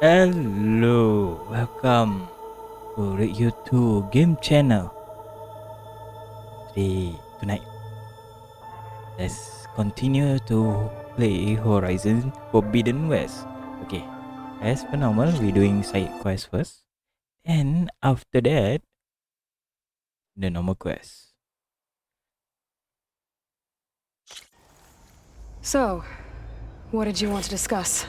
Hello, welcome to the YouTube game channel. Tonight, let's continue to play Horizon Forbidden West. Okay, as per normal, we're doing side quest first, and after that, the normal quest. So, what did you want to discuss?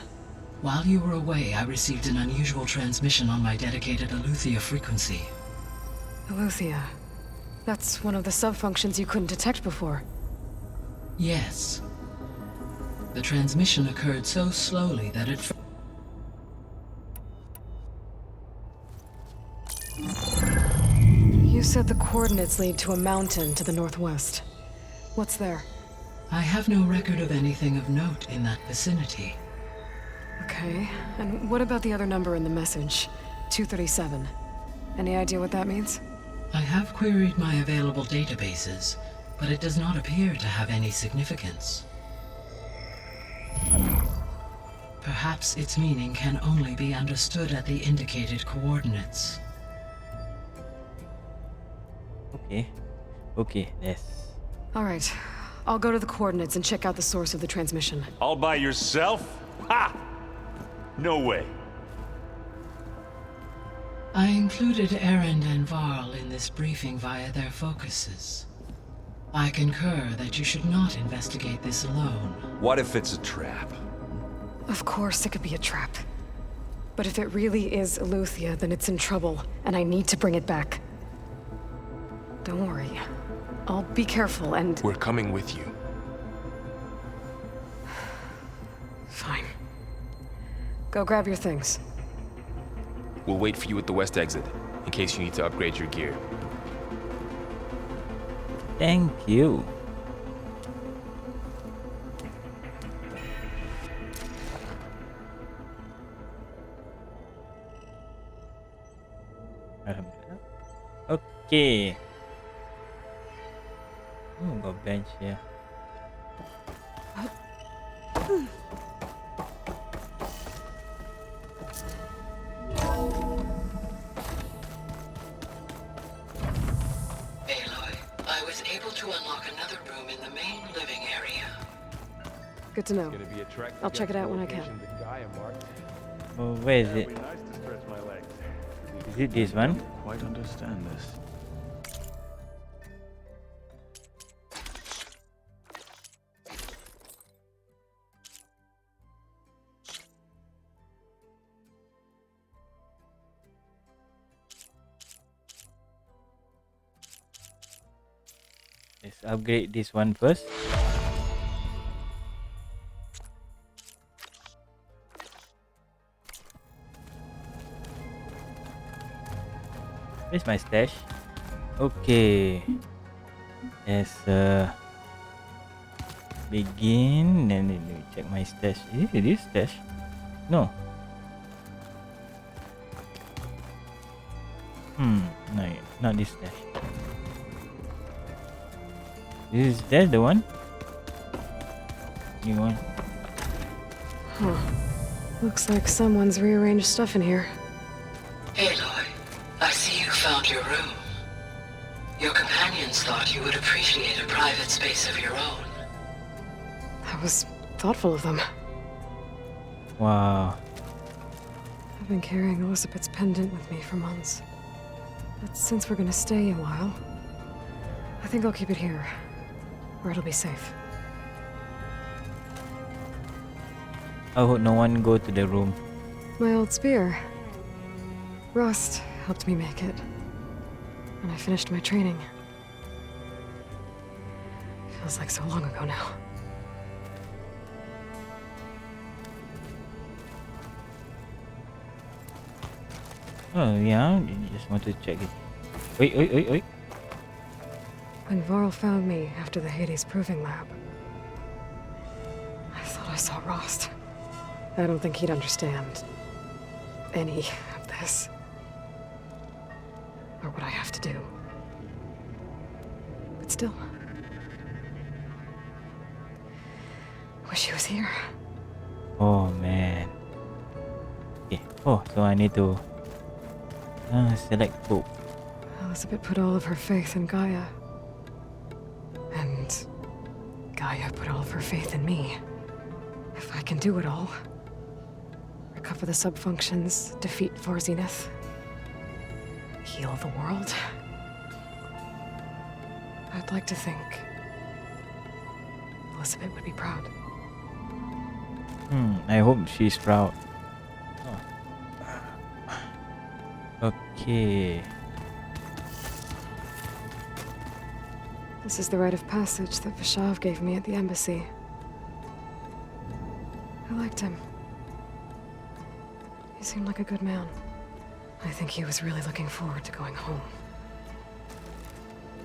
While you were away, I received an unusual transmission on my dedicated Aletheia frequency. Aletheia. That's one of the sub-functions you couldn't detect before. Yes. The transmission occurred so slowly that it... You said the coordinates lead to a mountain to the northwest. What's there? I have no record of anything of note in that vicinity. Okay, and what about the other number in the message? 237. Any idea what that means? I have queried my available databases, but it does not appear to have any significance. Perhaps its meaning can only be understood at the indicated coordinates. Okay, yes. Alright, I'll go to the coordinates and check out the source of the transmission. All by yourself? Ha! No way. I included Erend and Varl in this briefing via their focuses. I concur that you should not investigate this alone. What if it's a trap? Of course it could be a trap. But if it really is Aletheia, then it's in trouble, and I need to bring it back. Don't worry. I'll be careful and... We're coming with you. Fine. Go grab your things. We'll wait for you at the west exit, in case you need to upgrade your gear. Thank you. Alhamdulillah. Okay. Oh, got bench here. Aloy, I was able to unlock another room in the main living area. Good to know. Gonna be a trek. I'll check it out when I can. Oh, where is it? Nice to stretch my legs. Is it this one? Quite understand this. Let's upgrade this one first. Where's my stash? Okay. Let's begin. Then let me check my stash. Is it this stash? No. No, not this stash. Is that the one? New one. Huh. Looks like someone's rearranged stuff in here. Aloy, I see you found your room. Your companions thought you would appreciate a private space of your own. That was thoughtful of them. Wow. I've been carrying Elizabeth's pendant with me for months. But since we're gonna stay a while, I think I'll keep it here, where it'll be safe. I hope no one go to the room. My old spear. Rust helped me make it. And I finished my training. Feels like so long ago now. Oh yeah, I just want to check it. Wait. When Varl found me after the Hades Proving Lab, I thought I saw Rost. I don't think he'd understand any of this. Or what I have to do. But still. Wish he was here. Oh man. Okay. Oh, so I need to select both. Elizabeth put all of her faith in Gaia. And Gaia put all of her faith in me. If I can do it all, recover the subfunctions, defeat Zenith, heal the world, I'd like to think Elizabeth would be proud. I hope she's proud. Oh. Okay. This is the rite of passage that Ps5 gave me at the embassy. I liked him. He seemed like a good man. I think he was really looking forward to going home.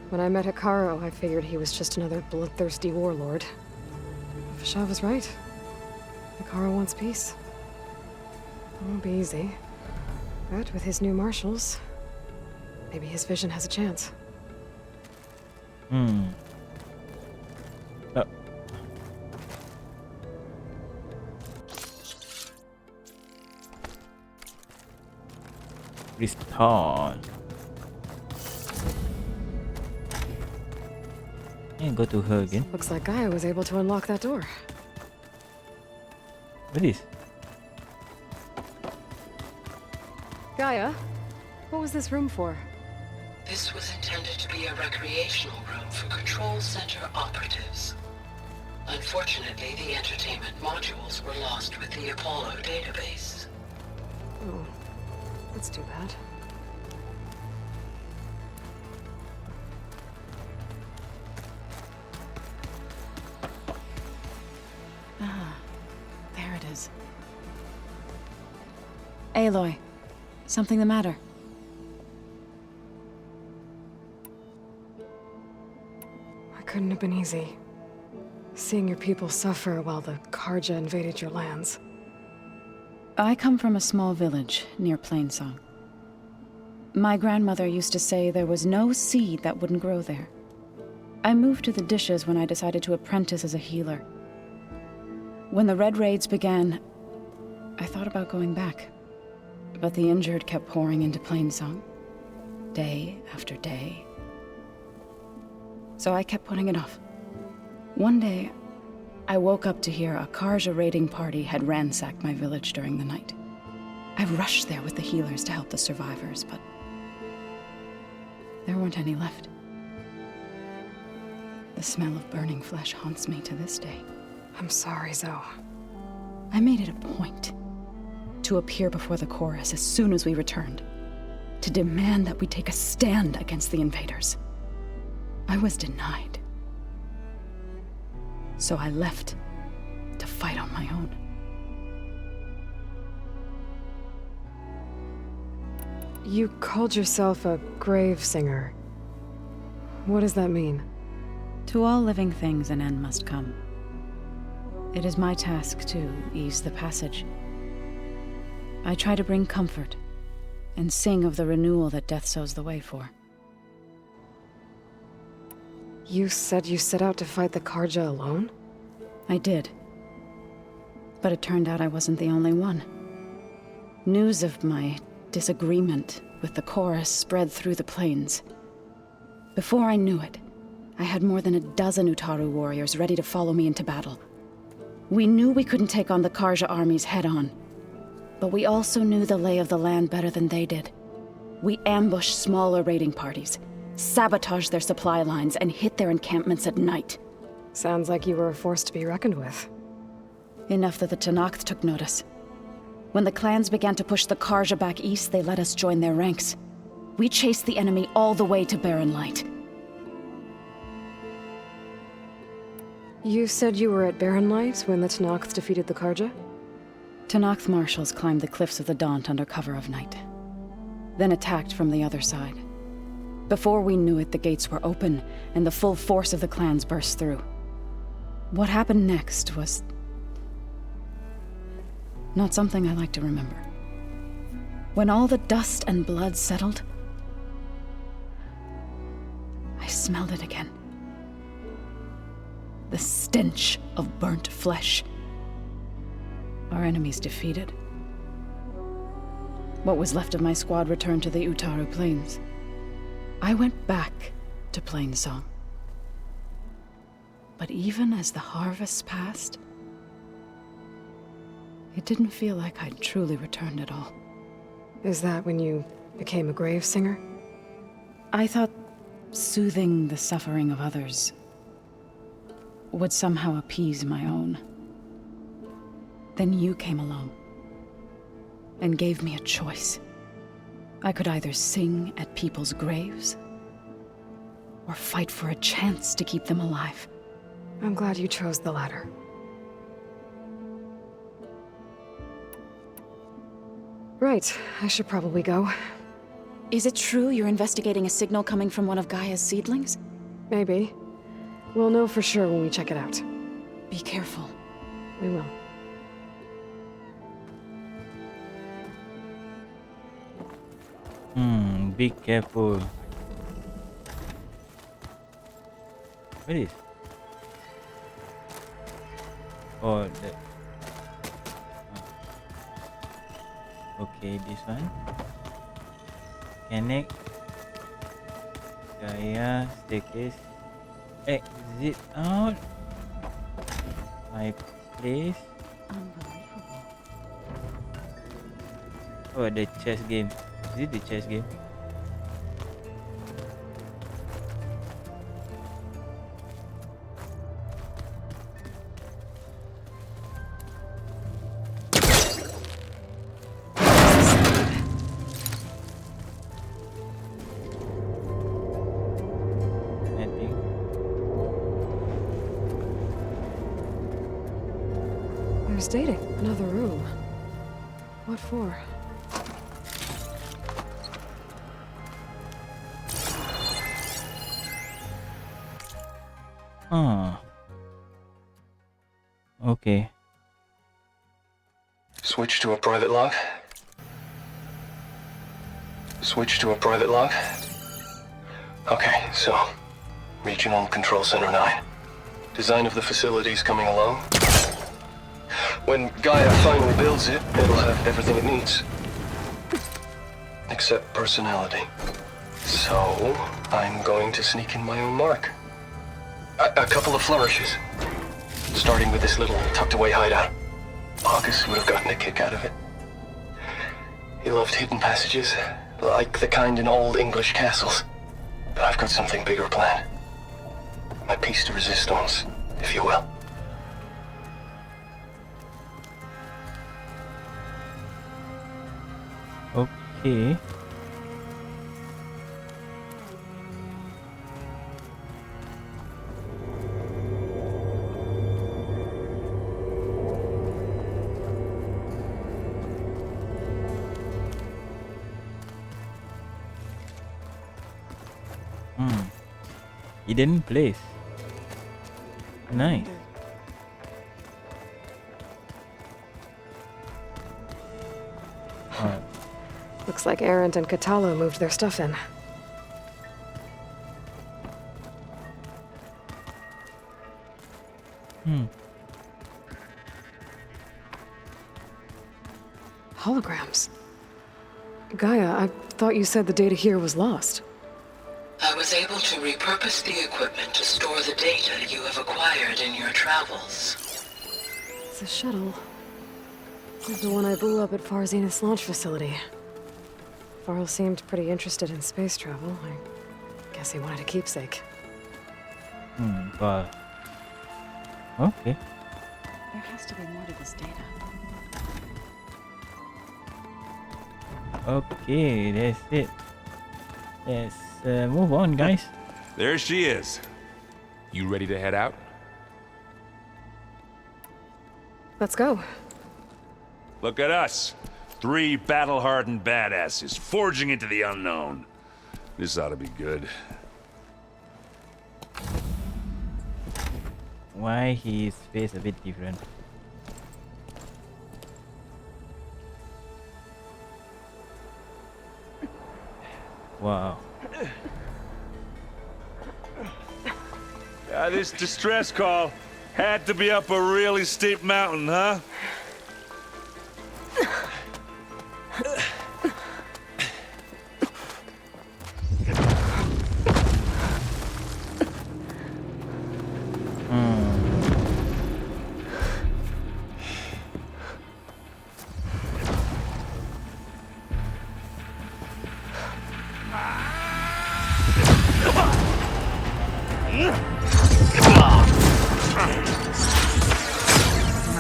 When I met Hikaru, I figured he was just another bloodthirsty warlord. Ps5 was right. Hikaru wants peace. It won't be easy. But with his new marshals, maybe his vision has a chance. Oh. Restore. And go to her again. Looks like Gaia was able to unlock that door. What is? Gaia, what was this room for? This was intended to be a recreational room for Control Center operatives. Unfortunately, the entertainment modules were lost with the Apollo database. Oh, that's too bad. Ah, there it is. Aloy, something the matter? It couldn't have been easy. Seeing your people suffer while the Karja invaded your lands. I come from a small village near Plainsong. My grandmother used to say there was no seed that wouldn't grow there. I moved to the dishes when I decided to apprentice as a healer. When the Red Raids began, I thought about going back. But the injured kept pouring into Plainsong, day after day. So I kept putting it off. One day, I woke up to hear a Karja raiding party had ransacked my village during the night. I rushed there with the healers to help the survivors, but there weren't any left. The smell of burning flesh haunts me to this day. I'm sorry, Zoe. I made it a point to appear before the chorus as soon as we returned, to demand that we take a stand against the invaders. I was denied. So I left to fight on my own. You called yourself a grave singer. What does that mean? To all living things an end must come. It is my task to ease the passage. I try to bring comfort and sing of the renewal that death sows the way for. You said you set out to fight the Karja alone? I did. But it turned out I wasn't the only one. News of my disagreement with the chorus spread through the plains. Before I knew it, I had more than a dozen Utaru warriors ready to follow me into battle. We knew we couldn't take on the Karja armies head-on, but we also knew the lay of the land better than they did. We ambushed smaller raiding parties, sabotaged their supply lines, and hit their encampments at night. Sounds like you were a force to be reckoned with. Enough that the Tenakth took notice. When the clans began to push the Karja back east, they let us join their ranks. We chased the enemy all the way to Barren Light. You said you were at Barren Light when the Tenakth defeated the Karja? Tenakth marshals climbed the cliffs of the Daunt under cover of night, then attacked from the other side. Before we knew it, the gates were open, and the full force of the clans burst through. What happened next was not something I like to remember. When all the dust and blood settled, I smelled it again. The stench of burnt flesh. Our enemies defeated. What was left of my squad returned to the Utaru Plains. I went back to Plainsong. But even as the harvest passed, it didn't feel like I'd truly returned at all. Is that when you became a grave singer? I thought soothing the suffering of others would somehow appease my own. Then you came along and gave me a choice. I could either sing at people's graves or fight for a chance to keep them alive. I'm glad you chose the latter. Right, I should probably go. Is it true you're investigating a signal coming from one of Gaia's seedlings? Maybe. We'll know for sure when we check it out. Be careful. We will. Be careful. What is? Oh, that. Okay, this one. Connect. Gaia staircase. Exit out. My place. Unbelievable. Oh, the chess game. Is it the chess game? Nothing. There's dating. Another room. What for? Okay. Switch to a private log. Switch to a private log. Okay, so Regional Control Center 9. Design of the facility's coming along. When Gaia finally builds it, it'll have everything it needs. Except personality. So, I'm going to sneak in my own mark. A couple of flourishes. Starting with this little tucked-away hideout. August would have gotten a kick out of it. He loved hidden passages, like the kind in old English castles. But I've got something bigger planned. My piece de resistance, if you will. Okay. Hidden place. Nice. Alright. Looks like Arendt and Katalo moved their stuff in. Holograms. Gaia, I thought you said the data here was lost. I was able to repurpose the equipment to store the data you have acquired in your travels. It's a shuttle. Like the one I blew up at Far Zenith's launch facility. Varl seemed pretty interested in space travel. I guess he wanted a keepsake. But okay. There has to be more to this data. Okay, that's it. Let's move on, guys. There she is. You ready to head out? Let's go. Look at us. 3 battle-hardened badasses forging into the unknown. This ought to be good. Why his face a bit different? Wow. This distress call had to be up a really steep mountain, huh?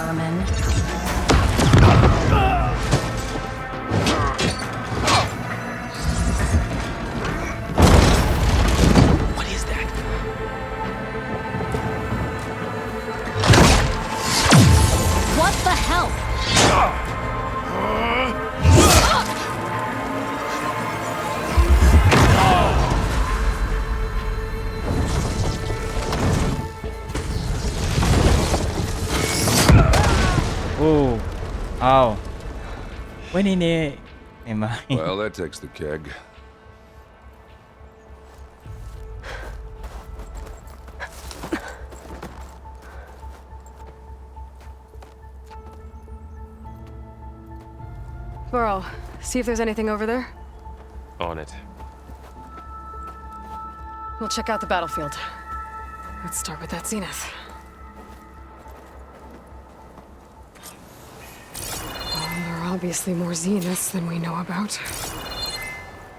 Vermin. What is that? What the hell? Oh, ow. When in it? Am I? Well, that takes the keg. Burrow, see if there's anything over there. On it. We'll check out the battlefield. Let's start with that zenith. Well, there are obviously more zeniths than we know about.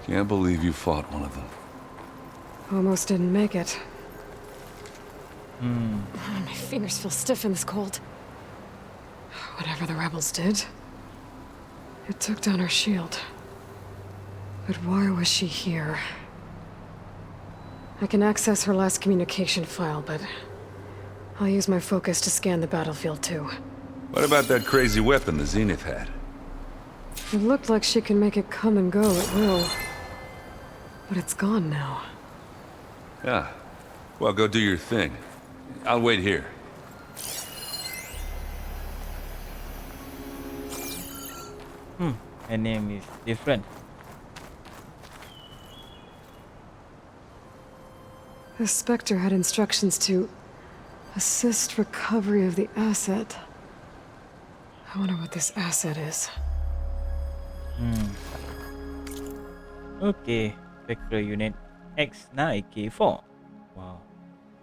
Can't believe you fought one of them. Almost didn't make it. My fingers feel stiff in this cold. Whatever the rebels did, it took down our shield. But why was she here? I can access her last communication file, but I'll use my focus to scan the battlefield too. What about that crazy weapon the Zenith had? It looked like she can make it come and go at will. But it's gone now. Yeah. Well, go do your thing. I'll wait here. Her name is different. The Spectre had instructions to assist recovery of the asset. I wonder what this asset is. Okay, Spectre Unit X9K4. Wow.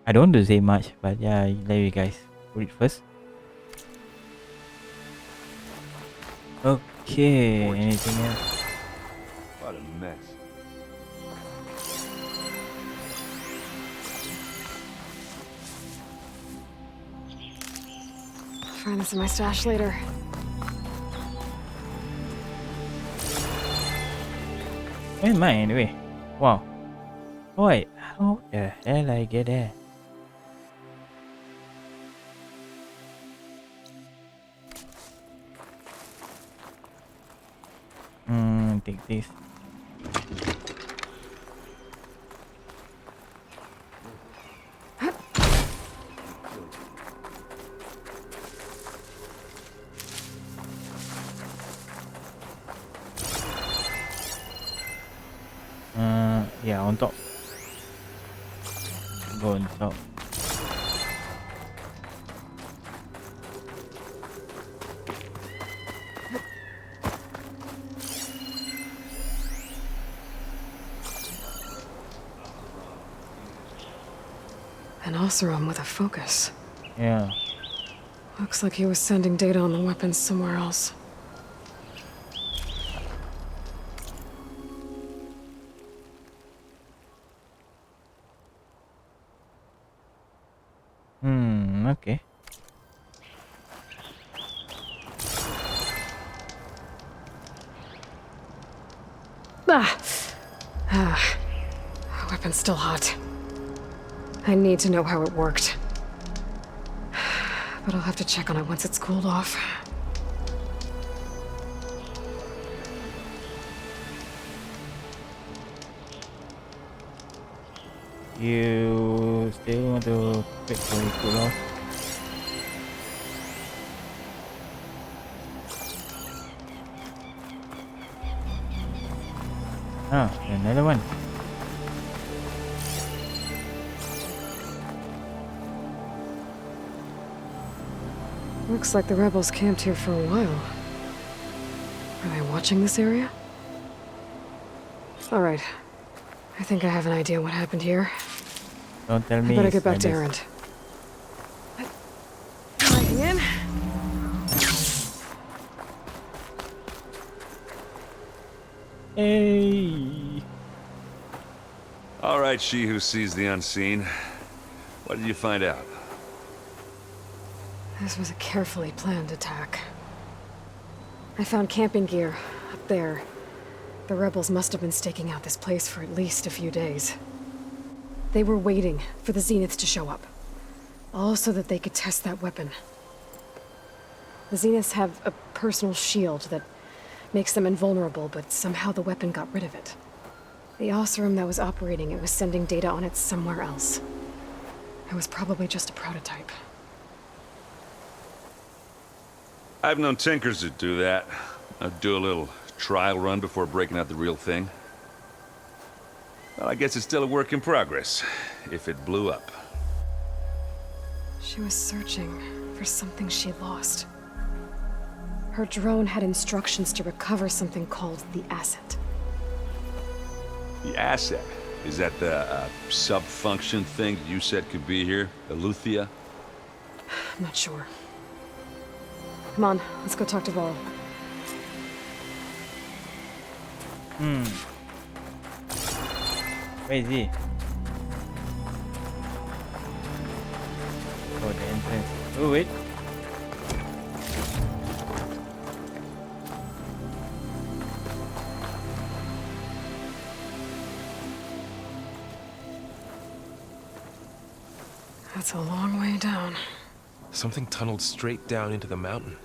I don't want to say much, but yeah, let you guys read first. Okay, anything else? What a mess. I'll find this in my stash later. Where am I anyway? Wow. Wait, how the hell I get there? Take this. Yeah, on top. Go on top. An Oseram with a focus. Yeah. Looks like he was sending data on the weapons somewhere else. Okay. Weapon's still hot. I need to know how it worked. But I'll have to check on it once it's cooled off. You still want to wait for it to cool off? Ah, another one. Looks like the rebels camped here for a while. Are they watching this area? Alright. I think I have an idea what happened here. Don't tell I me. better it's get back like to this. Erend. Lighting in. Hey. All right, she who sees the unseen. What did you find out? This was a carefully planned attack. I found camping gear up there. The rebels must have been staking out this place for at least a few days. They were waiting for the Zeniths to show up. All so that they could test that weapon. The Zeniths have a personal shield that makes them invulnerable, but somehow the weapon got rid of it. The Oseram that was operating it was sending data on it somewhere else. It was probably just a prototype. I've known tinkers that do that. I'd do a little trial run before breaking out the real thing. Well, I guess it's still a work in progress, if it blew up. She was searching for something she lost. Her drone had instructions to recover something called the asset. The asset? Is that the sub-function thing you said could be here? Eleuthia? I'm not sure. Come on, let's go talk to Vol. Where is he? Oh, the entrance. Oh, wait. That's a long way down. Something tunneled straight down into the mountain.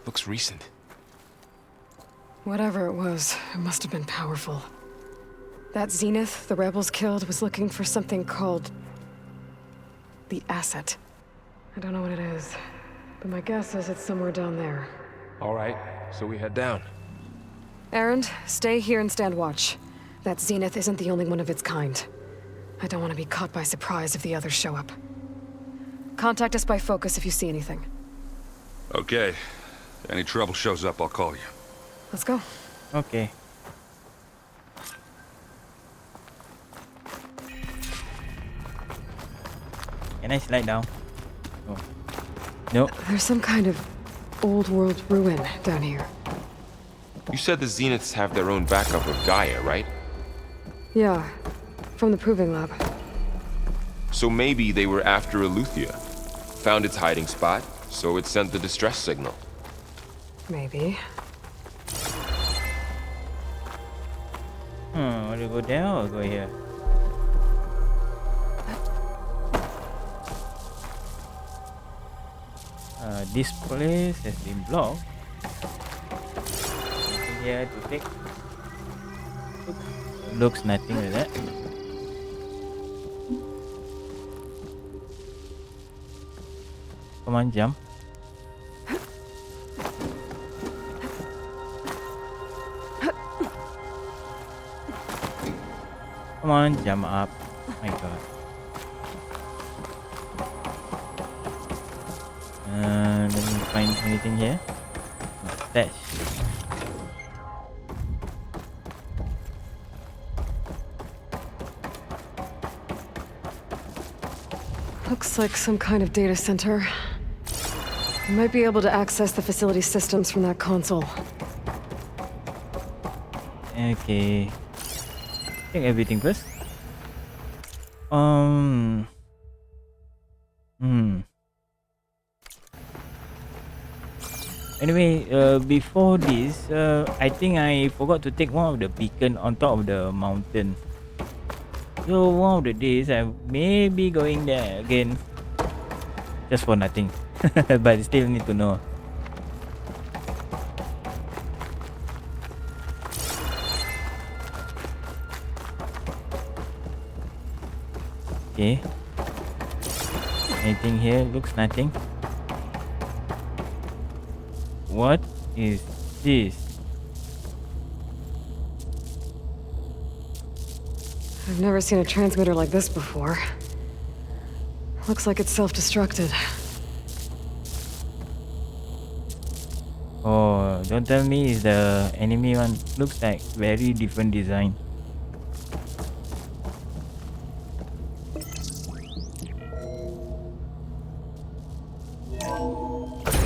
Looks recent. Whatever it was, it must have been powerful. That Zenith the rebels killed was looking for something called the asset. I don't know what it is, but my guess is it's somewhere down there. All right, so we head down. Erend, stay here and stand watch. That Zenith isn't the only one of its kind. I don't want to be caught by surprise if the others show up. Contact us by focus if you see anything. Okay. Any trouble shows up, I'll call you. Let's go. Okay. Can I slide down? Oh. Nope. There's some kind of old world ruin down here. You said the Zeniths have their own backup of Gaia, right? Yeah, from the proving lab. So maybe they were after Eleuthia. Found its hiding spot, so it sent the distress signal. Maybe. Want to go down or go here? This place has been blocked. Anything here to take? Looks nothing like that. Come on, jump. Come on, jump up. My god. Let me find anything here. Stash. Looks like some kind of data center. We might be able to access the facility systems from that console. Okay. Check everything first. Anyway, before this, I think I forgot to take one of the beacon on top of the mountain. So one of the days I may be going there again, just for nothing. But still need to know. Okay. Anything here? Looks nothing. What is this? I've never seen a transmitter like this before. Looks like it's self-destructed. Oh, don't tell me it's the enemy one. Looks like very different design.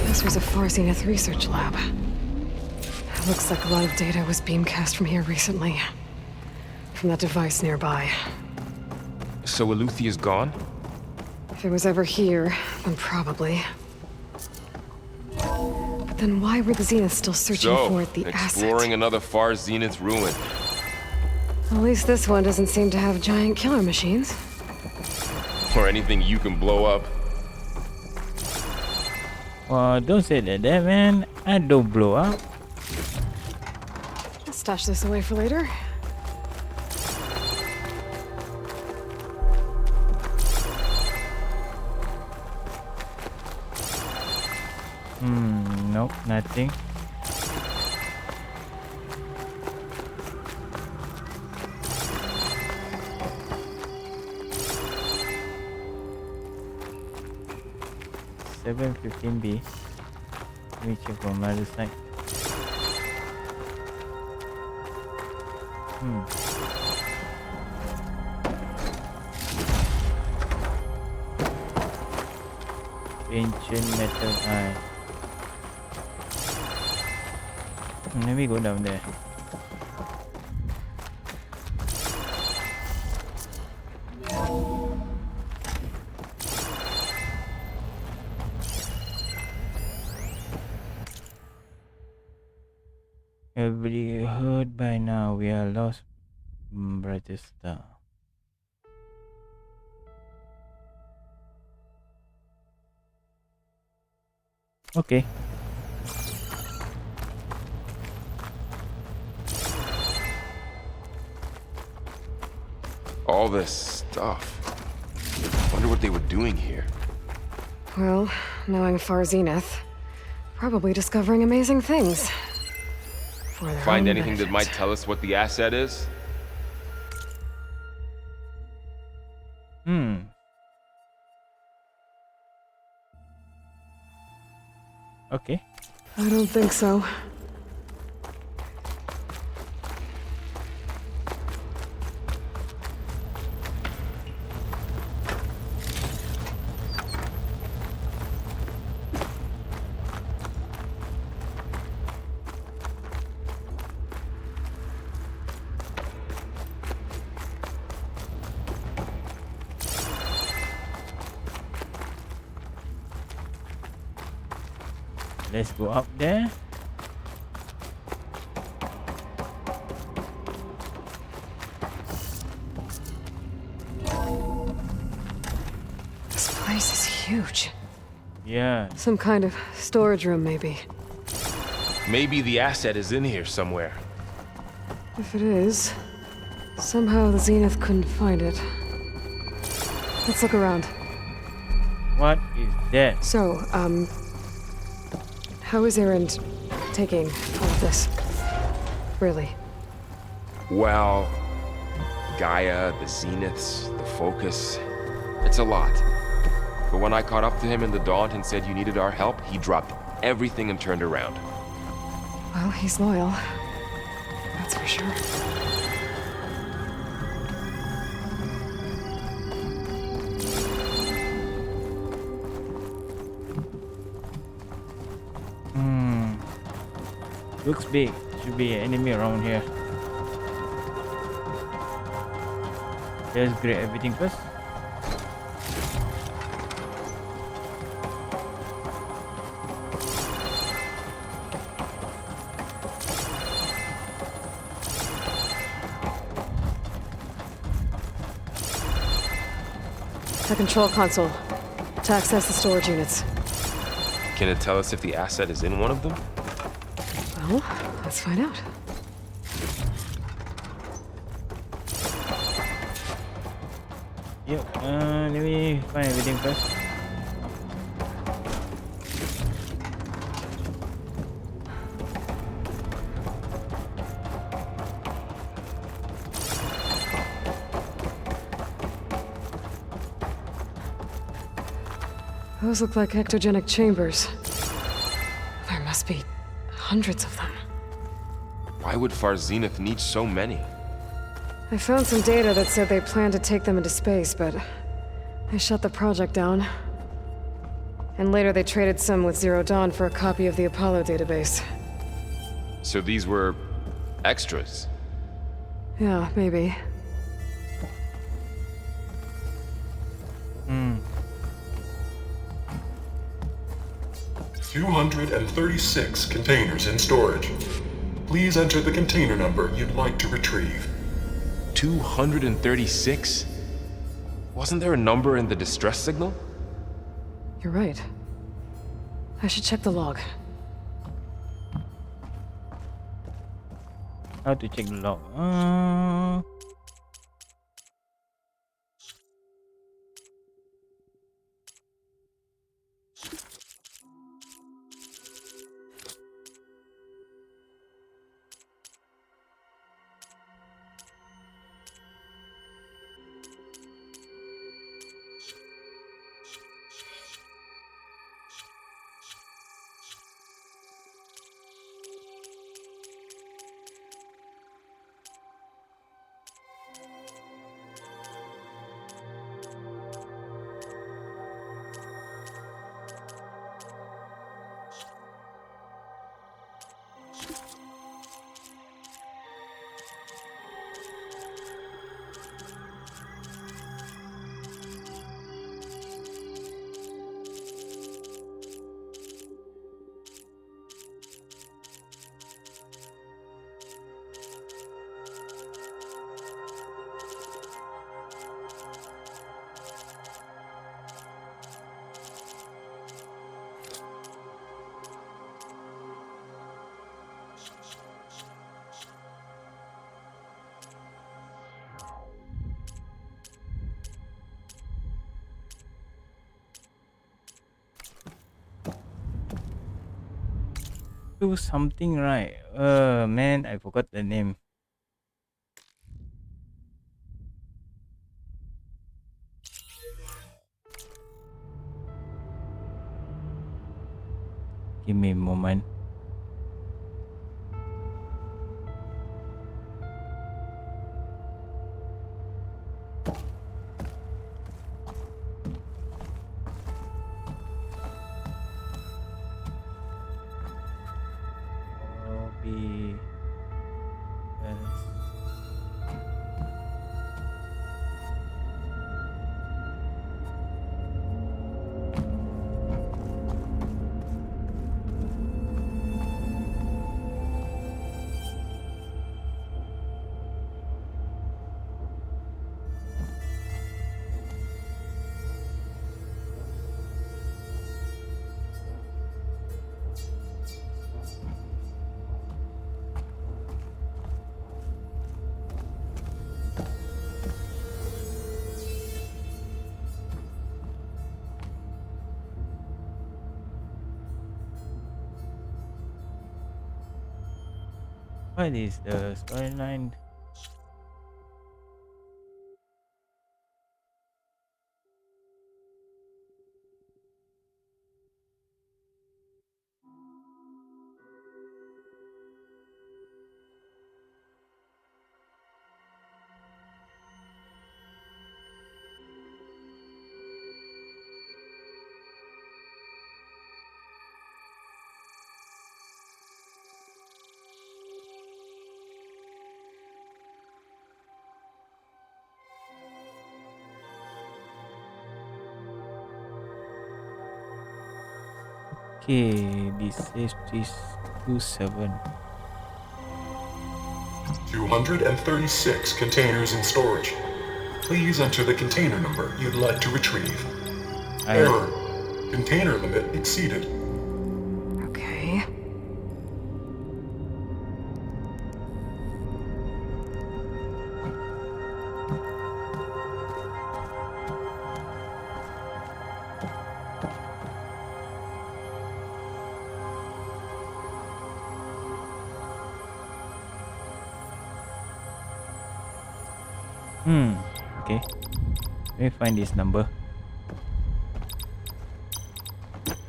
This was a Far Zenith research lab. It looks like a lot of data was beamcast from here recently. From that device nearby. So Eleuthia's gone? If it was ever here, then probably. But then why were the Zeniths still searching for it, the exploring asset? another Far Zenith ruin. At least this one doesn't seem to have giant killer machines. Or anything you can blow up. Well, don't say that, man. I don't blow up. I'll stash this away for later. Nope, nothing. $715B. Let me check from the other side. Ancient metal eye. Let me go down there. Everybody heard by now we are lost, brightest star. Okay. All this stuff. Wonder what they were doing here. Well, knowing Far Zenith, probably discovering amazing things. For their Find own anything that benefit. might tell us what the asset is? Okay. I don't think so. Let's go up there. This place is huge. Yeah. Some kind of storage room, maybe. Maybe the asset is in here somewhere. If it is, somehow the Zenith couldn't find it. Let's look around. What is that? So, how is Erend taking all of this? Really? Well, Gaia, the Zeniths, the Focus. It's a lot. But when I caught up to him in the Daunt and said you needed our help, he dropped everything and turned around. Well, he's loyal. That's for sure. Looks big. Should be an enemy around here. Let's grab everything first. The control console. To access the storage units. Can it tell us if the asset is in one of them? Well, let's find out. Yep. Let me find everything first. Those look like ectogenic chambers. There must be hundreds of them. Why would Far Zenith need so many? I found some data that said they planned to take them into space, but they shut the project down. And later they traded some with Zero Dawn for a copy of the Apollo database. So these were extras. Yeah, maybe. 236 containers in storage. Please enter the container number you'd like to retrieve. 236? Wasn't there a number in the distress signal? You're right. I should check the log. How to check the log? Do something right. Man, I forgot the name. Give me a moment. Be what is the storyline? Okay, this is 27. 236 containers in storage. Please enter the container number you'd like to retrieve. Error. Container limit exceeded. Okay. Okay. Let me find this number.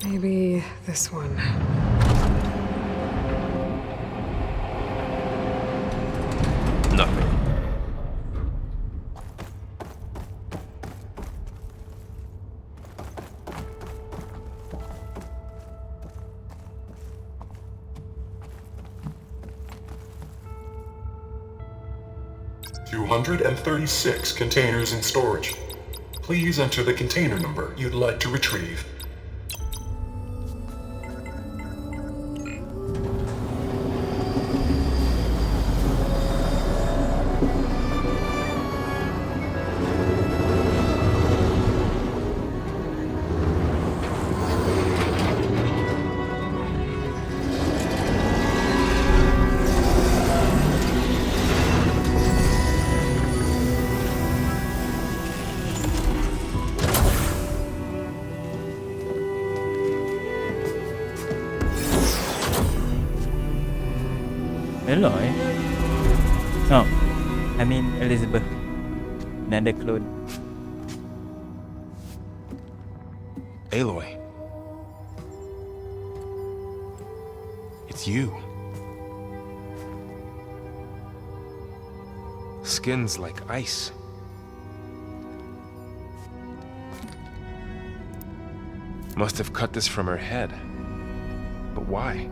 Maybe this one. Nothing. $236 containers in storage. Please enter the container number you'd like to retrieve. Aloy? No, I mean Elizabeth. Another clone. Aloy. It's you. Skin's like ice. Must have cut this from her head. But why?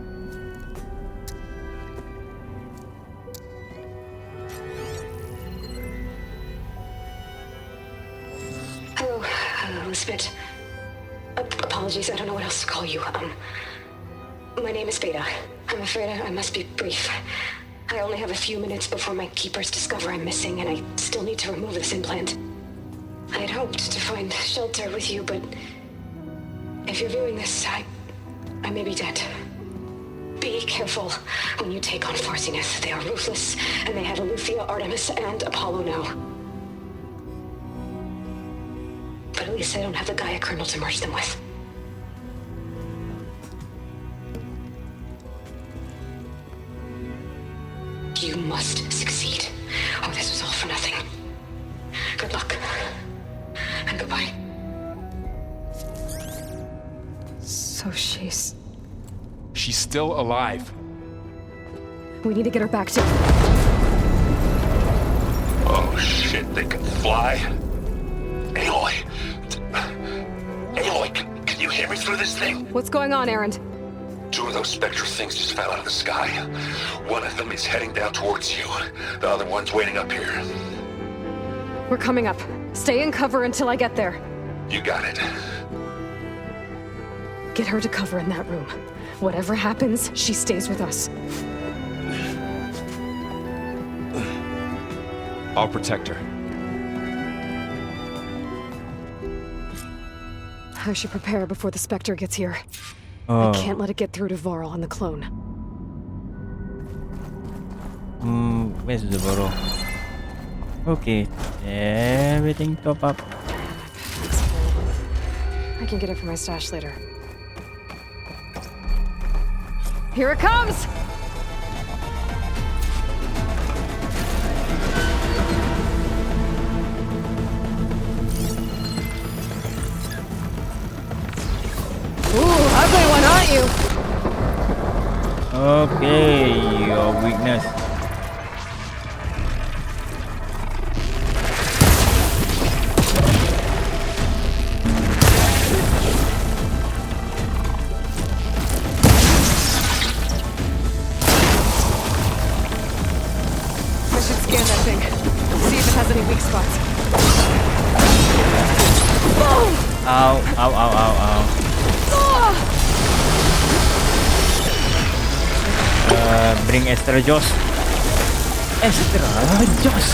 Hello, Elizabeth. Apologies, I don't know what else to call you. My name is Beta. I'm afraid I must be brief. I only have a few minutes before my keepers discover I'm missing, and I still need to remove this implant. I had hoped to find shelter with you, but if you're viewing this, I may be dead. Be careful when you take on Farsiness. They are ruthless, and they have Eleuthia, Artemis, and Apollo now. But at least I don't have the Gaia kernel to merge them with. You must succeed, or this was all for nothing. Good luck. And goodbye. So she's... She's still alive. We need to get her back to... Oh shit, they can fly? Aloy! Aloy, can you hear me through this thing? What's going on, Erend? 2 of those spectral things just fell out of the sky. One of them is heading down towards you. The other one's waiting up here. We're coming up. Stay in cover until I get there. You got it. Get her to cover in that room. Whatever happens, she stays with us. I'll protect her. I should prepare before the Spectre gets here. Oh. I can't let it get through to Varl and the clone. Where's the borrow? Okay, everything top up. I can get it from my stash later. Here it comes! Ooh, ugly one, aren't you? Okay, your weakness. I should scan that thing. See if it has any weak spots. Boom! Ow, ow, ow, ow, ow. Bring extra Joss. Extra Joss.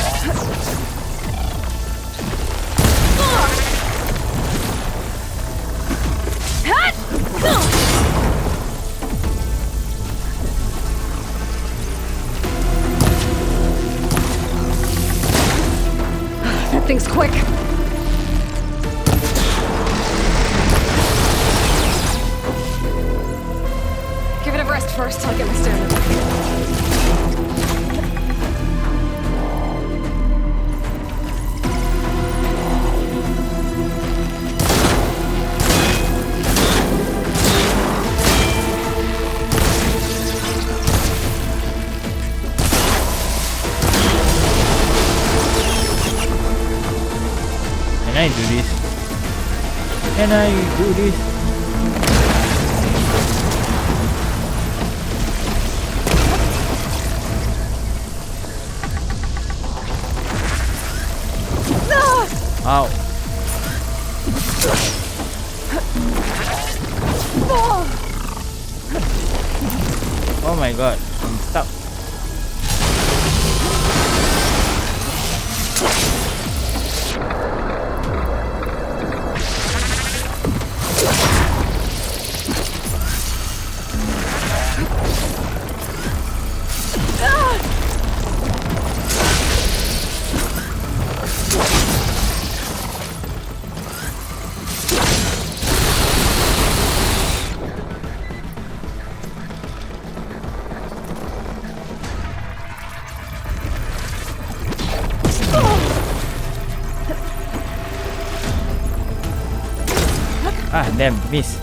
That thing's quick. Give it a rest first. I'll get my stamina back. Can I do this? Can I do this? Ow. Oh my god, I'm stuck. Ah, damn, miss.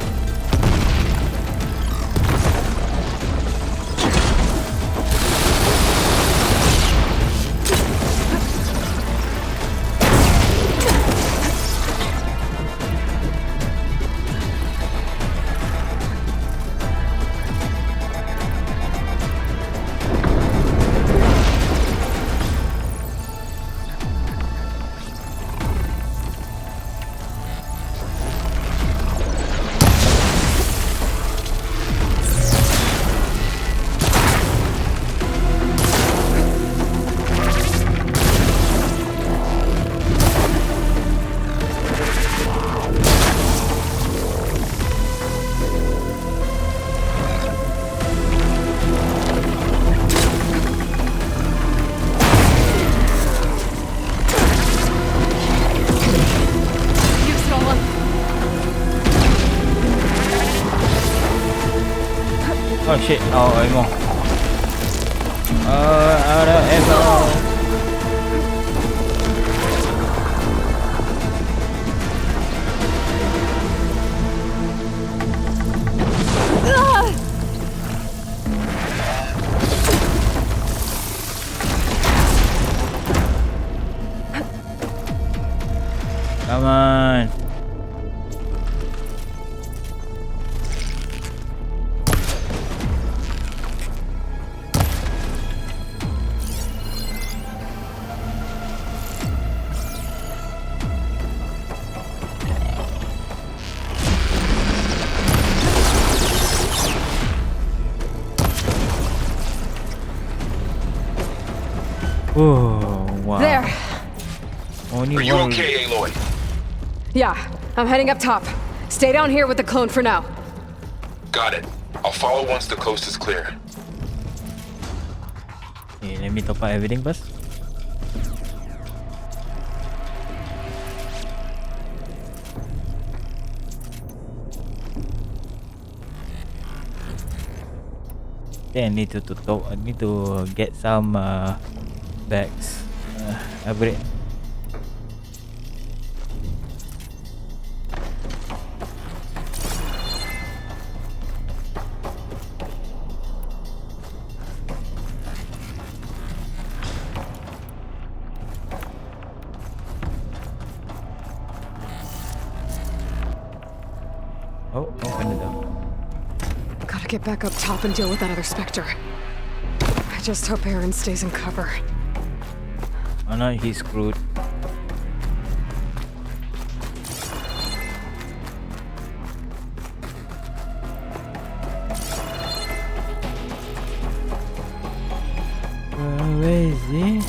You, Salam. Oh shit, oh ammo. Out of ammo. Come on. Oh, wow. There. Only Are you one. okay, Aloy? Yeah, I'm heading up top. Stay down here with the clone for now. Got it. I'll follow once the coast is clear. Okay, let me top up everything first. Then I need to top. I need to get some bags. Upgrade. Oh, open the door. Gotta get back up top and deal with that other Spectre. I just hope Aaron stays in cover. Oh no, he's screwed. Where is he?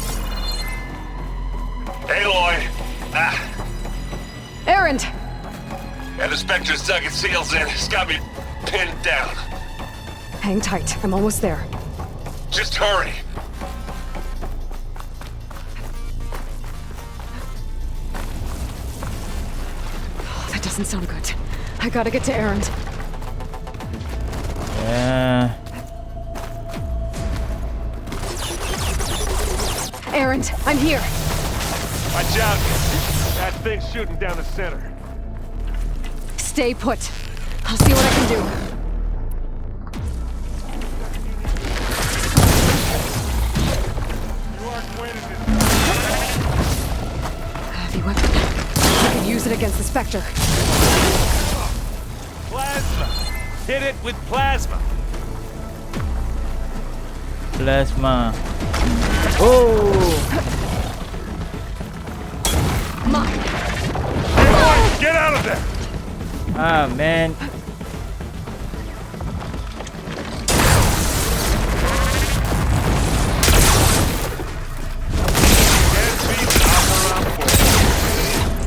Aloy! Ah, Aaron! and the Spectre's dug its heels in. It's got me pinned down. Hang tight, I'm almost there. Just hurry. Oh, that doesn't sound good. I gotta get to Aaron. Yeah. Aaron, I'm here. Watch out! That thing's shooting down the center. Stay put. I'll see what I can do. You are acquainted with Heavy weapon. I can use it against the Spectre. plasma. Hit it with plasma. Plasma. Oh! Mine. Aloy, get out of there! Ah, man. Can't beat Alpha round 4.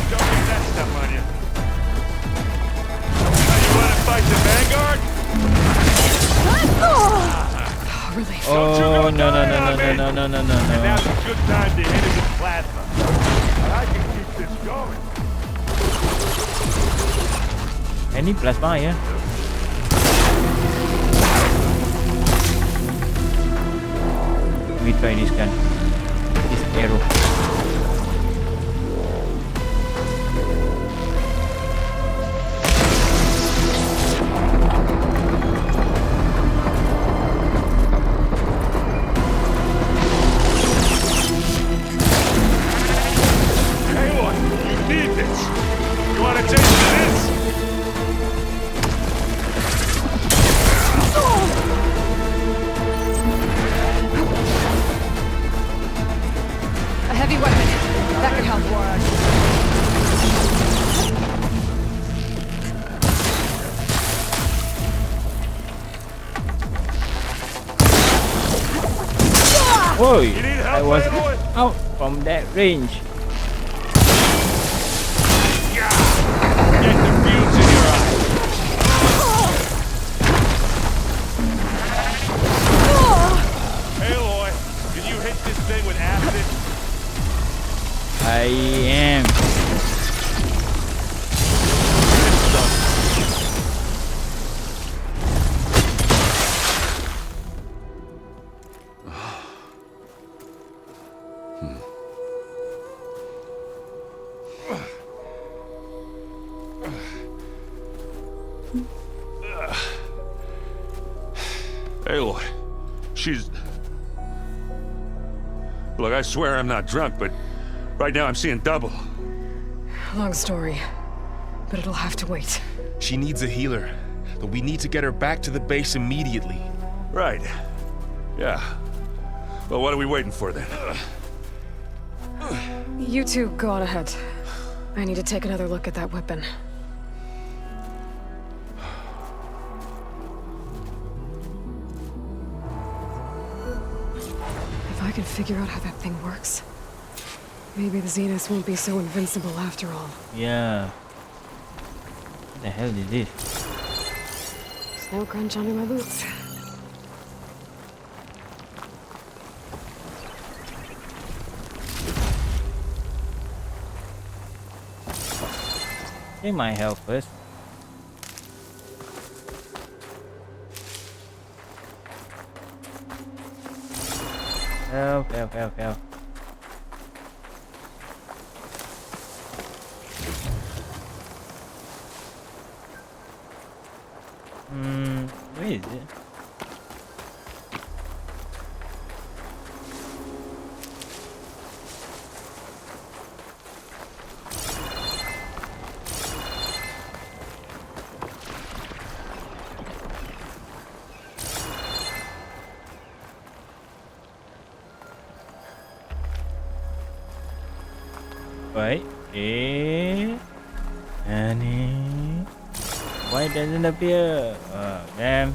Don't get that stuff on you. You want to fight the Vanguard? Oh, relief. Oh, no, no, no, no, no, no, no, no, no, And no. now's a good time to hit it with plasma. But I can keep this going? Any plasma ya? Let me try this gun. This arrow. Aloy, you need this. You want to taste of this? A heavy weapon. That could help. Whoa! You need help, I was Aloy? out from that range. Get the fumes in your eyes. Aloy, can you hit this thing with acid? I am. Aloy, she's... Look, I swear I'm not drunk, but right now I'm seeing double. Long story, but it'll have to wait. She needs a healer, but we need to get her back to the base immediately. Right. Yeah. Well, what are we waiting for then? You two go on ahead. I need to take another look at that weapon. If I can figure out how that thing works, maybe the Zeniths won't be so invincible after all. Yeah. What the hell is this? Snow crunch under my boots. They might help us. Help, help, help, help. Where is it? Right. Annie. Why doesn't appear? Oh, damn.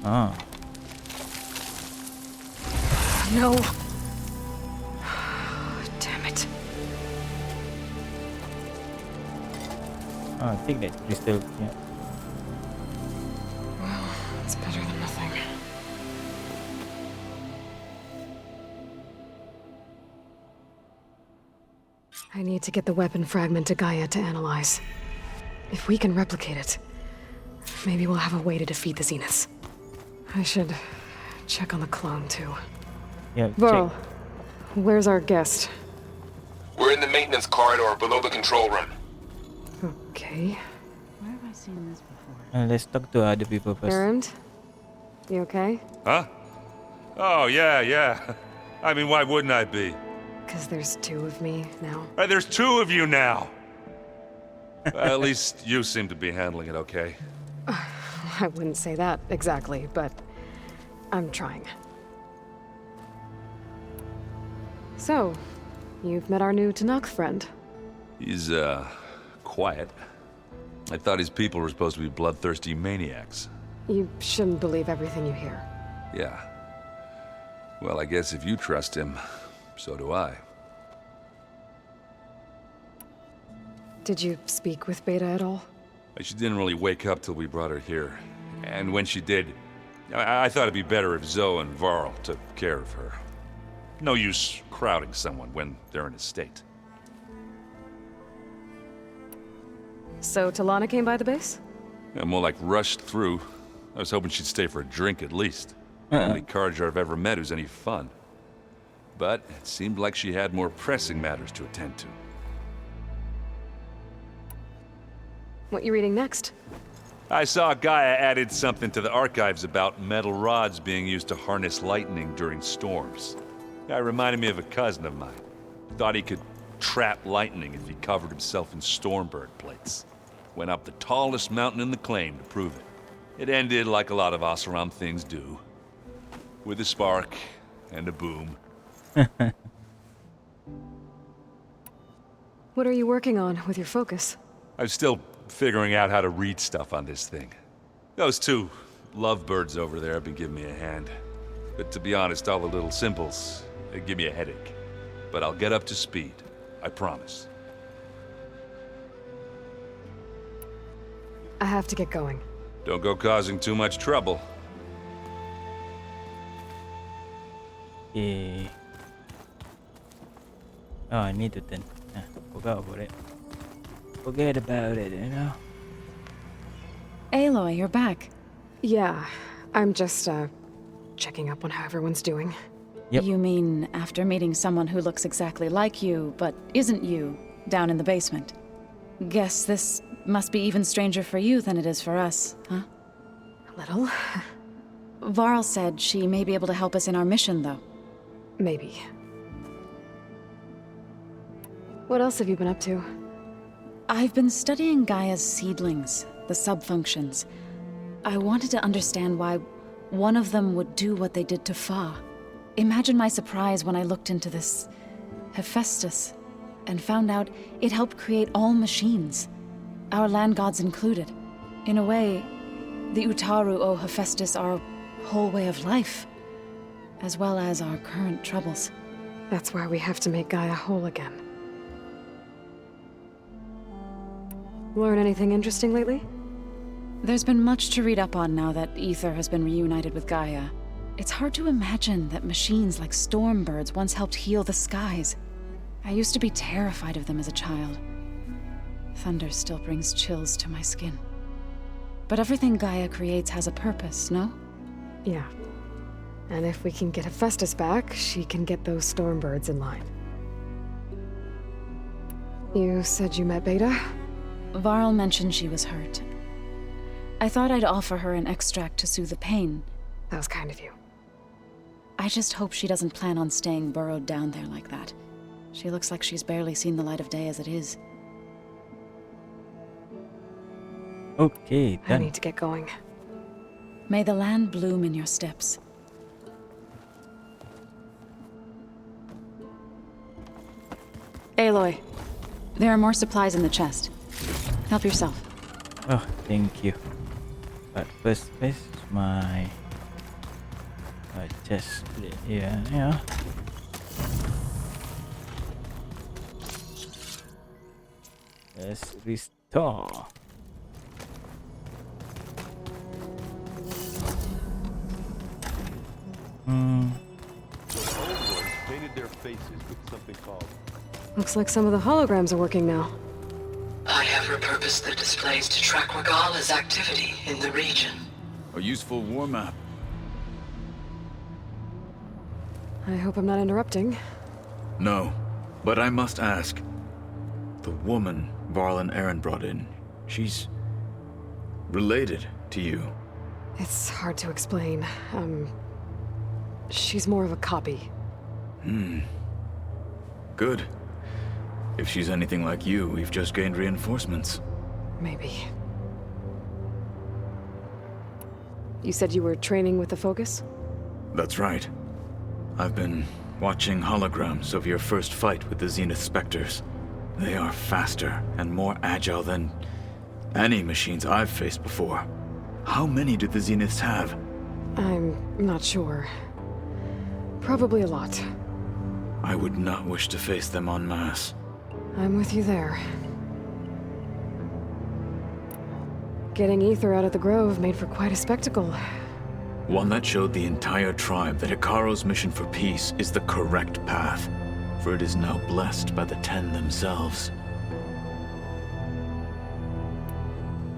Oh. No. Damn it. Oh, take that crystal. Yeah. Well, it's better than nothing. I need to get the weapon fragment to Gaia to analyze. If we can replicate it, maybe we'll have a way to defeat the Zeniths. I should check on the clone, too. Yeah. Varl, Check. where's our guest? We're in the maintenance corridor below the control room. Okay. Where have I seen this before? Let's talk to other people first. Erend? You okay? Huh? Oh, yeah. I mean, why wouldn't I be? Because there's two of me now. There's two of you now. At least you seem to be handling it okay. I wouldn't say that exactly, but I'm trying. So, you've met our new Tanakh friend. He's, quiet. I thought his people were supposed to be bloodthirsty maniacs. You shouldn't believe everything you hear. Yeah. Well, I guess if you trust him, so do I. Did you speak with Beta at all? She didn't really wake up till we brought her here. And when she did, I thought it'd be better if Zoe and Varl took care of her. No use crowding someone when they're in a state. So Talana came by the base? Yeah, more like rushed through. I was hoping she'd stay for a drink at least. Only Carja I've ever met who's any fun. But it seemed like she had more pressing matters to attend to. What you reading next? I saw Gaia added something to the archives about metal rods being used to harness lightning during storms. Guy reminded me of a cousin of mine. Thought he could trap lightning if he covered himself in Stormbird plates. Went up the tallest mountain in the claim to prove it. It ended like a lot of Oseram things do. With a spark and a boom. What are you working on with your focus? I'm still figuring out how to read stuff on this thing. Those two lovebirds over there have been giving me a hand. But to be honest, all the little symbols, they give me a headache. But I'll get up to speed. I promise. I have to get going. Don't go causing too much trouble. Okay. Oh, I need it then. Forgot about it. Forget about it, you know? Aloy, you're back. Yeah, I'm just, checking up on how everyone's doing. Yep. You mean after meeting someone who looks exactly like you, but isn't you, down in the basement? Guess this must be even stranger for you than it is for us, huh? A little. Varl said she may be able to help us in our mission, though. Maybe. What else have you been up to? I've been studying Gaia's seedlings, the subfunctions. I wanted to understand why one of them would do what they did to Fa. Imagine my surprise when I looked into this Hephaestus and found out it helped create all machines, our land gods included. In a way, the Utaru owe Hephaestus our whole way of life, as well as our current troubles. That's why we have to make Gaia whole again. Learn anything interesting lately? There's been much to read up on now that Ether has been reunited with Gaia. It's hard to imagine that machines like Stormbirds once helped heal the skies. I used to be terrified of them as a child. Thunder still brings chills to my skin. But everything Gaia creates has a purpose, no? Yeah. And if we can get Hephaestus back, she can get those Stormbirds in line. You said you met Beta? Varl mentioned she was hurt. I thought I'd offer her an extract to soothe the pain. That was kind of you. I just hope she doesn't plan on staying burrowed down there like that. She looks like she's barely seen the light of day as it is. Okay, I done. need to get going. May the land bloom in your steps. Aloy, there are more supplies in the chest. Help yourself. Oh, thank you. But first, my chest plate. Yeah. Let's restore. Painted their faces with something called. Looks like some of the holograms are working now. I have repurposed the displays to track Regala's activity in the region. A useful war map. I hope I'm not interrupting. No, but I must ask. The woman Varl and Aaron brought in, she's related to you. It's hard to explain. She's more of a copy. Good. If she's anything like you, we've just gained reinforcements. Maybe. You said you were training with the Focus? That's right. I've been watching holograms of your first fight with the Zenith Spectres. They are faster and more agile than any machines I've faced before. How many do the Zeniths have? I'm not sure. Probably a lot. I would not wish to face them en masse. I'm with you there. Getting ether out of the grove made for quite a spectacle. One that showed the entire tribe that Hikaro's mission for peace is the correct path, for it is now blessed by the Ten themselves.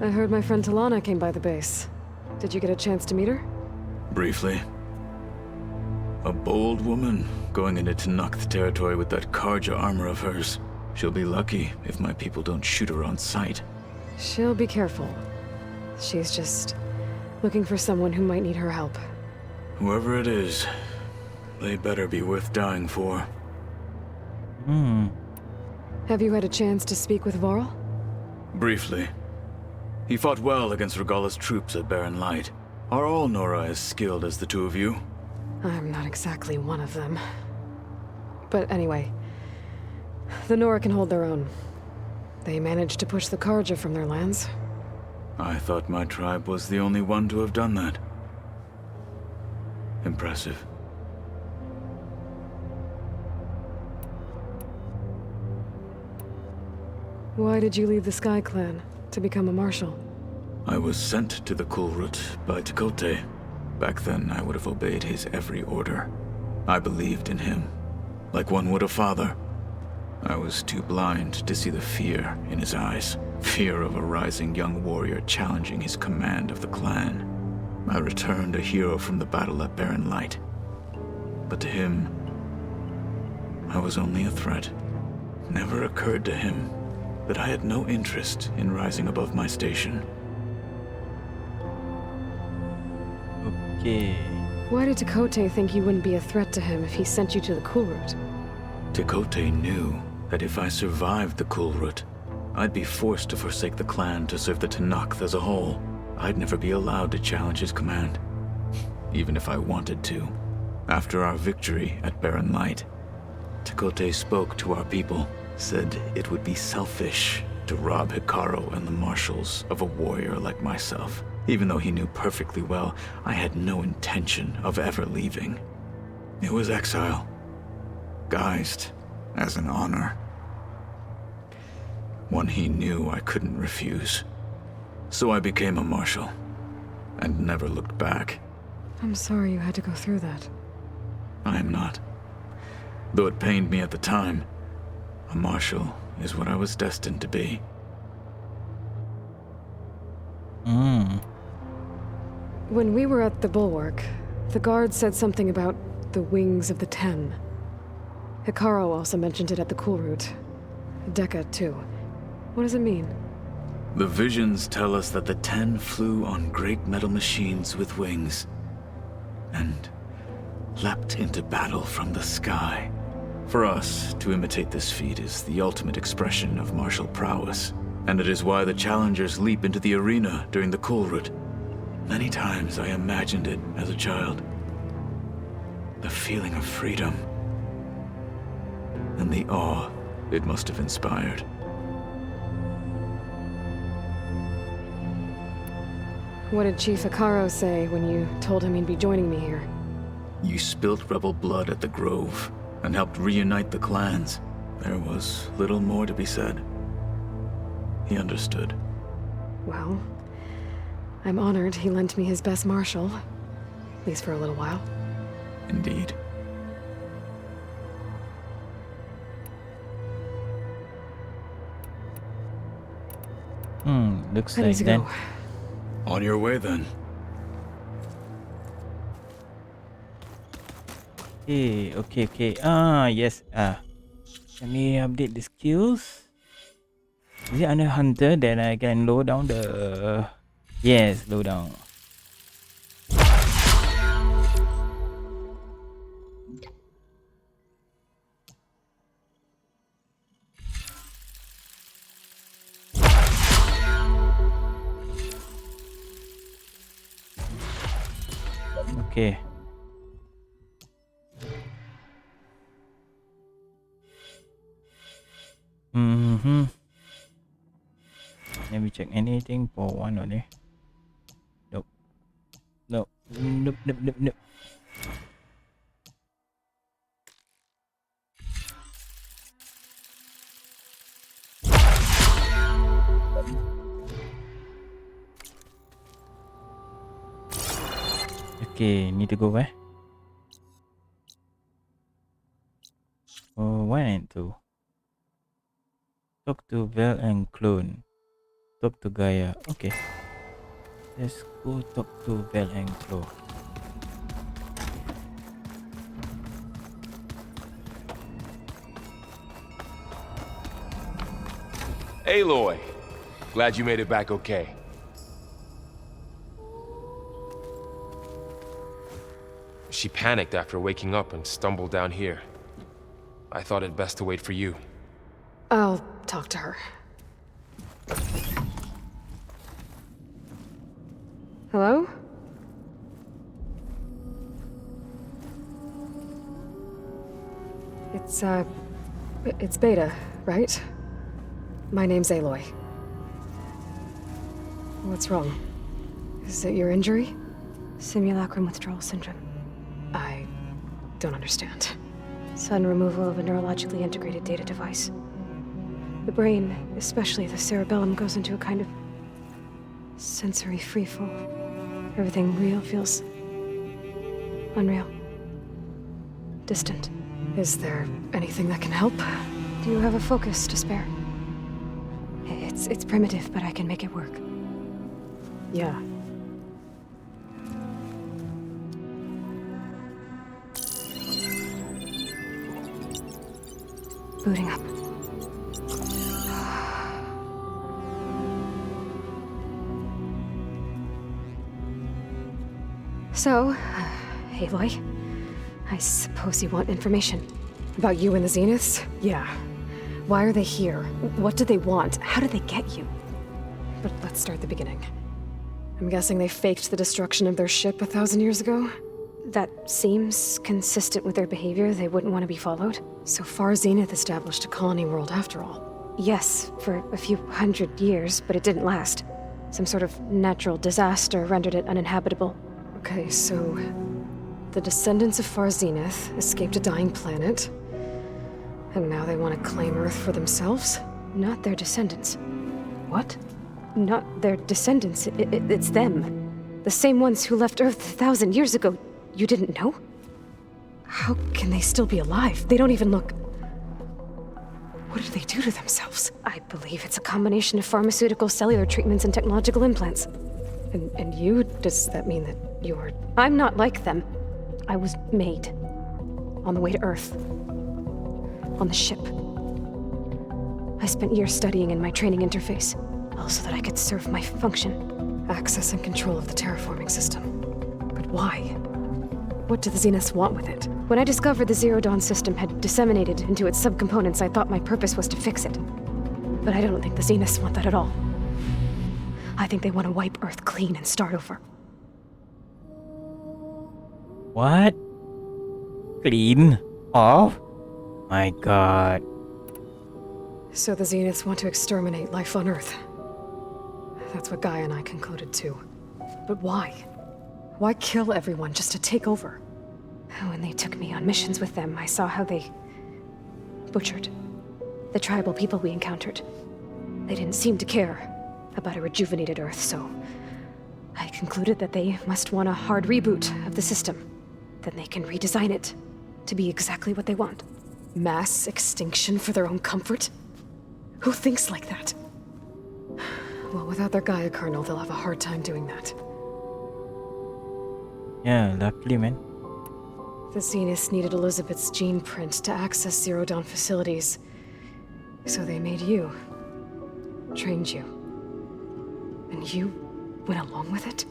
I heard my friend Talana came by the base. Did you get a chance to meet her? Briefly. A bold woman going into Tenakth territory with that Karja armor of hers. She'll be lucky if my people don't shoot her on sight. She'll be careful. She's just looking for someone who might need her help. Whoever it is, they better be worth dying for. Have you had a chance to speak with Varl? Briefly. He fought well against Regalla's troops at Barren Light. Are all Nora as skilled as the two of you? I'm not exactly one of them. But anyway, the Nora can hold their own. They managed to push the Karja from their lands. I thought my tribe was the only one to have done that. Impressive. Why did you leave the Sky Clan to become a marshal? I was sent to the Kulrut by Tekote. Back then, I would have obeyed his every order. I believed in him, like one would a father. I was too blind to see the fear in his eyes. Fear of a rising young warrior challenging his command of the clan. I returned a hero from the battle at Barren Light. But to him, I was only a threat. It never occurred to him that I had no interest in rising above my station. Okay. Why did Tekote think you wouldn't be a threat to him if he sent you to the Kulrut? Tekote knew that if I survived the Kulrut, I'd be forced to forsake the clan to serve the Tenakth as a whole. I'd never be allowed to challenge his command, even if I wanted to. After our victory at Barren Light, Tekote spoke to our people, said it would be selfish to rob Hikaro and the marshals of a warrior like myself, even though he knew perfectly well I had no intention of ever leaving. It was exile, guised as an honor. One he knew I couldn't refuse. So I became a marshal, and never looked back. I'm sorry you had to go through that. I am not. Though it pained me at the time, a marshal is what I was destined to be. When we were at the Bulwark, the guard said something about the Wings of the Ten. Hikaro also mentioned it at the Kulrut. Dekka, too. What does it mean? The visions tell us that the Ten flew on great metal machines with wings, and leapt into battle from the sky. For us, to imitate this feat is the ultimate expression of martial prowess, and it is why the challengers leap into the arena during the Kulrut. Many times I imagined it as a child. The feeling of freedom, and the awe it must have inspired. What did Chief Hikaro say when you told him he'd be joining me here? You spilt rebel blood at the Grove, and helped reunite the clans. There was little more to be said. He understood. Well, I'm honored he lent me his best marshal. At least for a little while. Indeed. Looks I like need to that. go. On your way, then. Okay. Yes. Let me update the skills. Is it under hunter that I can lower down the... Yes, low down. Okay. Let me check anything for one only. Nope. Nope. Okay, need to go where? Oh, why not to? Talk to Vel and Clone. Talk to Gaia. Okay. Let's go talk to Vel and Clone. Aloy! Glad you made it back okay. She panicked after waking up and stumbled down here. I thought it best to wait for you. I'll talk to her. Hello? It's Beta, right? My name's Aloy. What's wrong? Is it your injury? Simulacrum withdrawal syndrome. I don't understand. Sudden removal of a neurologically integrated data device. The brain, especially the cerebellum, goes into a kind of sensory freefall. Everything real feels unreal. Distant. Is there anything that can help? Do you have a focus to spare? It's primitive, but I can make it work. Yeah. Booting up. So, Aloy, I suppose you want information. About you and the Zeniths? Yeah. Why are they here? What do they want? How did they get you? But let's start at the beginning. I'm guessing they faked the destruction of their ship 1,000 years ago? That seems consistent with their behavior. They wouldn't want to be followed. So far, Zenith established a colony world after all. Yes, for a few hundred years, but it didn't last. Some sort of natural disaster rendered it uninhabitable. Okay, so the descendants of Far Zenith escaped a dying planet, and now they want to claim Earth for themselves? Not their descendants. What? Not their descendants. It's them. The same ones who left Earth 1,000 years ago. You didn't know? How can they still be alive? They don't even look... What did they do to themselves? I believe it's a combination of pharmaceutical, cellular treatments, and technological implants. And you? Does that mean that you're... I'm not like them. I was made. On the way to Earth. On the ship. I spent years studying in my training interface, all so that I could serve my function. Access and control of the terraforming system. But why? What do the Zeniths want with it? When I discovered the Zero Dawn system had disseminated into its subcomponents, I thought my purpose was to fix it. But I don't think the Zeniths want that at all. I think they want to wipe Earth clean and start over. What? Clean? Off? My god. So the Zeniths want to exterminate life on Earth. That's what Gaia and I concluded too. But why? Why kill everyone just to take over? When they took me on missions with them, I saw how they butchered the tribal people we encountered. They didn't seem to care about a rejuvenated Earth, so I concluded that they must want a hard reboot of the system. Then they can redesign it to be exactly what they want. Mass extinction for their own comfort? Who thinks like that? Well, without their Gaia kernel, they'll have a hard time doing that. Yeah, luckily, man. The Zeniths needed Elizabeth's gene print to access Zero Dawn facilities. So they made you. Trained you. And you went along with it?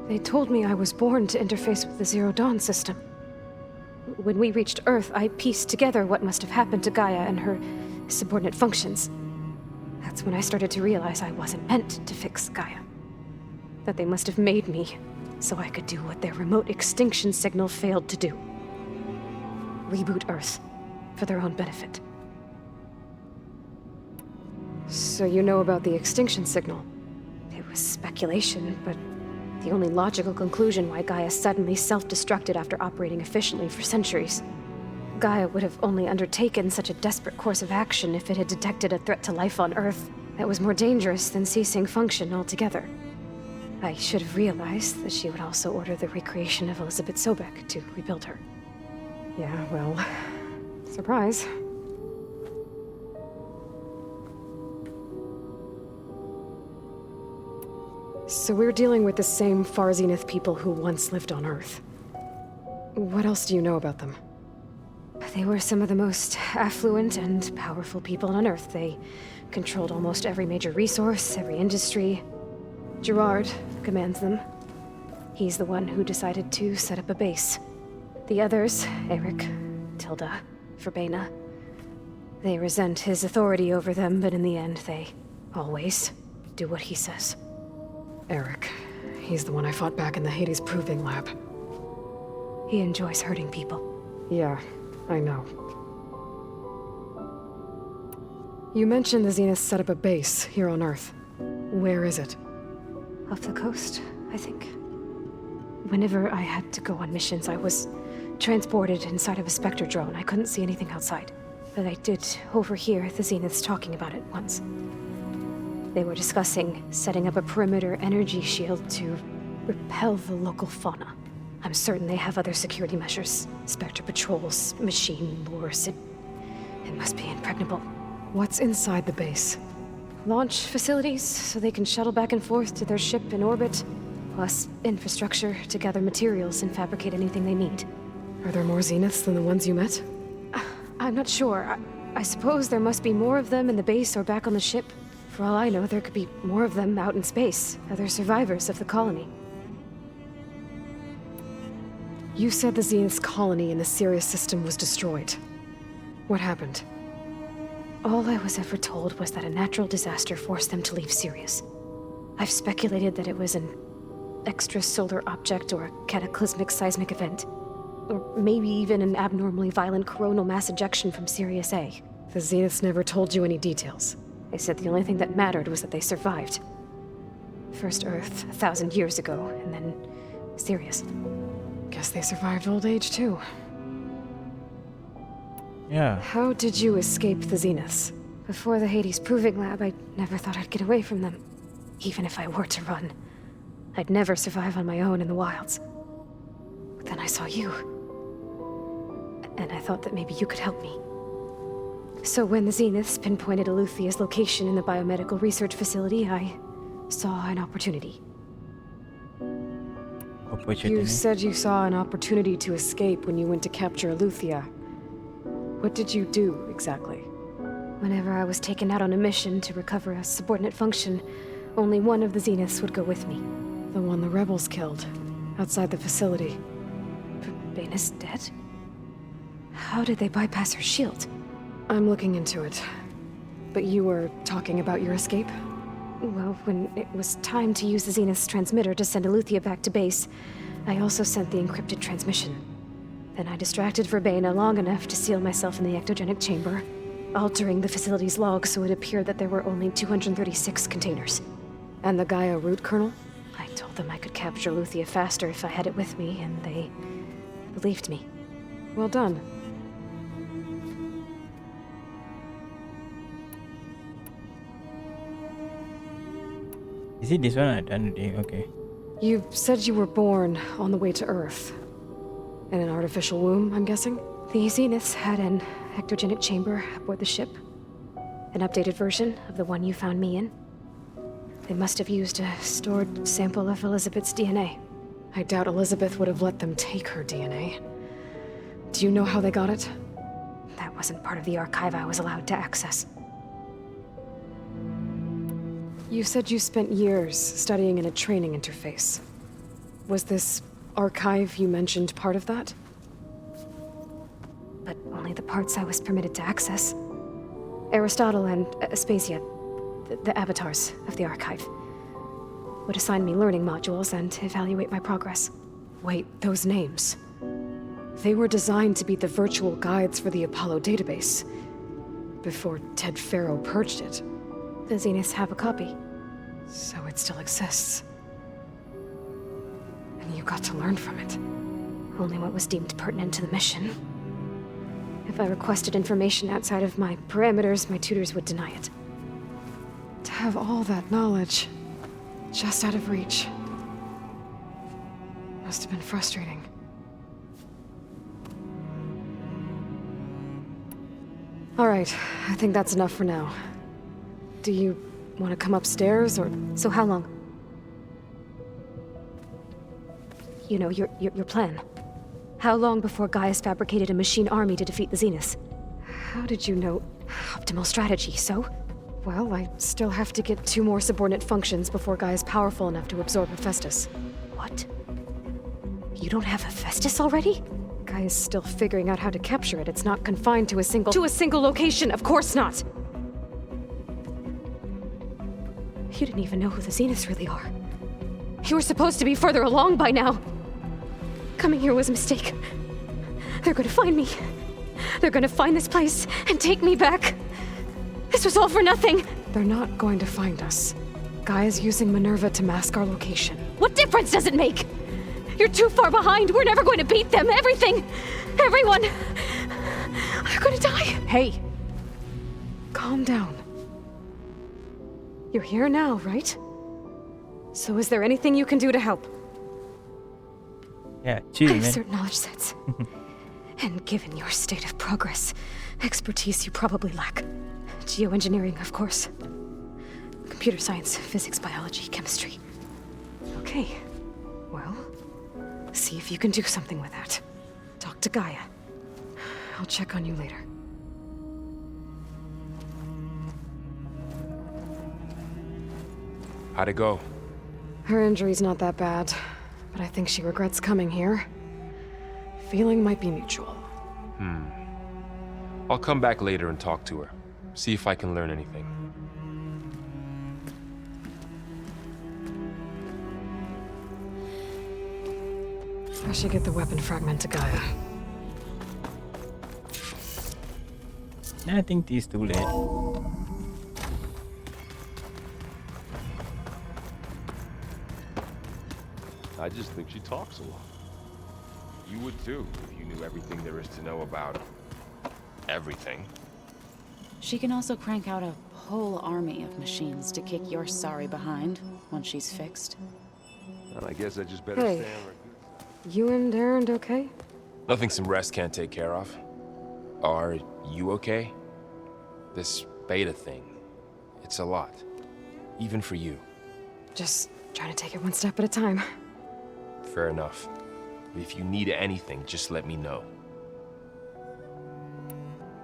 They told me I was born to interface with the Zero Dawn system. When we reached Earth, I pieced together what must have happened to Gaia and her subordinate functions. That's when I started to realize I wasn't meant to fix Gaia. That they must have made me so I could do what their remote extinction signal failed to do. Reboot Earth for their own benefit. So you know about the extinction signal? It was speculation, but the only logical conclusion why Gaia suddenly self-destructed after operating efficiently for centuries. Gaia would have only undertaken such a desperate course of action if it had detected a threat to life on Earth that was more dangerous than ceasing function altogether. I should have realized that she would also order the recreation of Elizabeth Sobek to rebuild her. Yeah, well, surprise. So we're dealing with the same Far Zenith people who once lived on Earth. What else do you know about them? They were some of the most affluent and powerful people on Earth. They controlled almost every major resource, every industry. Gerard commands them. He's the one who decided to set up a base. The others, Eric, Tilda, Verbena, they resent his authority over them, but in the end, they always do what he says. Eric. He's the one I fought back in the Hades Proving Lab. He enjoys hurting people. Yeah, I know. You mentioned the Zenith set up a base here on Earth. Where is it? Off the coast, I think. Whenever I had to go on missions, I was transported inside of a Spectre drone. I couldn't see anything outside. But I did overhear the Zeniths talking about it once. They were discussing setting up a perimeter energy shield to repel the local fauna. I'm certain they have other security measures. Spectre patrols, machine lures. It must be impregnable. What's inside the base? Launch facilities, so they can shuttle back and forth to their ship in orbit. Plus infrastructure to gather materials and fabricate anything they need. Are there more Zeniths than the ones you met? I'm not sure. I suppose there must be more of them in the base or back on the ship. For all I know, there could be more of them out in space, other survivors of the colony. You said the Zenith's colony in the Sirius system was destroyed. What happened? All I was ever told was that a natural disaster forced them to leave Sirius. I've speculated that it was an extrasolar object or a cataclysmic seismic event. Or maybe even an abnormally violent coronal mass ejection from Sirius A. The Zeniths never told you any details. They said the only thing that mattered was that they survived. First Earth, 1,000 years ago, and then Sirius. Guess they survived old age, too. Yeah. How did you escape the Zeniths? Before the Hades Proving Lab, I never thought I'd get away from them. Even if I were to run. I'd never survive on my own in the wilds. But then I saw you. And I thought that maybe you could help me. So when the Zeniths pinpointed Eluthia's location in the biomedical research facility, I saw an opportunity. You said you saw an opportunity to escape when you went to capture Eluthia. What did you do, exactly? Whenever I was taken out on a mission to recover a subordinate function, only one of the Zeniths would go with me. The one the rebels killed, outside the facility. Baina's dead? How did they bypass her shield? I'm looking into it. But you were talking about your escape? Well, when it was time to use the Zenith's transmitter to send Eluthia back to base, I also sent the encrypted transmission. Then I distracted Verbena long enough to seal myself in the ectogenic chamber, altering the facility's log so it appeared that there were only 236 containers. And the Gaia root kernel? I told them I could capture Eluthia faster if I had it with me, and they believed me. Well done. Is it this one I done today? Okay. You said you were born on the way to Earth. In an artificial womb, I'm guessing? The Zeniths had an ectogenic chamber aboard the ship. An updated version of the one you found me in. They must have used a stored sample of Elizabeth's DNA. I doubt Elizabeth would have let them take her DNA. Do you know how they got it? That wasn't part of the archive I was allowed to access. You said you spent years studying in a training interface. Was this archive you mentioned part of that? But only the parts I was permitted to access. Aristotle and Aspasia, the avatars of the archive, would assign me learning modules and evaluate my progress. Wait, those names. They were designed to be the virtual guides for the Apollo database, before Ted Faro purged it. The Zeniths have a copy. So it still exists. And you got to learn from it. Only what was deemed pertinent to the mission. If I requested information outside of my parameters, my tutors would deny it. To have all that knowledge, just out of reach. Must have been frustrating. All right, I think that's enough for now. Do you want to come upstairs, or... So how long? You know, your plan. How long before Gaius fabricated a machine army to defeat the Zeniths? How did you know? Optimal strategy, so? Well, I still have to get 2 more subordinate functions before Guy is powerful enough to absorb Hephaestus. What? You don't have Hephaestus already? Guy is still figuring out how to capture it. It's not confined to a single location. Of course not. You didn't even know who the Zeniths really are. You were supposed to be further along by now. Coming here was a mistake. They're gonna find me. They're gonna find this place and take me back. This was all for nothing. They're not going to find us. Guy is using Minerva to mask our location. What difference does it make? You're too far behind. We're never going to beat them. Everything. Everyone. They're gonna die. Hey. Calm down. You're here now, right? So is there anything you can do to help? Yeah, chill, I have man. certain knowledge sets. And given your state of progress, expertise you probably lack. Geoengineering, of course. Computer science, physics, biology, chemistry. Okay. Well, see if you can do something with that. Talk to Gaia. I'll check on you later. How'd it go? Her injury's not that bad, but I think she regrets coming here. Feeling might be mutual. I'll come back later and talk to her. See if I can learn anything. I should get the weapon fragment to Gaia. I think it's too late. I just think she talks a lot. You would too, if you knew everything there is to know about... everything. She can also crank out a whole army of machines to kick your sorry behind once she's fixed. And I guess I just better Hey. stay on her. You and Aaron okay? Nothing some rest can't take care of. Are you okay? This beta thing, it's a lot. Even for you. Just trying to take it one step at a time. Fair enough. If you need anything, just let me know.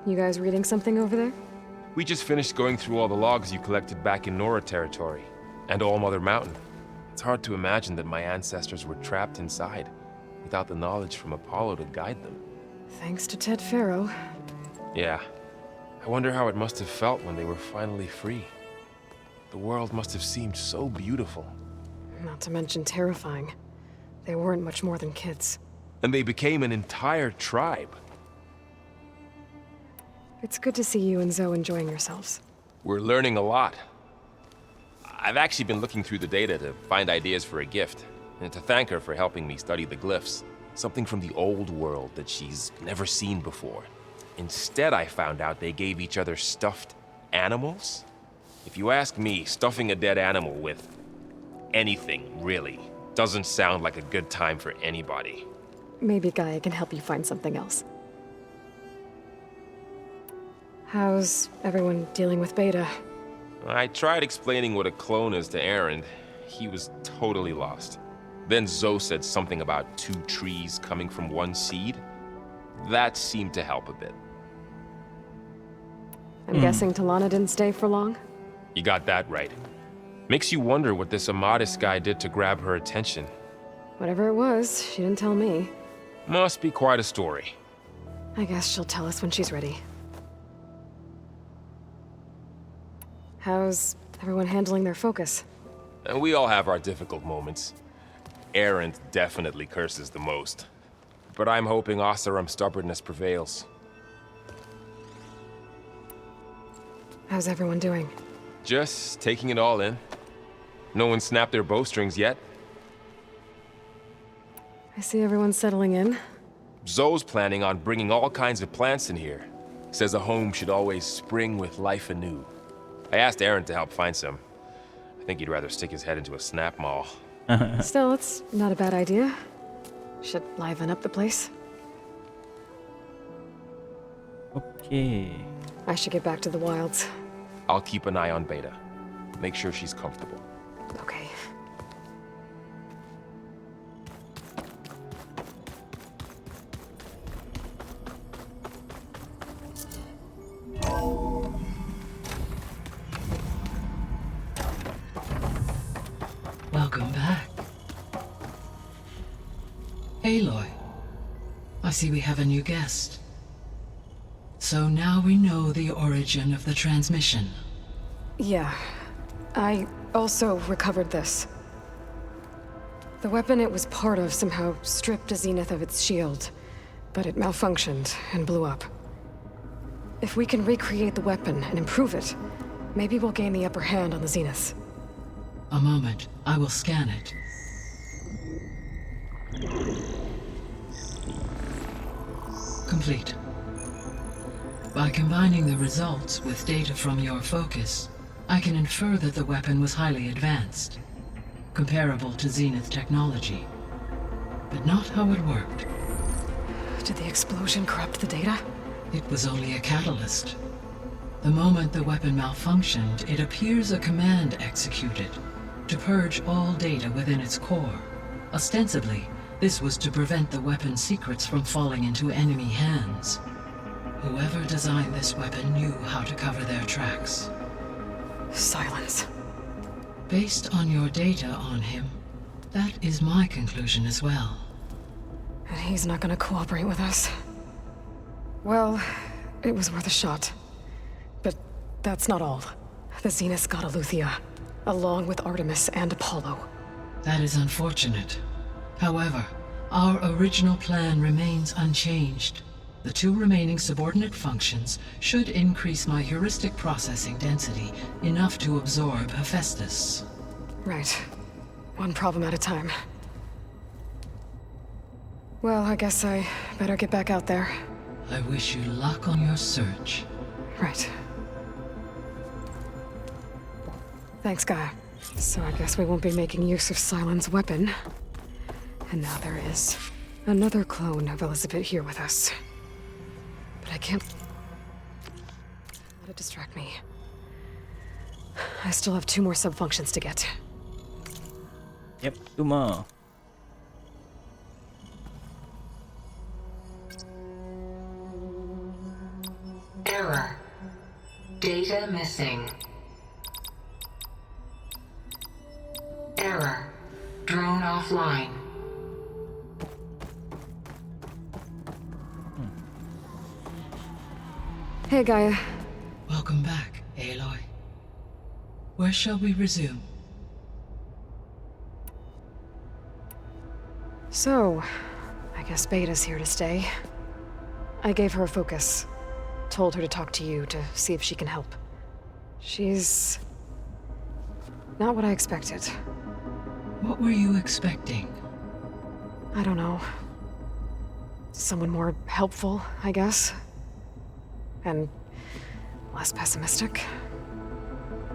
You guys reading something over there? We just finished going through all the logs you collected back in Nora territory, and All Mother Mountain. It's hard to imagine that my ancestors were trapped inside, without the knowledge from Apollo to guide them. Thanks to Ted Faro. Yeah. I wonder how it must have felt when they were finally free. The world must have seemed so beautiful. Not to mention terrifying. They weren't much more than kids. And they became an entire tribe. It's good to see you and Zoe enjoying yourselves. We're learning a lot. I've actually been looking through the data to find ideas for a gift, and to thank her for helping me study the glyphs. Something from the old world that she's never seen before. Instead, I found out they gave each other stuffed animals. If you ask me, stuffing a dead animal with anything, really, doesn't sound like a good time for anybody. Maybe Gaia can help you find something else. How's everyone dealing with Beta? I tried explaining what a clone is to Aaron. He was totally lost. Then Zoe said something about 2 trees coming from 1 seed. That seemed to help a bit. I'm guessing Talana didn't stay for long? You got that right. Makes you wonder what this Amadis guy did to grab her attention. Whatever it was, she didn't tell me. Must be quite a story. I guess she'll tell us when she's ready. How's everyone handling their focus? And we all have our difficult moments. Aaron definitely curses the most. But I'm hoping Oseram's stubbornness prevails. How's everyone doing? Just taking it all in. No one snapped their bowstrings yet. I see everyone settling in. Zoe's planning on bringing all kinds of plants in here. Says a home should always spring with life anew. I asked Aaron to help find some. I think he'd rather stick his head into a snap mall. Still, it's not a bad idea. Should liven up the place. Okay. I should get back to the wilds. I'll keep an eye on Beta. Make sure she's comfortable. Okay. Welcome back. Aloy, I see we have a new guest. So now we know the origin of the transmission. Yeah. I also recovered this. The weapon it was part of somehow stripped a Zenith of its shield, but it malfunctioned and blew up. If we can recreate the weapon and improve it, maybe we'll gain the upper hand on the Zeniths. A moment, I will scan it. Complete. By combining the results with data from your focus, I can infer that the weapon was highly advanced, comparable to Zenith technology, but not how it worked. Did the explosion corrupt the data? It was only a catalyst. The moment the weapon malfunctioned, it appears a command executed to purge all data within its core. Ostensibly, this was to prevent the weapon's secrets from falling into enemy hands. Whoever designed this weapon knew how to cover their tracks. Silence. Based on your data on him, that is my conclusion as well. And he's not gonna cooperate with us. Well, it was worth a shot. But that's not all. The Zeniths got Aletheia, along with Artemis and Apollo. That is unfortunate. However, our original plan remains unchanged. The two remaining subordinate functions should increase my heuristic processing density enough to absorb Hephaestus. Right. One problem at a time. Well, I guess I better get back out there. I wish you luck on your search. Right. Thanks, Gaia. So I guess we won't be making use of Silen's weapon. And now there is another clone of Elizabeth here with us. But I can't let it distract me. I still have 2 more sub-functions to get. Yep, 2 more. Error. Data missing. Error. Drone offline. Hey, Gaia. Welcome back, Aloy. Where shall we resume? So, I guess Beta's here to stay. I gave her a focus. Told her to talk to you to see if she can help. She's not what I expected. What were you expecting? I don't know. Someone more helpful, I guess. And less pessimistic.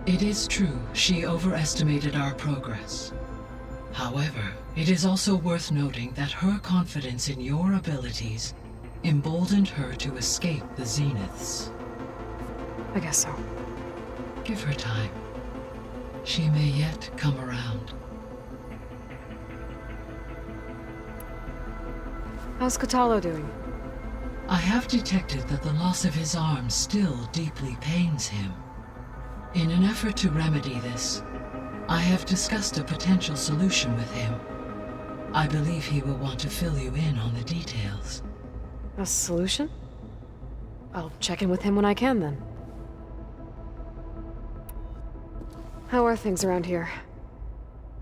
It is true, she overestimated our progress. However, it is also worth noting that her confidence in your abilities emboldened her to escape the Zeniths. I guess so. Give her time. She may yet come around. How's Katalo doing? I have detected that the loss of his arm still deeply pains him. In an effort to remedy this, I have discussed a potential solution with him. I believe he will want to fill you in on the details. A solution? I'll check in with him when I can, then. How are things around here?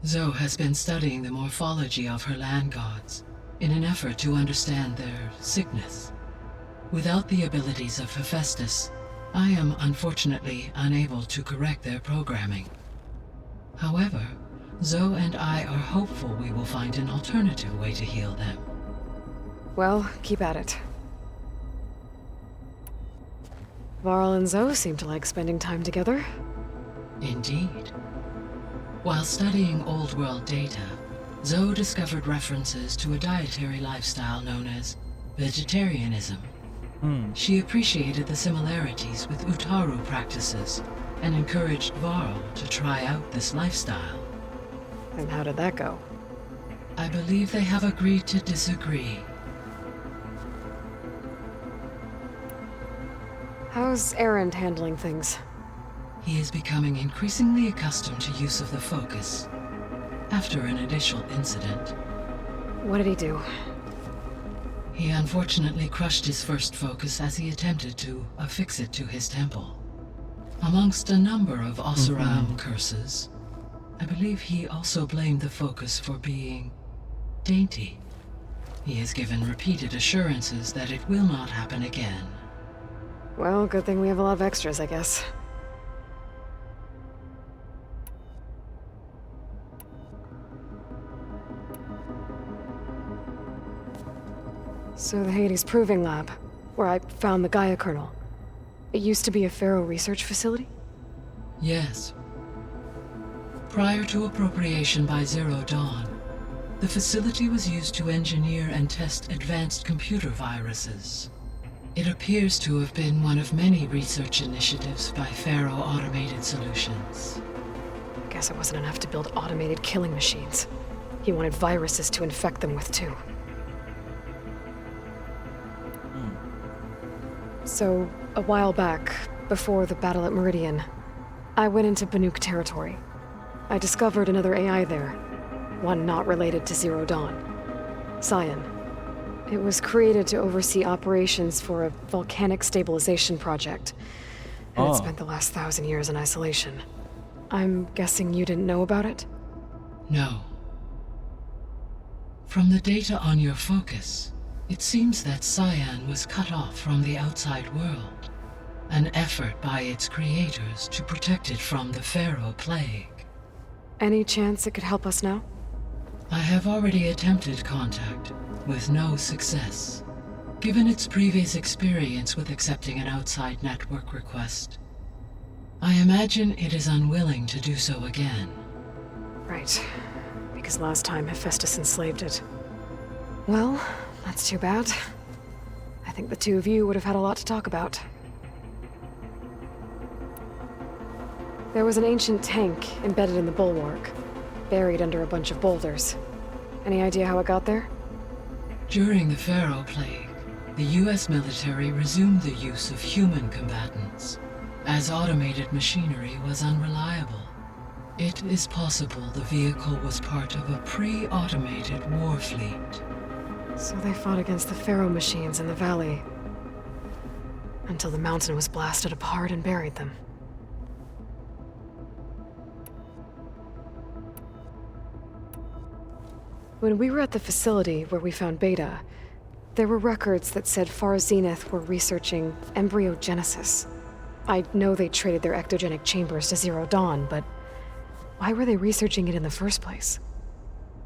Zoe has been studying the morphology of her land gods in an effort to understand their sickness. Without the abilities of Hephaestus, I am unfortunately unable to correct their programming. However, Zoe and I are hopeful we will find an alternative way to heal them. Well, keep at it. Varl and Zoe seem to like spending time together. Indeed. While studying old world data, Zoe discovered references to a dietary lifestyle known as vegetarianism. She appreciated the similarities with Utaru practices and encouraged Varl to try out this lifestyle. And how did that go? I believe they have agreed to disagree. How's Erend handling things? He is becoming increasingly accustomed to use of the focus after an initial incident. What did he do? He unfortunately crushed his first focus as he attempted to affix it to his temple. Amongst a number of Oseram curses, I believe he also blamed the focus for being dainty. He has given repeated assurances that it will not happen again. Well, good thing we have a lot of extras, I guess. So the Hades Proving Lab, where I found the Gaia kernel. It used to be a Pharaoh research facility? Yes. Prior to appropriation by Zero Dawn, the facility was used to engineer and test advanced computer viruses. It appears to have been one of many research initiatives by Pharaoh Automated Solutions. Guess it wasn't enough to build automated killing machines. He wanted viruses to infect them with, too. So, a while back, before the battle at Meridian, I went into Banuk territory. I discovered another AI there, one not related to Zero Dawn. Cyan. It was created to oversee operations for a volcanic stabilization project, and it spent the last 1,000 years in isolation. I'm guessing you didn't know about it? No. From the data on your focus, it seems that Cyan was cut off from the outside world, an effort by its creators to protect it from the Pharaoh Plague. Any chance it could help us now? I have already attempted contact, with no success. Given its previous experience with accepting an outside network request, I imagine it is unwilling to do so again. Right. Because last time Hephaestus enslaved it. Well, that's too bad. I think the two of you would have had a lot to talk about. There was an ancient tank embedded in the bulwark, buried under a bunch of boulders. Any idea how it got there? During the Pharaoh Plague, the US military resumed the use of human combatants, as automated machinery was unreliable. It is possible the vehicle was part of a pre-automated war fleet. So they fought against the Pharaoh machines in the valley, until the mountain was blasted apart and buried them. When we were at the facility where we found Beta, there were records that said Far Zenith were researching embryogenesis. I know they traded their ectogenic chambers to Zero Dawn, but why were they researching it in the first place?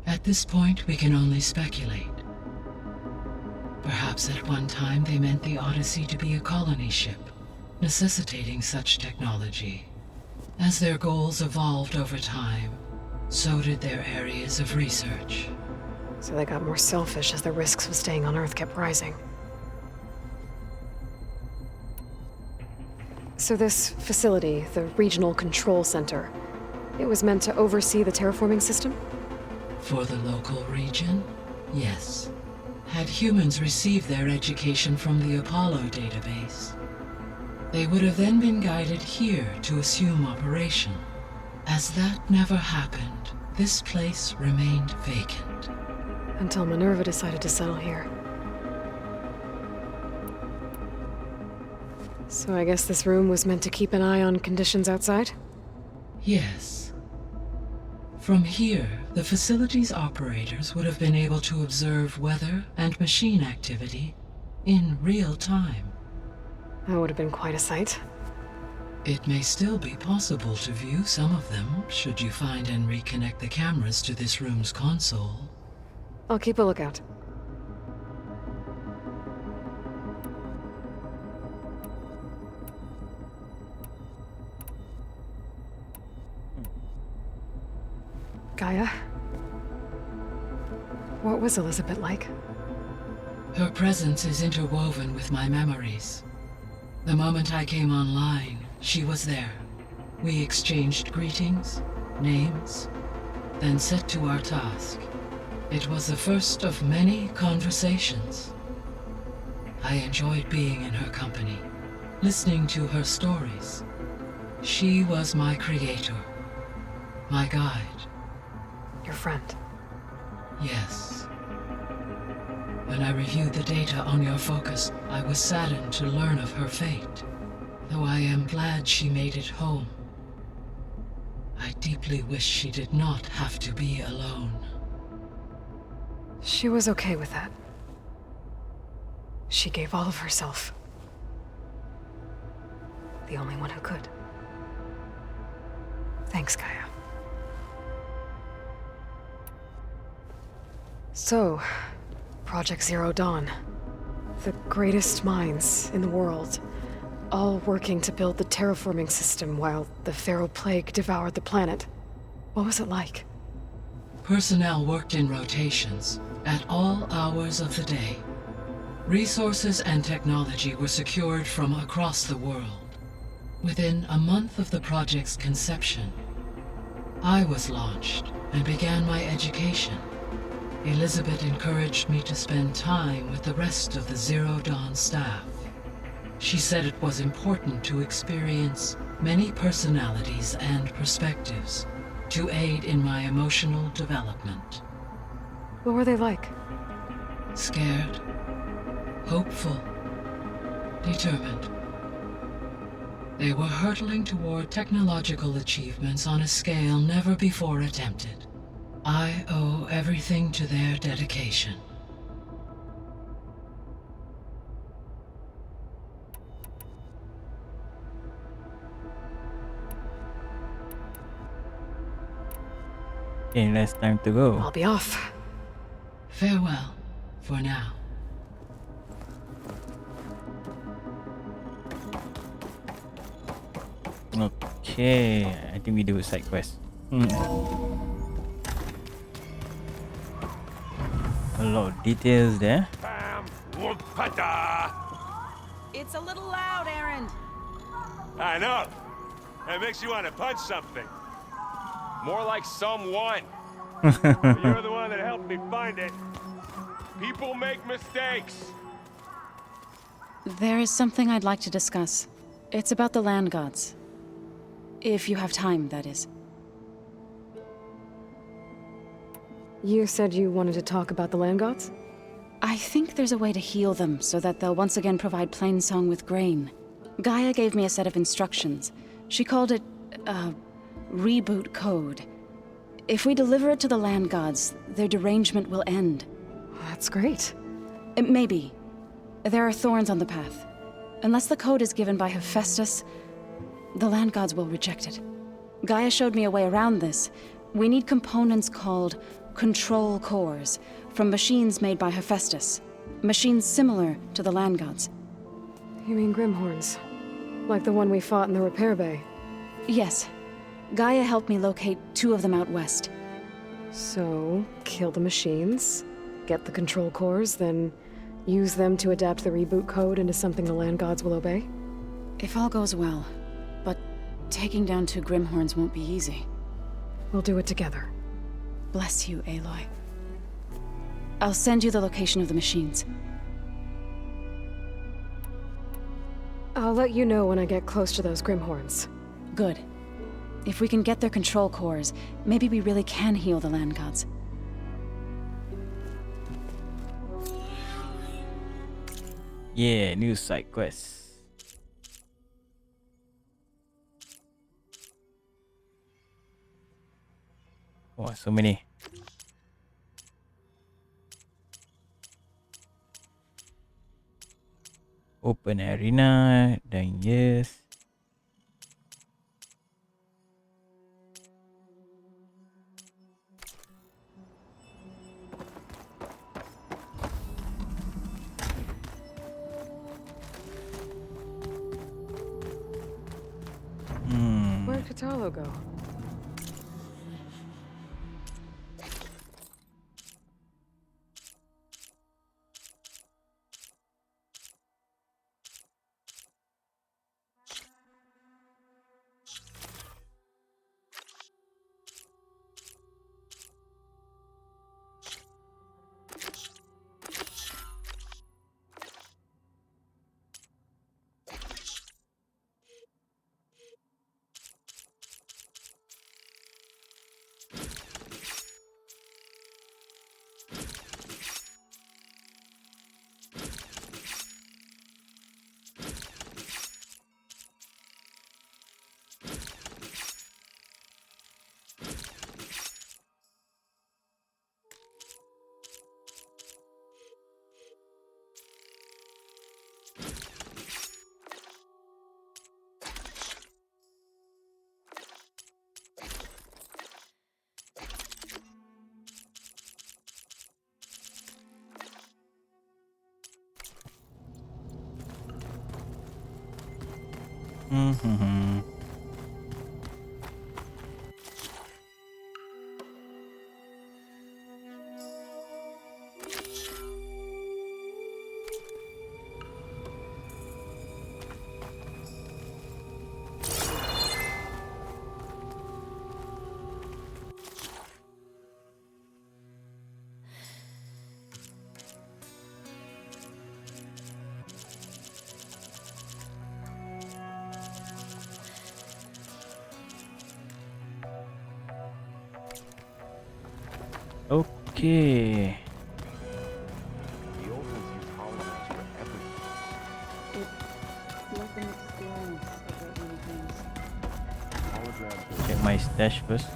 At this point, we can only speculate. Perhaps at one time they meant the Odyssey to be a colony ship, necessitating such technology. As their goals evolved over time, so did their areas of research. So they got more selfish as the risks of staying on Earth kept rising. So this facility, the Regional Control Center, it was meant to oversee the terraforming system? For the local region, yes. Had humans received their education from the Apollo database, they would have then been guided here to assume operation. As that never happened, this place remained vacant. Until Minerva decided to settle here. So I guess this room was meant to keep an eye on conditions outside? Yes. From here, the facility's operators would have been able to observe weather and machine activity in real time. That would have been quite a sight. It may still be possible to view some of them, should you find and reconnect the cameras to this room's console. I'll keep a lookout. Gaia? What was Elizabeth like? Her presence is interwoven with my memories. The moment I came online, she was there. We exchanged greetings, names, then set to our task. It was the first of many conversations. I enjoyed being in her company, listening to her stories. She was my creator, my guide. Your friend. Yes. When I reviewed the data on your focus, I was saddened to learn of her fate. Though I am glad she made it home. I deeply wish she did not have to be alone. She was okay with that. She gave all of herself. The only one who could. Thanks, Gaia. So, Project Zero Dawn. The greatest minds in the world, all working to build the terraforming system while the Pharaoh Plague devoured the planet. What was it like? Personnel worked in rotations, at all hours of the day. Resources and technology were secured from across the world. Within a month of the project's conception, I was launched and began my education. Elizabeth encouraged me to spend time with the rest of the Zero Dawn staff. She said it was important to experience many personalities and perspectives to aid in my emotional development. What were they like? Scared, hopeful, determined. They were hurtling toward technological achievements on a scale never before attempted. I owe everything to their dedication. Okay, less time to go. I'll be off. Farewell, for now. Okay, I think we do a side quest. A lot of details there. Bam! Whoop-a-da! It's a little loud, Aaron. I know. That makes you want to punch something. More like someone. You're the one that helped me find it. People make mistakes. There is something I'd like to discuss. It's about the land gods. If you have time, that is. You said you wanted to talk about the land gods? I think there's a way to heal them so that they'll once again provide Plainsong with grain. Gaia gave me a set of instructions. She called it, reboot code. If we deliver it to the land gods, their derangement will end. That's great. Maybe. There are thorns on the path. Unless the code is given by Hephaestus, the land gods will reject it. Gaia showed me a way around this. We need components called control cores from machines made by Hephaestus. Machines similar to the land gods. You mean Grimhorns? Like the one we fought in the repair bay? Yes. Gaia helped me locate 2 of them out west. So, kill the machines, get the control cores, then use them to adapt the reboot code into something the land gods will obey? If all goes well. But taking down 2 Grimhorns won't be easy. We'll do it together. Bless you, Aloy. I'll send you the location of the machines. I'll let you know when I get close to those Grimhorns. Good. If we can get their control cores, maybe we really can heal the land gods. Yeah, new side quest. Oh, so many. Open arena, then yes. Where'd Katalo go? Mm-hmm. Okay. The old ones use holograms for everything. Let them experience the great many things. Holograms Check my stash first.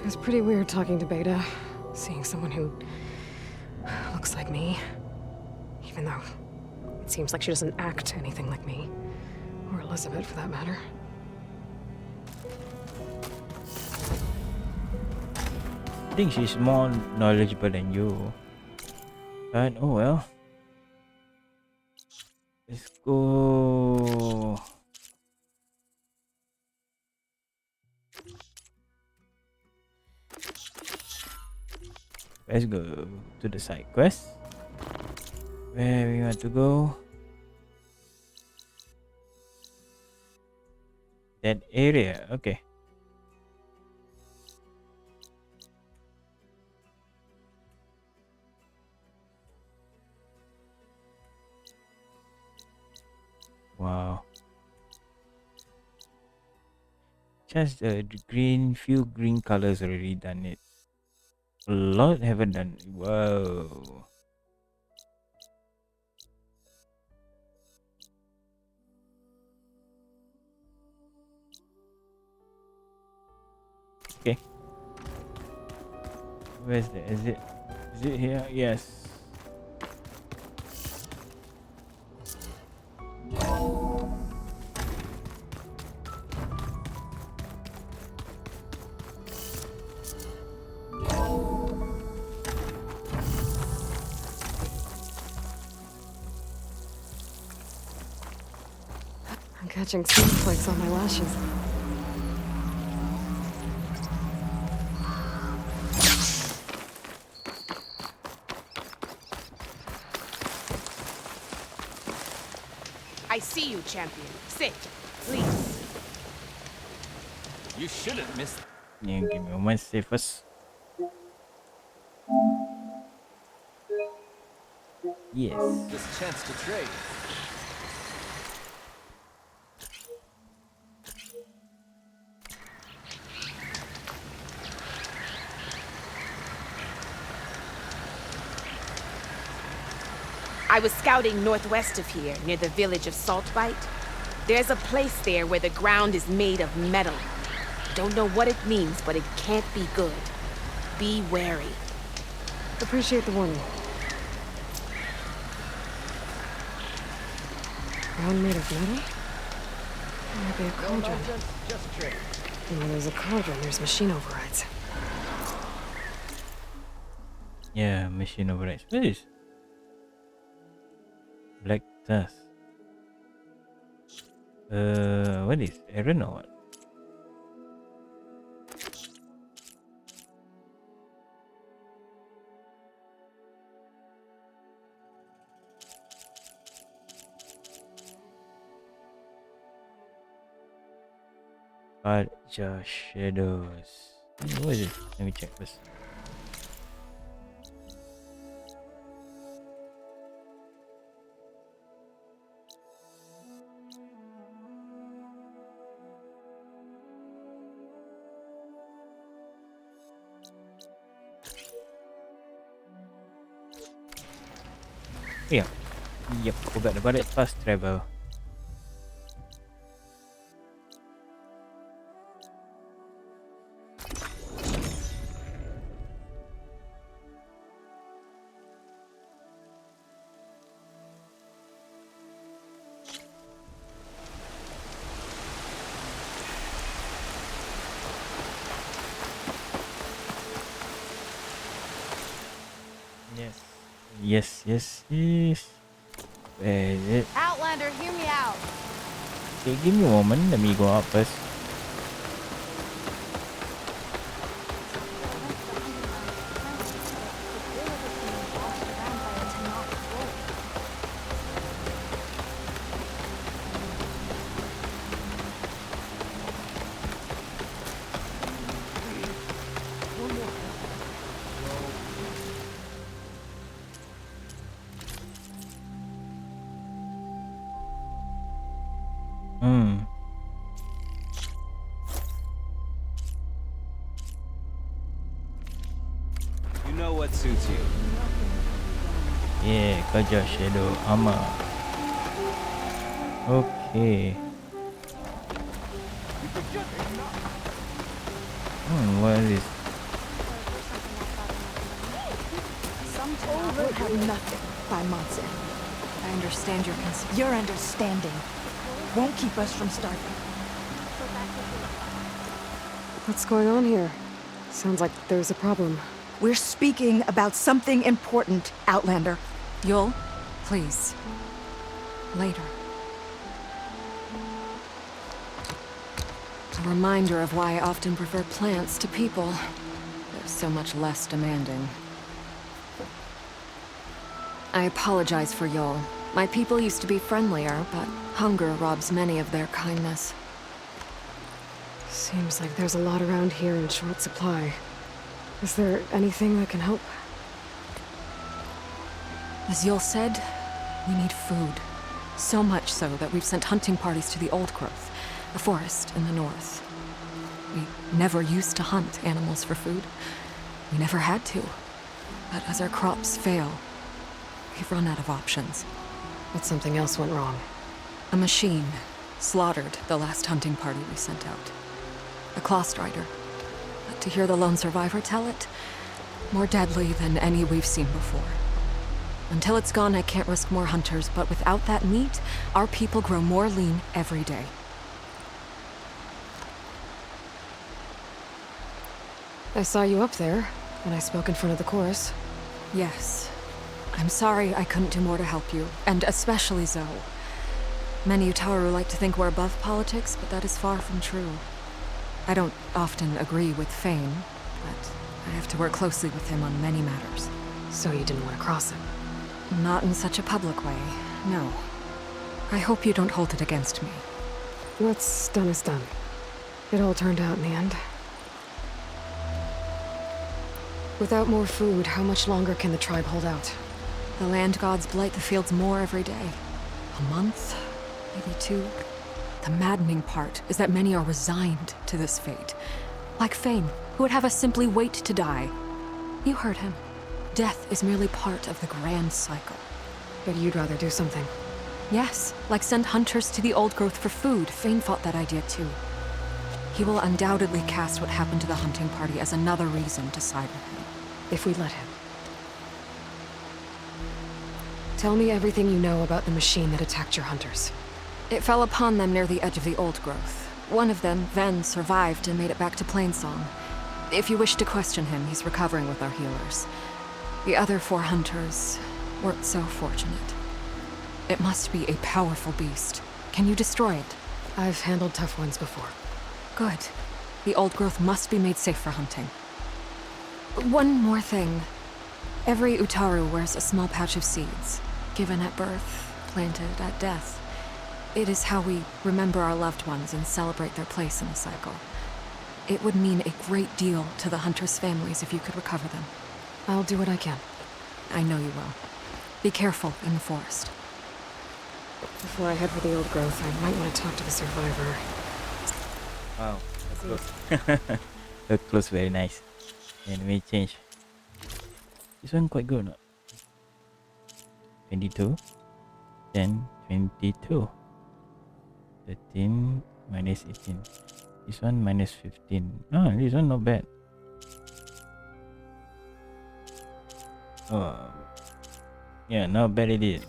It was pretty weird talking to Beta, seeing someone who looks like me. Even though it seems like she doesn't act anything like me. Or Elizabeth, for that matter. I think she's more knowledgeable than you. But oh well. Let's go. Let's go to the side quest. Where we want to go? That area. Okay. Wow. Just few green colors already done it. A lot haven't done. Whoa. Okay. Where's the exit? Is it here? Yes. I'm catching snowflakes on my lashes. I see you, champion. Sit, please. You shouldn't miss. Yeah, give me a moment. Save first. Yes. This chance to trade. I was scouting northwest of here, near the village of Saltbite. There's a place there where the ground is made of metal. Don't know what it means, but it can't be good. Be wary. Appreciate the warning. Ground made of metal? Might be a cauldron. Just trade. And when there's a cauldron, there's machine overrides. Yeah, machine overrides. What is? Black dust. What is? Iron or what? Archer shadows. What is it? Let me check first. Yeah. Yep, forgot about it. Fast travel. Yes. Yes, yes, yes. Where is it? Outlander, hear me out. Okay, give me a moment. Let me go up first. Hmm. You know what suits you. Yeah, Kaja Shadow Armor. Okay. What is this? Some will have nothing by months end. I understand your concern. Your understanding won't keep us from starting. What's going on here? Sounds like there's a problem. We're speaking about something important, Outlander. Yul, please. Later. A reminder of why I often prefer plants to people. They're so much less demanding. I apologize for Yul. My people used to be friendlier, but hunger robs many of their kindness. Seems like there's a lot around here in short supply. Is there anything that can help? As Yul said, we need food. So much so that we've sent hunting parties to the Old Growth, a forest in the north. We never used to hunt animals for food. We never had to. But as our crops fail, we've run out of options. But something else went wrong. A machine slaughtered the last hunting party we sent out. A claw strider. But to hear the lone survivor tell it, more deadly than any we've seen before. Until it's gone, I can't risk more hunters, but without that meat, our people grow more lean every day. I saw you up there, and I spoke in front of the chorus. Yes. I'm sorry I couldn't do more to help you, and especially Zoe. Many Utaru like to think we're above politics, but that is far from true. I don't often agree with Fane, but I have to work closely with him on many matters. So you didn't want to cross him? Not in such a public way, no. I hope you don't hold it against me. What's done is done. It all turned out in the end. Without more food, how much longer can the tribe hold out? The land gods blight the fields more every day. A month, maybe 2. The maddening part is that many are resigned to this fate. Like Fane, who would have us simply wait to die. You heard him. Death is merely part of the grand cycle. But you'd rather do something. Yes, like send hunters to the Old Growth for food. Fane fought that idea too. He will undoubtedly cast what happened to the hunting party as another reason to side with him. If we let him. Tell me everything you know about the machine that attacked your hunters. It fell upon them near the edge of the Old Growth. One of them, Ven, survived and made it back to Plainsong. If you wish to question him, he's recovering with our healers. The other 4 hunters weren't so fortunate. It must be a powerful beast. Can you destroy it? I've handled tough ones before. Good. The Old Growth must be made safe for hunting. One more thing. Every Utaru wears a small pouch of seeds, given at birth, planted at death. It is how we remember our loved ones and celebrate their place in the cycle. It would mean a great deal to the hunters' families if you could recover them. I'll do what I can. I know you will. Be careful in the forest. Before I head for the Old Growth, I might want to talk to the survivor. Wow, that's close. That close, very nice. And we change. This one quite good, not? 22, 10, 22, 13, minus 18. This one minus 15. Oh, this one not bad. Oh, yeah, not bad it is.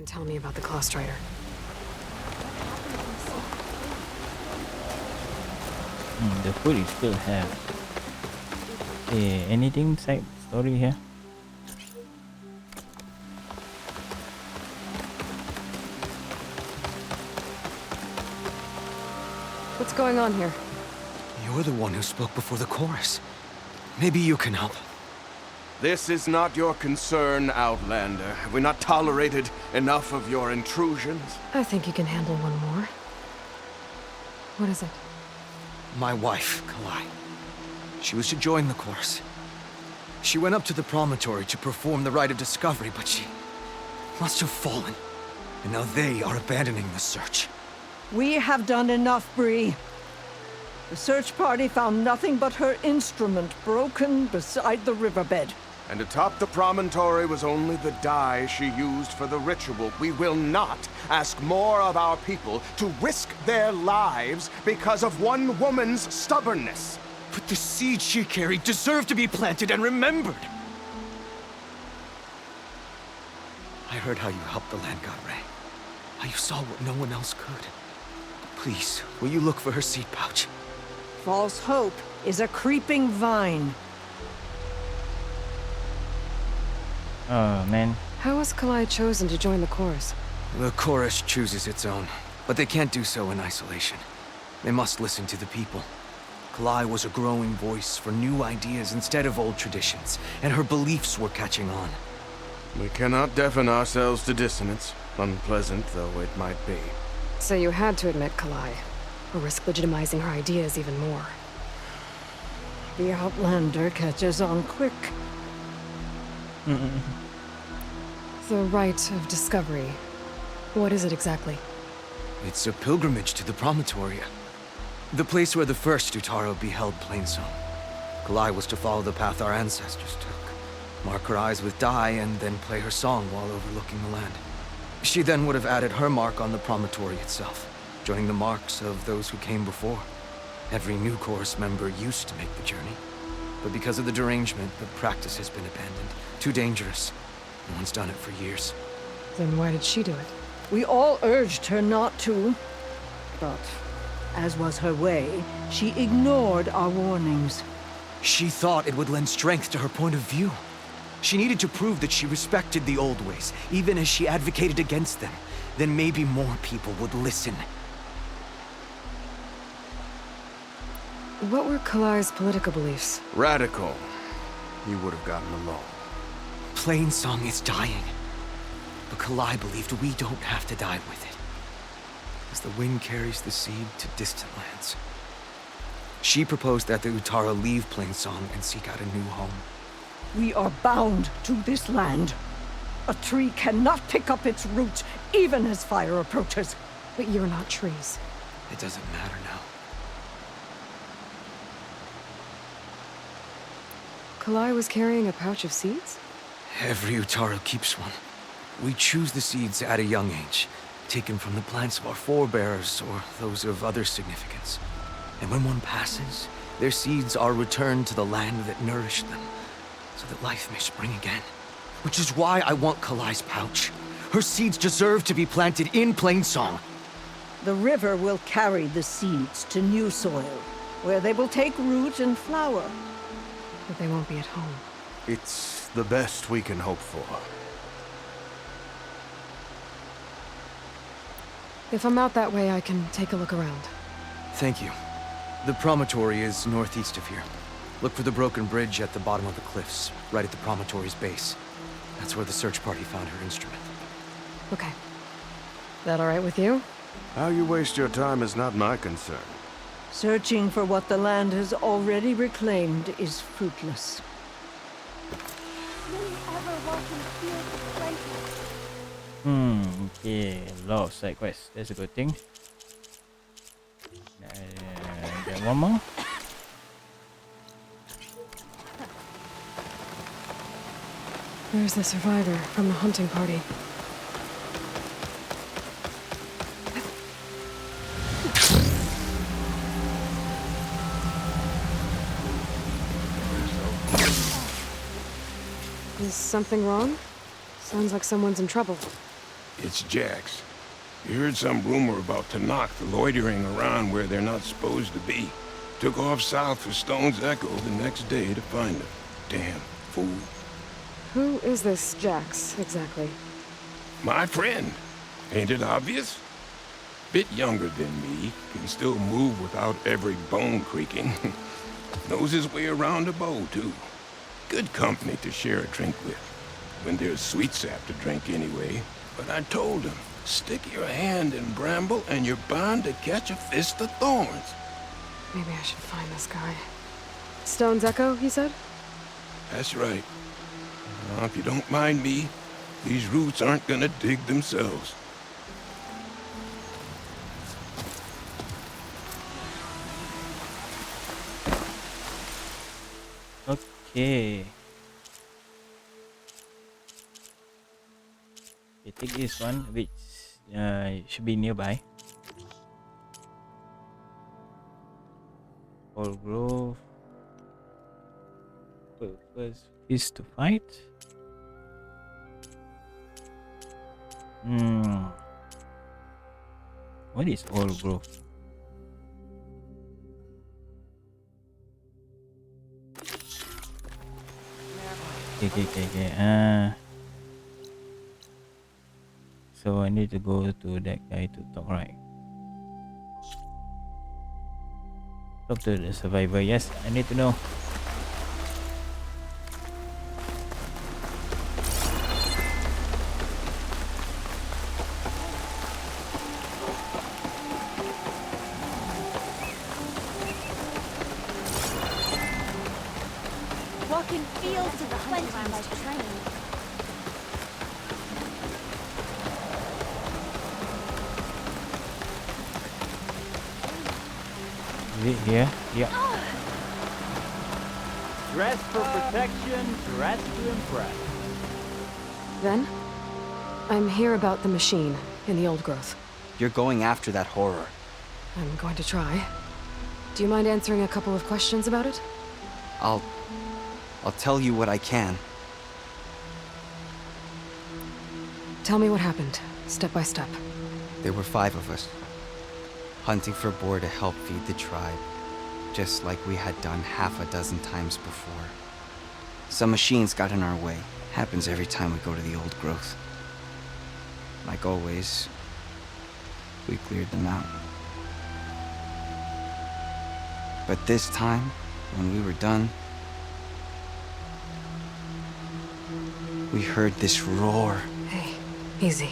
can tell me about the Claw Strider. The food you still have. Okay, anything side story here? What's going on here? You're the one who spoke before the chorus. Maybe you can help. This is not your concern, Outlander. Have we not tolerated enough of your intrusions? I think you can handle one more. What is it? My wife, Kalai. She was to join the chorus. She went up to the promontory to perform the rite of discovery, but she must have fallen. And now they are abandoning the search. We have done enough, Bree. The search party found nothing but her instrument broken beside the riverbed. And atop the promontory was only the dye she used for the ritual. We will not ask more of our people to risk their lives because of one woman's stubbornness. But the seed she carried deserved to be planted and remembered. I heard how you helped the land god Ray. How you saw what no one else could. Please, will you look for her seed pouch? False hope is a creeping vine. Oh, man. How was Kalai chosen to join the chorus? The chorus chooses its own, but they can't do so in isolation. They must listen to the people. Kalai was a growing voice for new ideas instead of old traditions, and her beliefs were catching on. We cannot deafen ourselves to dissonance, unpleasant though it might be. So you had to admit Kalai, or risk legitimizing her ideas even more. The Outlander catches on quick. The rite of discovery. What is it exactly? It's a pilgrimage to the promontory. The place where the first Utaro beheld Plainsong. Kalai was to follow the path our ancestors took. Mark her eyes with dye and then play her song while overlooking the land. She then would have added her mark on the promontory itself, joining the marks of those who came before. Every new chorus member used to make the journey. But because of the derangement, the practice has been abandoned. Too dangerous. No one's done it for years. Then why did she do it? We all urged her not to. But, as was her way, she ignored our warnings. She thought it would lend strength to her point of view. She needed to prove that she respected the old ways, even as she advocated against them. Then maybe more people would listen. What were Kalai's political beliefs? Radical. He would have gotten along. Plainsong is dying. But Kalai believed we don't have to die with it. As the wind carries the seed to distant lands. She proposed that the Utara leave Plainsong and seek out a new home. We are bound to this land. A tree cannot pick up its roots, even as fire approaches. But you're not trees. It doesn't matter now. Kalai was carrying a pouch of seeds? Every Utaro keeps one. We choose the seeds at a young age, taken from the plants of our forebears or those of other significance. And when one passes, their seeds are returned to the land that nourished them, so that life may spring again. Which is why I want Kalai's pouch. Her seeds deserve to be planted in Plainsong. The river will carry the seeds to new soil, where they will take root and flower. But they won't be at home. It's the best we can hope for. If I'm out that way, I can take a look around. Thank you. The promontory is northeast of here. Look for the broken bridge at the bottom of the cliffs, right at the promontory's base. That's where the search party found her instrument. Okay. That all right with you? How you waste your time is not my concern. Searching for what the land has already reclaimed is fruitless. Okay, a lot of side quests. That's a good thing. Get one more. There's the survivor from the hunting party. Is something wrong? Sounds like someone's in trouble. It's Jax. You heard some rumor about Tanakh loitering around where they're not supposed to be. Took off south for Stone's Echo the next day to find them. Damn fool. Who is this Jax, exactly? My friend. Ain't it obvious? Bit younger than me, can still move without every bone creaking. Knows his way around a bow, too. Good company to share a drink with. When there's sweet sap to drink anyway. But I told him, stick your hand in bramble and you're bound to catch a fist of thorns. Maybe I should find this guy. Stone's Echo, you said? That's right. Now, if you don't mind me, these roots aren't gonna dig themselves. Okay. Okay, take this one, which should be nearby. Old Grove. First is to fight. What is Old Grove? Okay. So I need to go to that guy to talk, right? Talk to the survivor. Yes, I need to know. Walking fields of plenty by train. Is it here? Yeah. Dress for protection, dress to impress. Then, I'm here about the machine in the old growth. You're going after that horror. I'm going to try. Do you mind answering a couple of questions about it? I'll tell you what I can. Tell me what happened, step by step. There were 5 of us, hunting for boar to help feed the tribe, just like we had done half a dozen times before. Some machines got in our way. Happens every time we go to the old growth. Like always, we cleared them out. But this time, when we were done, we heard this roar. Hey, easy.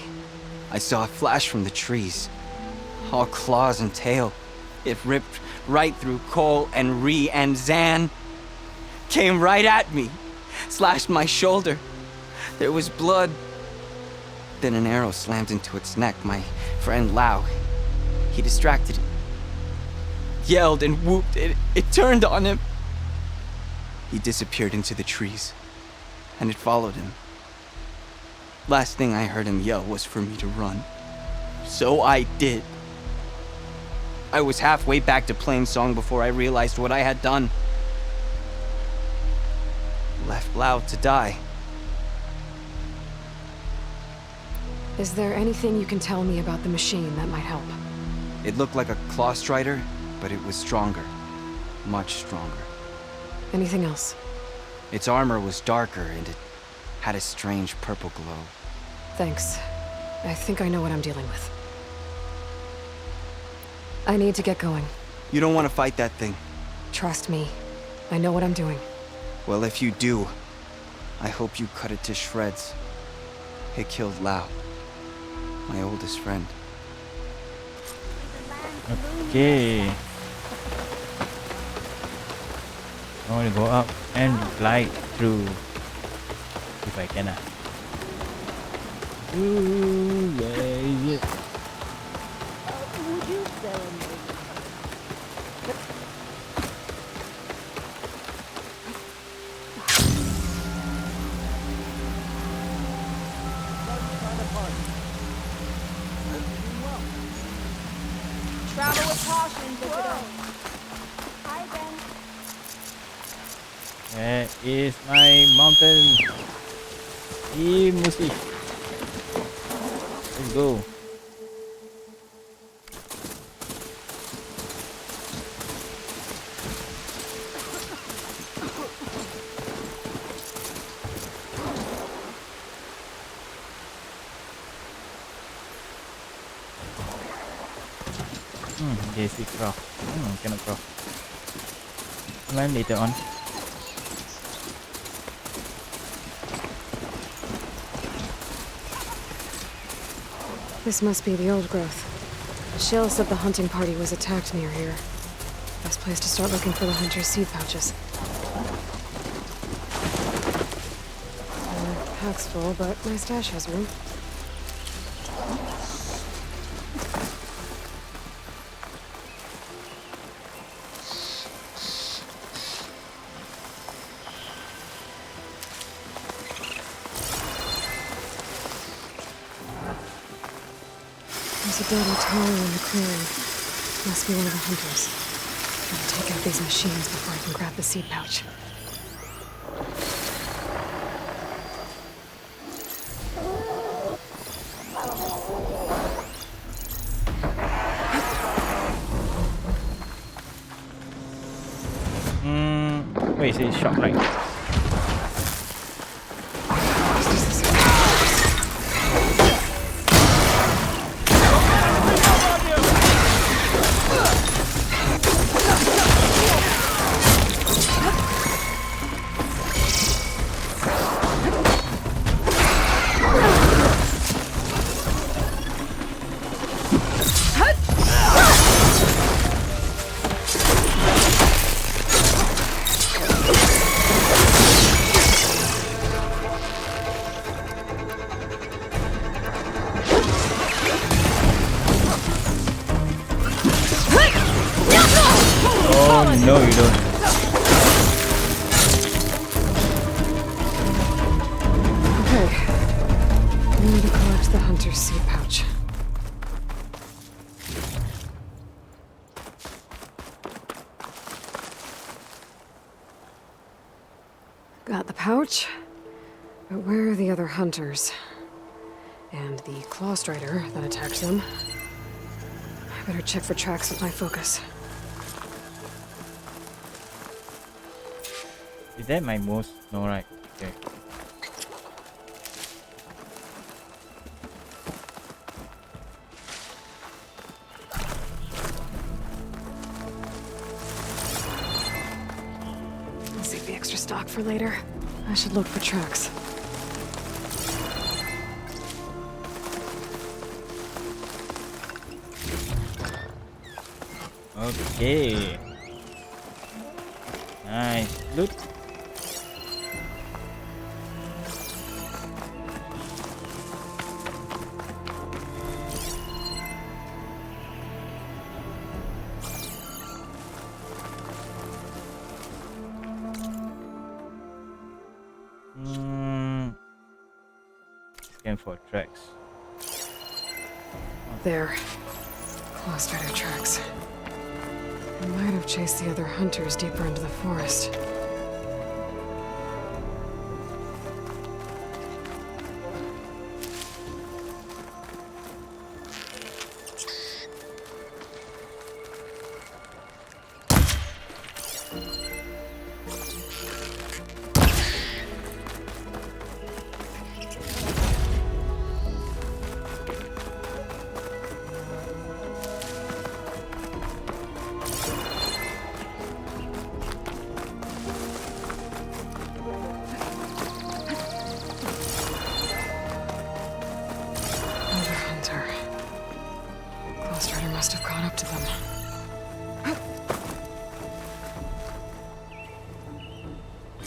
I saw it flash from the trees, all claws and tail. It ripped right through Cole and Ree, and Zan came right at me, slashed my shoulder. There was blood. Then an arrow slammed into its neck. My friend Lau, he distracted it, yelled and whooped. It turned on him. He disappeared into the trees, and it followed him. Last thing I heard him yell was for me to run. So I did. I was halfway back to Plainsong before I realized what I had done. Left Lau to die. Is there anything you can tell me about the machine that might help? It looked like a claw strider, but it was stronger. Much stronger. Anything else? Its armor was darker, and it had a strange purple glow. Thanks. I think I know what I'm dealing with. I need to get going. You don't want to fight that thing. Trust me. I know what I'm doing. Well, if you do, I hope you cut it to shreds. It killed Lau, my oldest friend. Okay. I want to go up and glide through if I can. Ooh, where is it? Would you serenade? Travel with caution, visitor. Hi, Ben. Where is my mountain? Musik. Go. Basic craft. Cannot craft. Learn later on. This must be the old growth. Shill said the hunting party was attacked near here. Best place to start looking for the hunter's seed pouches. Pack's full, but my stash has room. There's a dirty tower in the clearing. Must be one of the hunters. Gotta take out these machines before I can grab the seed pouch. Wait, it's shop right? No, you don't. Okay. I need to collect the hunter's seed pouch. Got the pouch. But where are the other hunters? And the claw strider that attacked them? I better check for tracks with my focus. Is that my most? No, right? Okay. I'll save the extra stock for later. I should look for tracks. Okay. Nice. Look. Scan for tracks. There. Claw strider tracks. I might have chased the other hunters deeper into the forest. Must have caught up to them.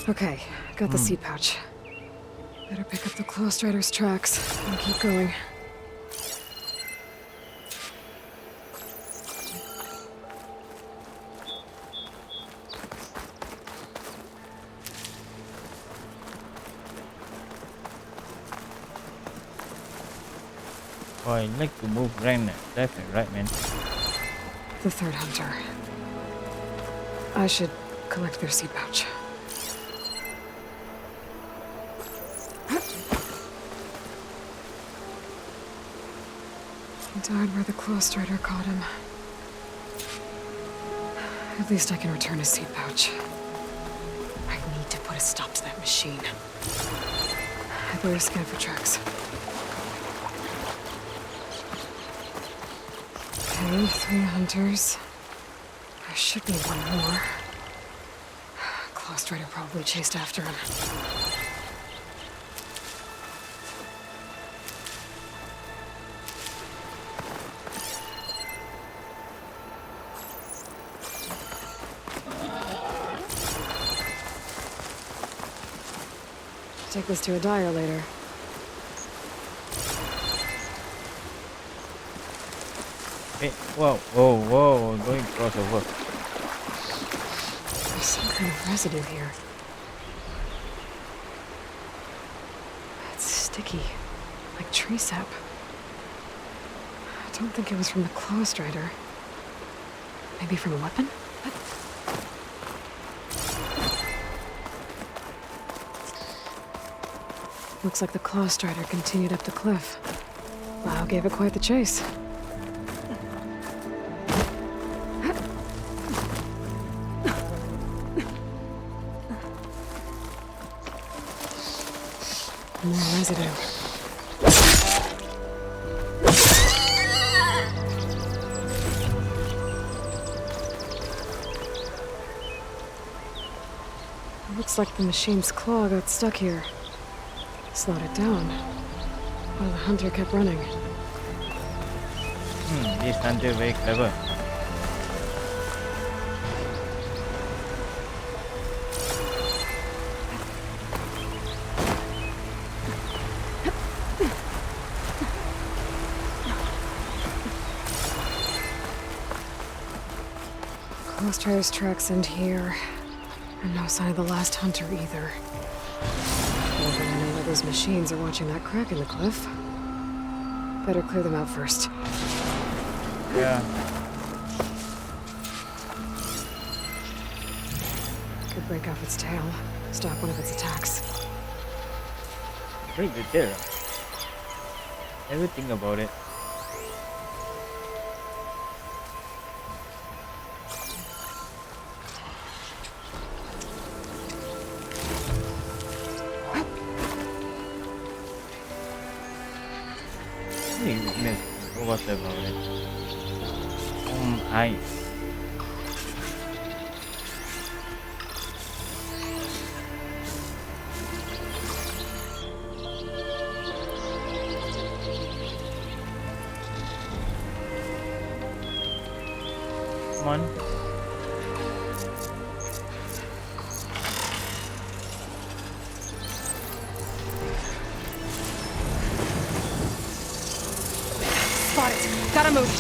Okay, got the seed pouch. Better pick up the claw strider's tracks and keep going. Oh, I like to move right, left and right, man. The third hunter. I should collect their seed pouch. side where the claw strider caught him. At least I can return his seat pouch. I need to put a stop to that machine. I better scan for tracks. Okay, 3 hunters. There should be one more. Claw strider probably chased after him. Take this to a dyer later. Hey, whoa, whoa, whoa, going crossover. There's some kind of residue here. It's sticky, like tree sap. I don't think it was from the claw strider. Maybe from a weapon? Looks like the claw strider continued up the cliff. Wow, gave it quite the chase. More residue. It looks like the machine's claw got stuck here. Slowed it down, while the hunter kept running. This hunter very clever. Claw strider's tracks end here, and no sign of the last hunter either. Well, then I know that those machines are watching that crack in the cliff. Better clear them out first. Yeah. Could break off its tail, stop one of its attacks. Break the tail. Never think about it. Weakness. What was about it? Ice. Come on. Spot it. Gotta move.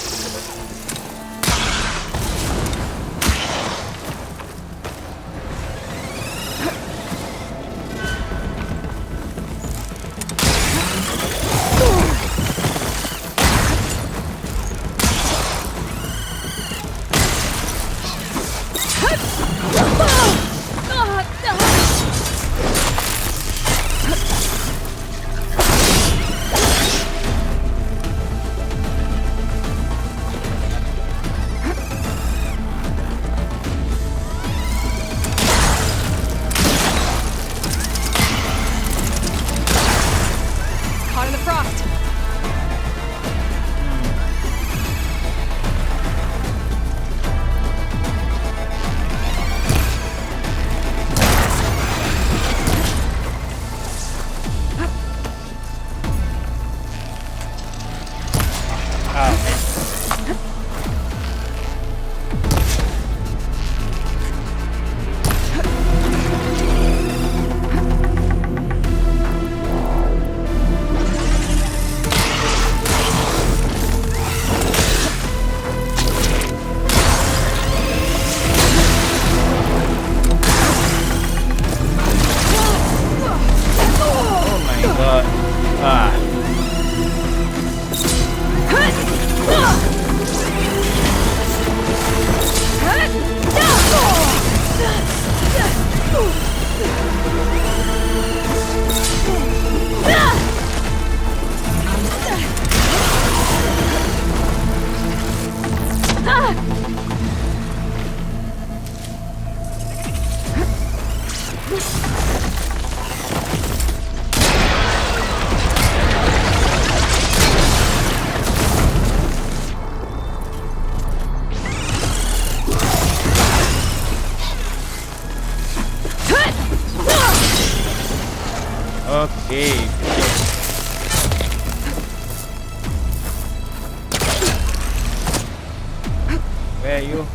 Okay. Where are you?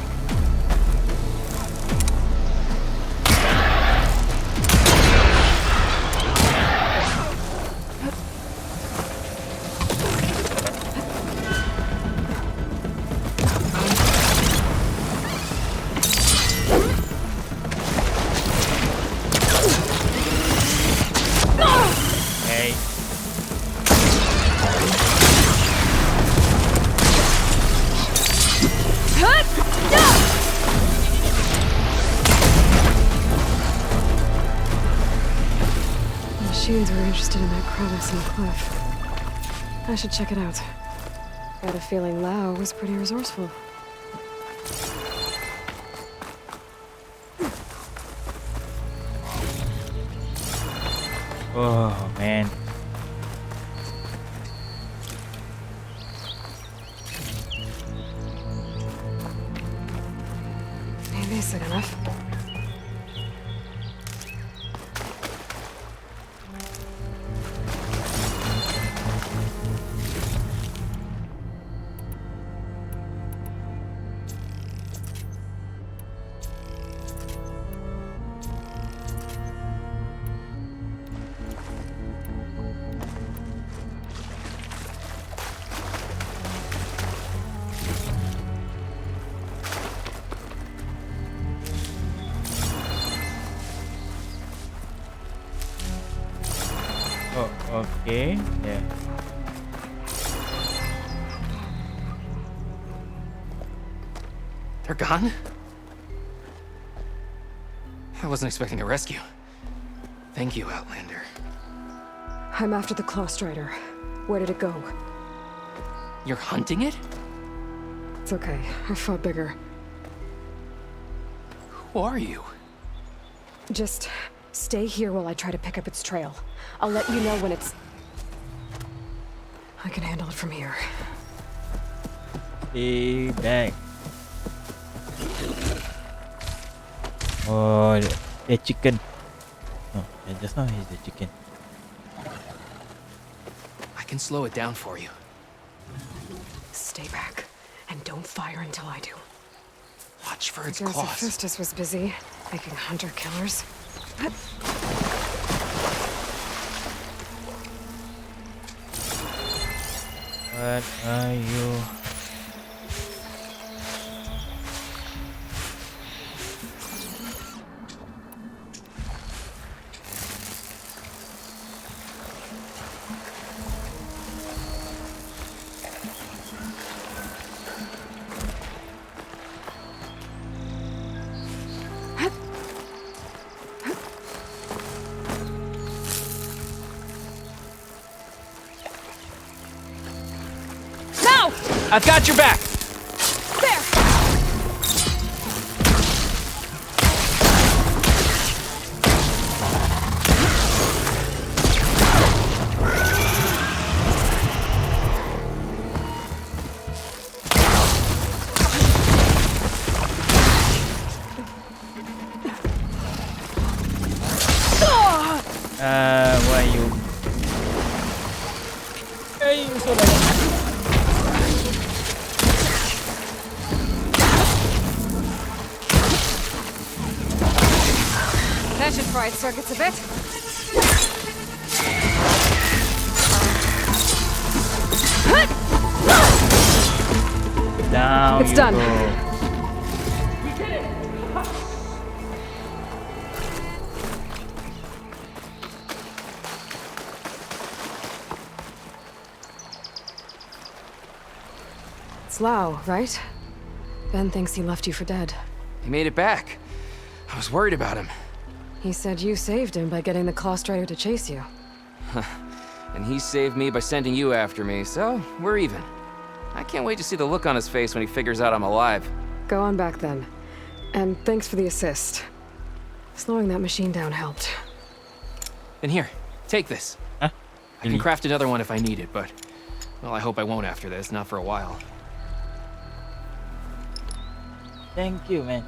Hey. Machines were interested in that crevice in the cliff. I should check it out. Got a feeling Lao was pretty resourceful. Oh man. Ain't basic enough. Oh, okay. Yeah. They're gone? I wasn't expecting a rescue. Thank you, Outlander. I'm after the Claw Strider. Where did it go? You're hunting it? It's okay. I fought bigger. Who are you? Just stay here while I try to pick up its trail. I'll let you know when it's... I can handle it from here. Stay back. Oh, the chicken. No, just now he's the chicken. I can slow it down for you. Stay back, and don't fire until I do. Watch for its I guess claws. Hephaestus was busy making hunter-killers. What are you? I've got your back! There! Why you? Hey, so like. That should fry its circuits a bit. Down It's you done. Go. It's Lao, right? Ben thinks he left you for dead. He made it back. I was worried about him. He said you saved him by getting the Claw Strider to chase you. And he saved me by sending you after me, so we're even. I can't wait to see the look on his face when he figures out I'm alive. Go on back then. And thanks for the assist. Slowing that machine down helped. And here, take this. Huh? I can craft another one if I need it, but... well, I hope I won't after this, not for a while. Thank you, man.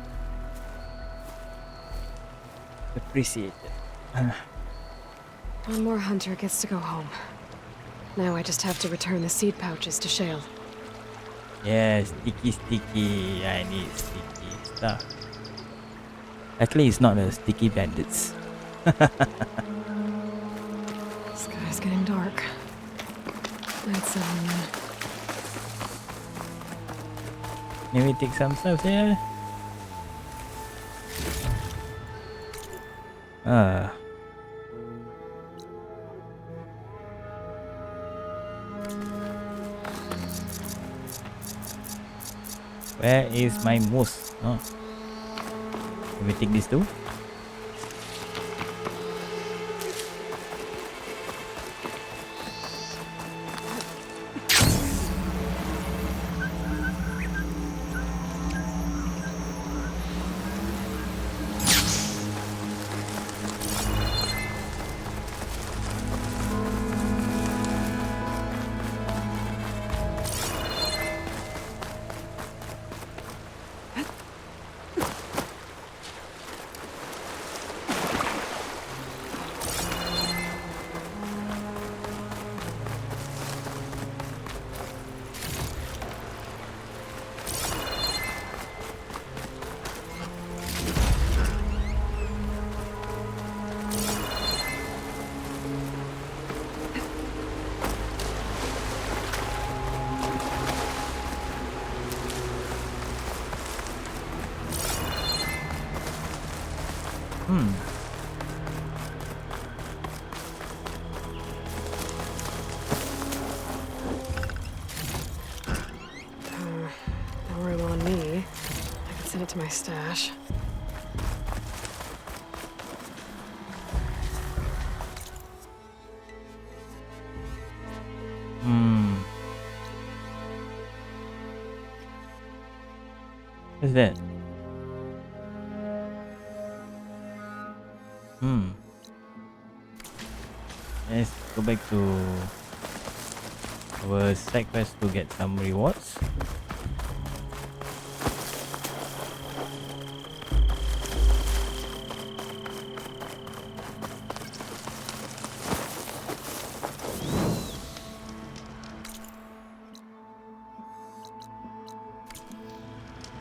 Appreciate it. One more hunter gets to go home. Now I just have to return the seed pouches to Shale. Yeah, sticky. I need sticky stuff. Luckily, it's not the sticky bandits. Sky's getting dark. Let's maybe take some stuff here. Where is my moose? Oh. Let me take this too. no room on me. I could send it to my stash. What's that? Let's go back to our side quest to get some rewards.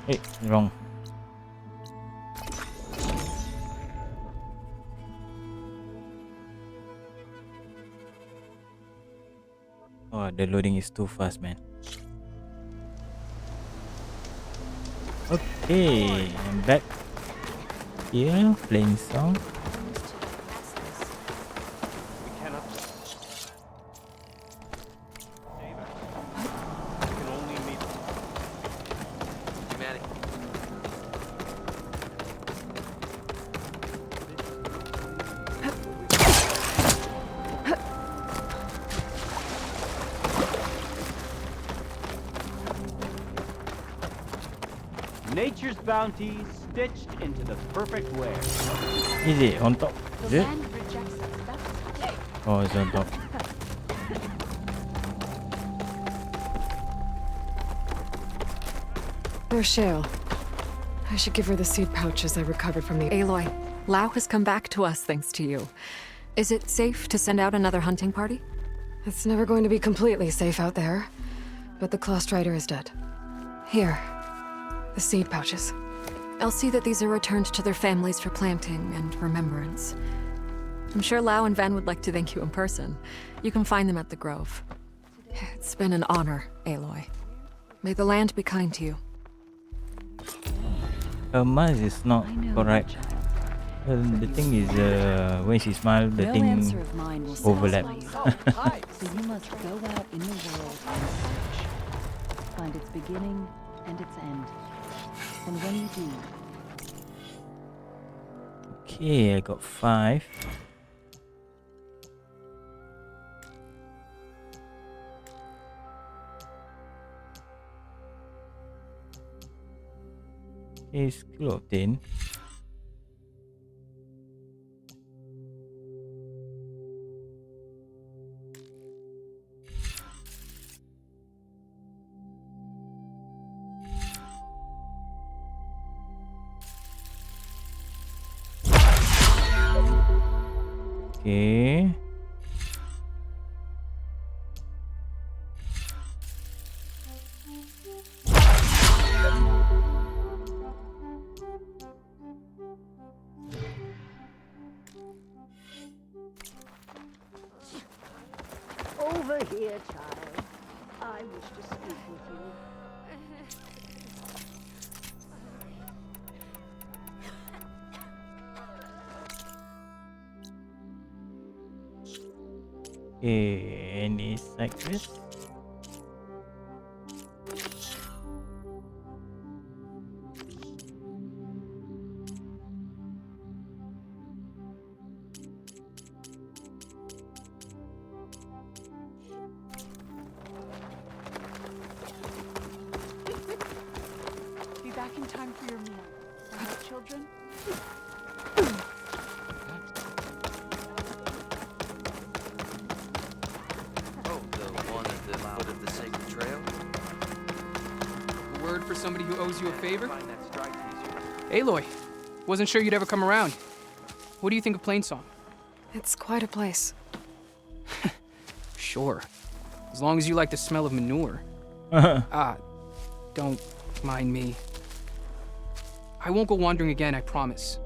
Hey, wrong. Oh, the loading is too fast, man. Okay, I'm back here playing song. Nature's bounty stitched into the perfect wear. Is it on top? Is it? Oh, it's on top. There's Shale. I should give her the seed pouches I recovered from the... Aloy, Lao has come back to us thanks to you. Is it safe to send out another hunting party? It's never going to be completely safe out there, but the Clost Rider is dead. Here, the seed pouches. I'll see that these are returned to their families for planting and remembrance. I'm sure Lao and Van would like to thank you in person. You can find them at the Grove. It's been an honor, Aloy. May the land be kind to you. Her mask is not correct. The thing is, when she smiles, the thing overlaps. So you must go out in the world and search. Find its beginning and its end. And when you do... Okay, I got 5. Okay, skill obtained. Okay. Over here, child. I wish to speak with you. Okay, any side quest? Be back in time for your meal. All right, children? Oh, the one at the foot of the sacred trail? A word for somebody who owes you a favor? Aloy, wasn't sure you'd ever come around. What do you think of Plainsong? It's quite a place. Sure. As long as you like the smell of manure. Don't mind me. I won't go wandering again, I promise.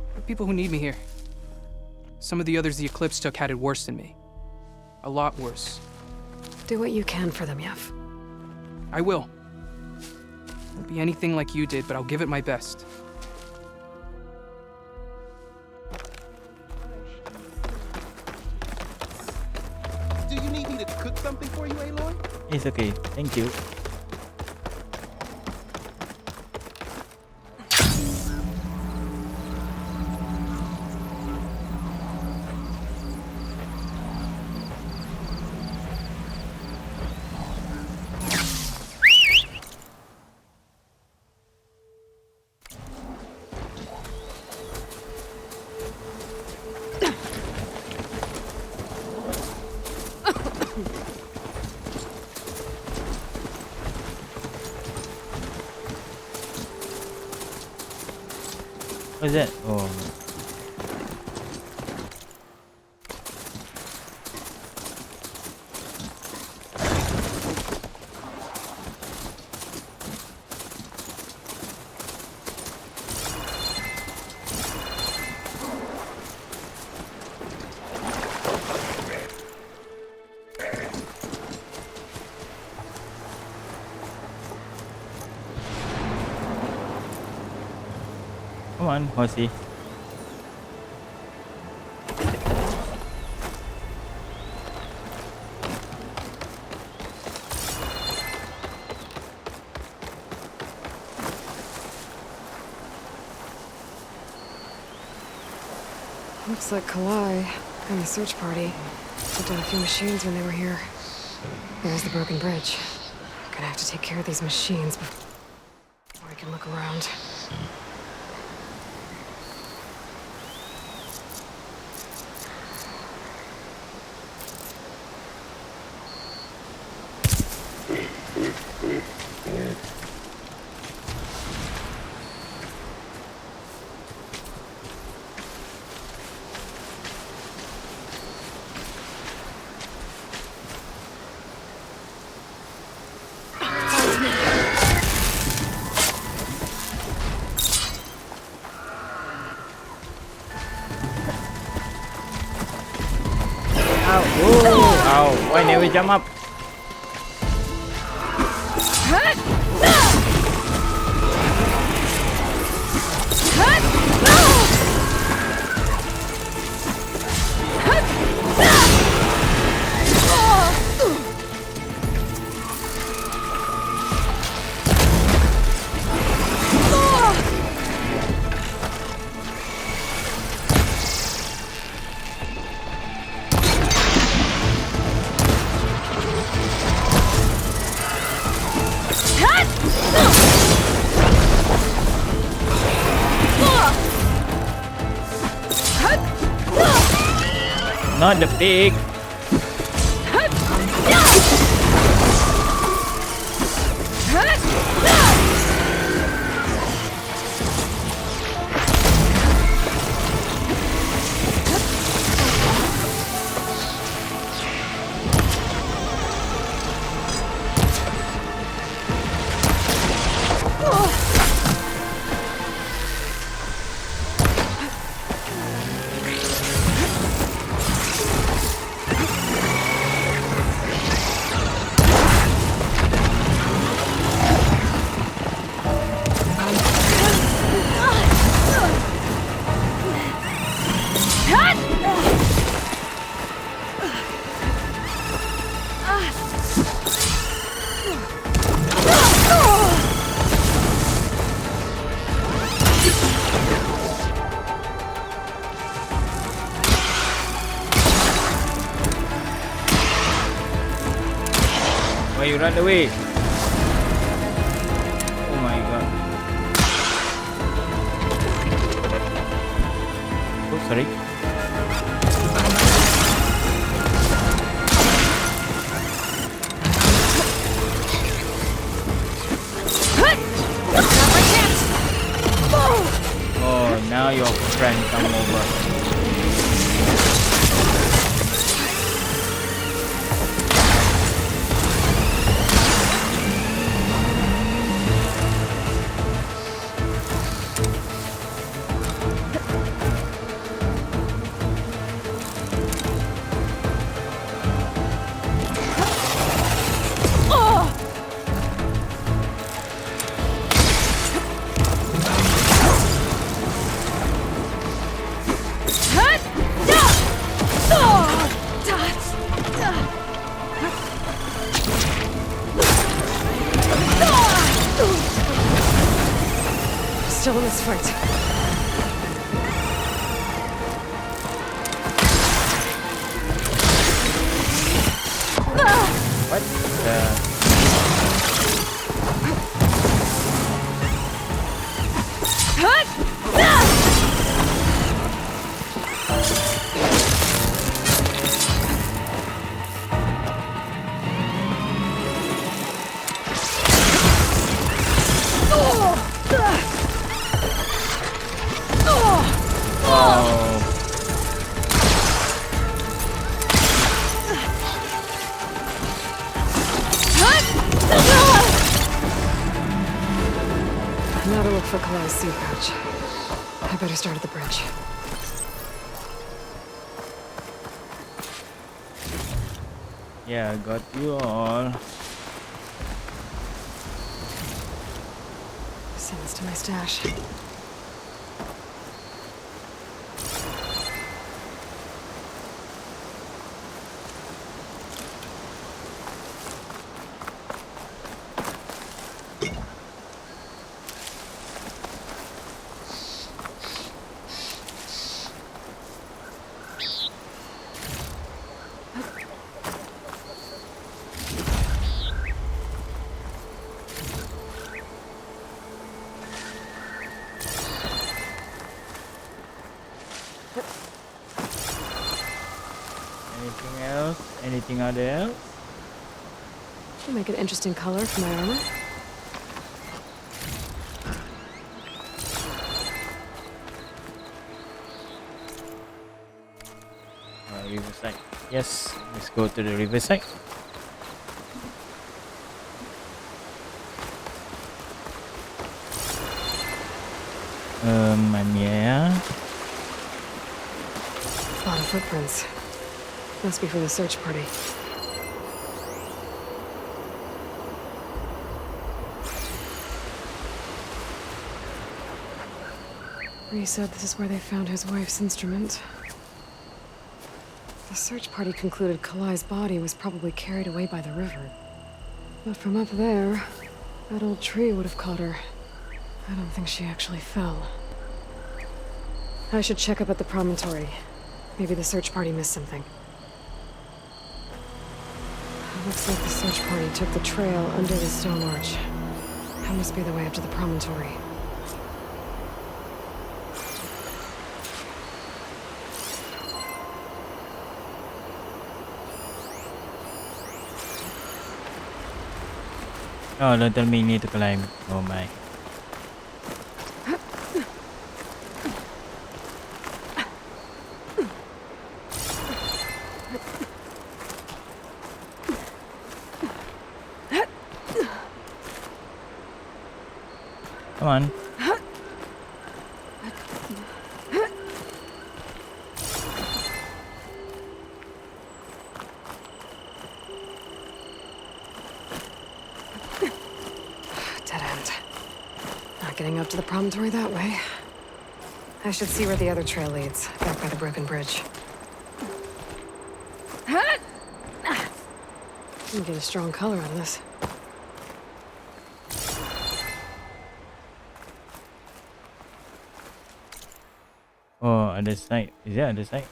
There are people who need me here. Some of the others the Eclipse took had it worse than me. A lot worse. Do what you can for them, Yev. I will. Won't be anything like you did, but I'll give it my best. Do you need me to cook something for you, Aloy? It's okay. Thank you. What's that? Oh. Come on, horsey. Looks like Kalai and the search party took down a few machines when they were here. There's the broken bridge. Gonna have to take care of these machines before I can look around. Ow, why never jump up? Not the pig. run away. Oh my god. Oh, sorry. Oh, now your friend come over. Still in this fight. What the? Now to look for Kalai's seed pouch. I better start at the bridge. Yeah, I got you all. Send this to my stash. Anything else? Anything other else? Will make an interesting color for my armor. Riverside. Yes, let's go to the riverside. Yeah. A lot of footprints. Must be for the search party. Bree said this is where they found his wife's instrument. The search party concluded Kalai's body was probably carried away by the river. But from up there, that old tree would have caught her. I don't think she actually fell. I should check up at the promontory. Maybe the search party missed something. Looks like the search party took the trail under the stone arch. That must be the way up to the promontory. Oh, don't tell me you need to climb. Oh my. Come on. Dead end. Not getting up to the promontory that way. I should see where the other trail leads, back by the broken bridge. You get a strong color out of this. Oh, other side. Is there other side?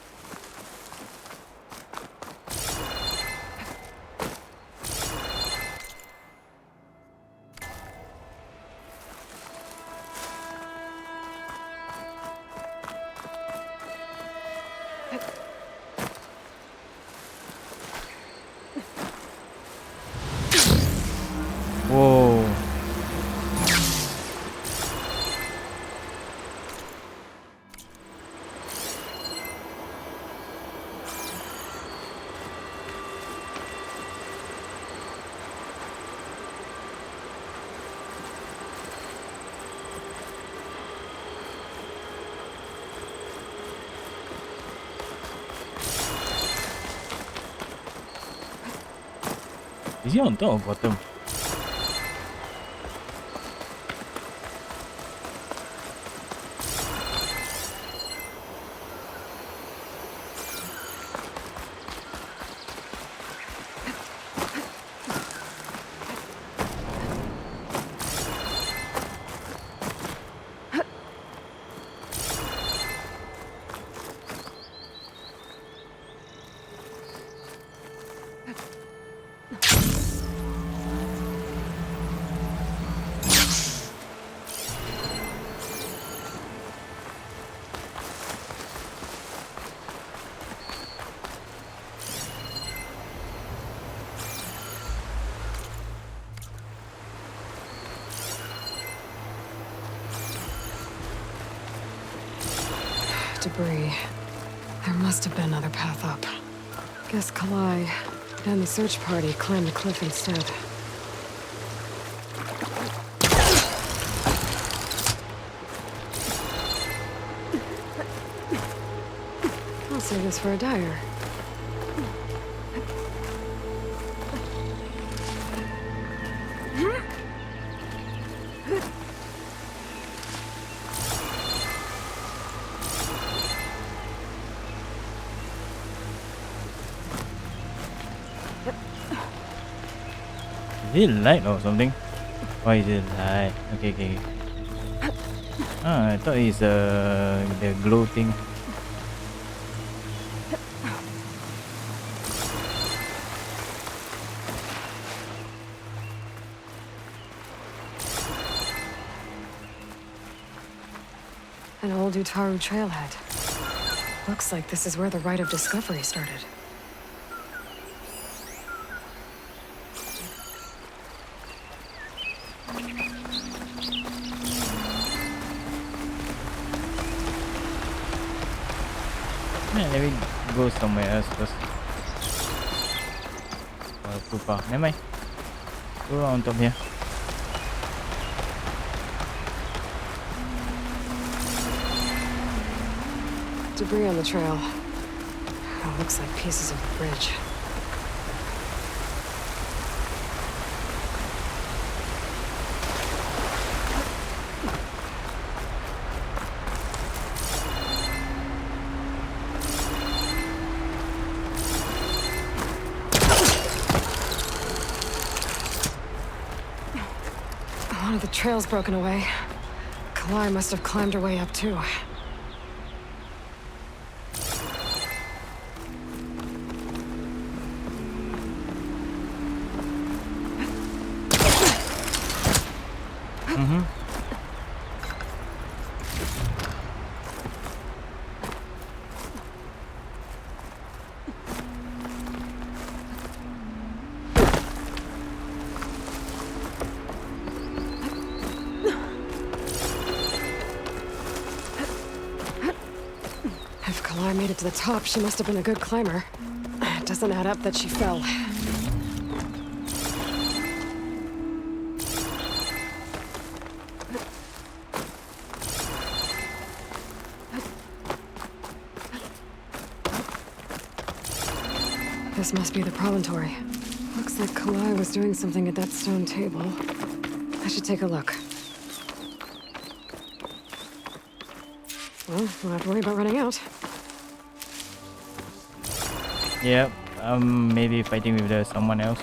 Whoa. Is he on top or bottom? Debris. There must have been another path up. Guess Kalai and the search party climbed the cliff instead. I'll save this for a dyer. Is it light or something? Why is it light? Okay. Ah, I thought it's the glow thing. An old Utaru trailhead. Looks like this is where the Rite of Discovery started. Yeah, let me go somewhere else first. Too far. Never mind. Go on top here. Debris on the trail. Oh, looks like pieces of the bridge. One of the trail's broken away. Kalai must have climbed her way up too. If Kalai made it to the top, she must have been a good climber. It doesn't add up that she fell. This must be the promontory. Looks like Kalai was doing something at that stone table. I should take a look. Well, we'll have to worry about running out. Yep, maybe fighting with someone else.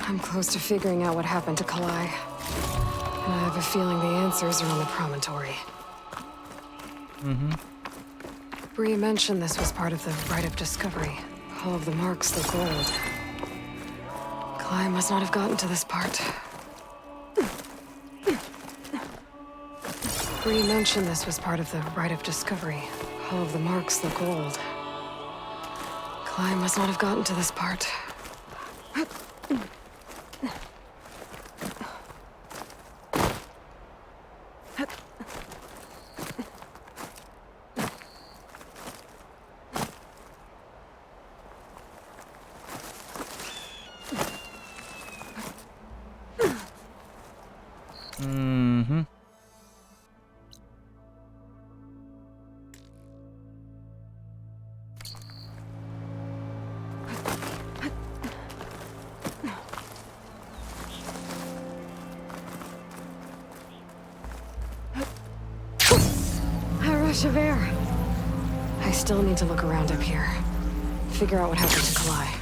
I'm close to figuring out what happened to Kalai. And I have a feeling the answers are on the promontory. Bree mentioned this was part of the Rite of Discovery. All of the marks look old. Kalai must not have gotten to this part. Bree mentioned this was part of the rite of discovery. All of the marks look old. Clyde must not have gotten to this part. Mm-hmm. A rush of air. I still need to look around up here. Figure out what happened to Kalai.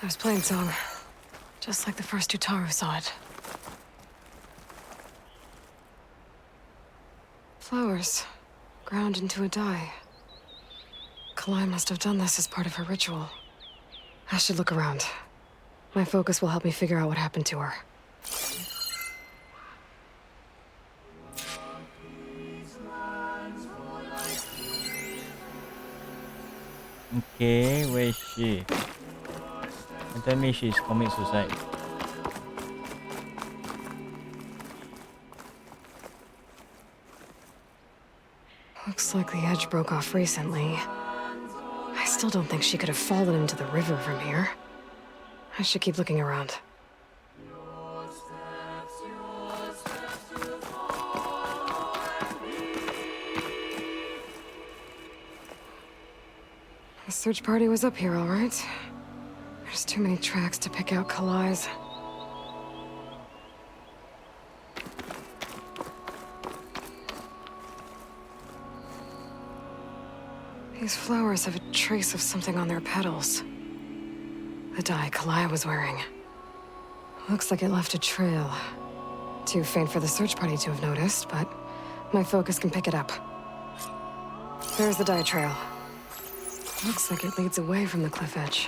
There's Plainsong. Just like the first Utaru saw it. Flowers. Ground into a dye. Kalai must have done this as part of her ritual. I should look around. My focus will help me figure out what happened to her. Okay, where is she? Don't tell me she's commit suicide. Looks like the edge broke off recently. I still don't think she could have fallen into the river from here. I should keep looking around. The search party was up here, all right. There's too many tracks to pick out Kalai's. These flowers have a trace of something on their petals. The dye Kalai was wearing. Looks like it left a trail. Too faint for the search party to have noticed, but my focus can pick it up. There's the dye trail. Looks like it leads away from the cliff edge.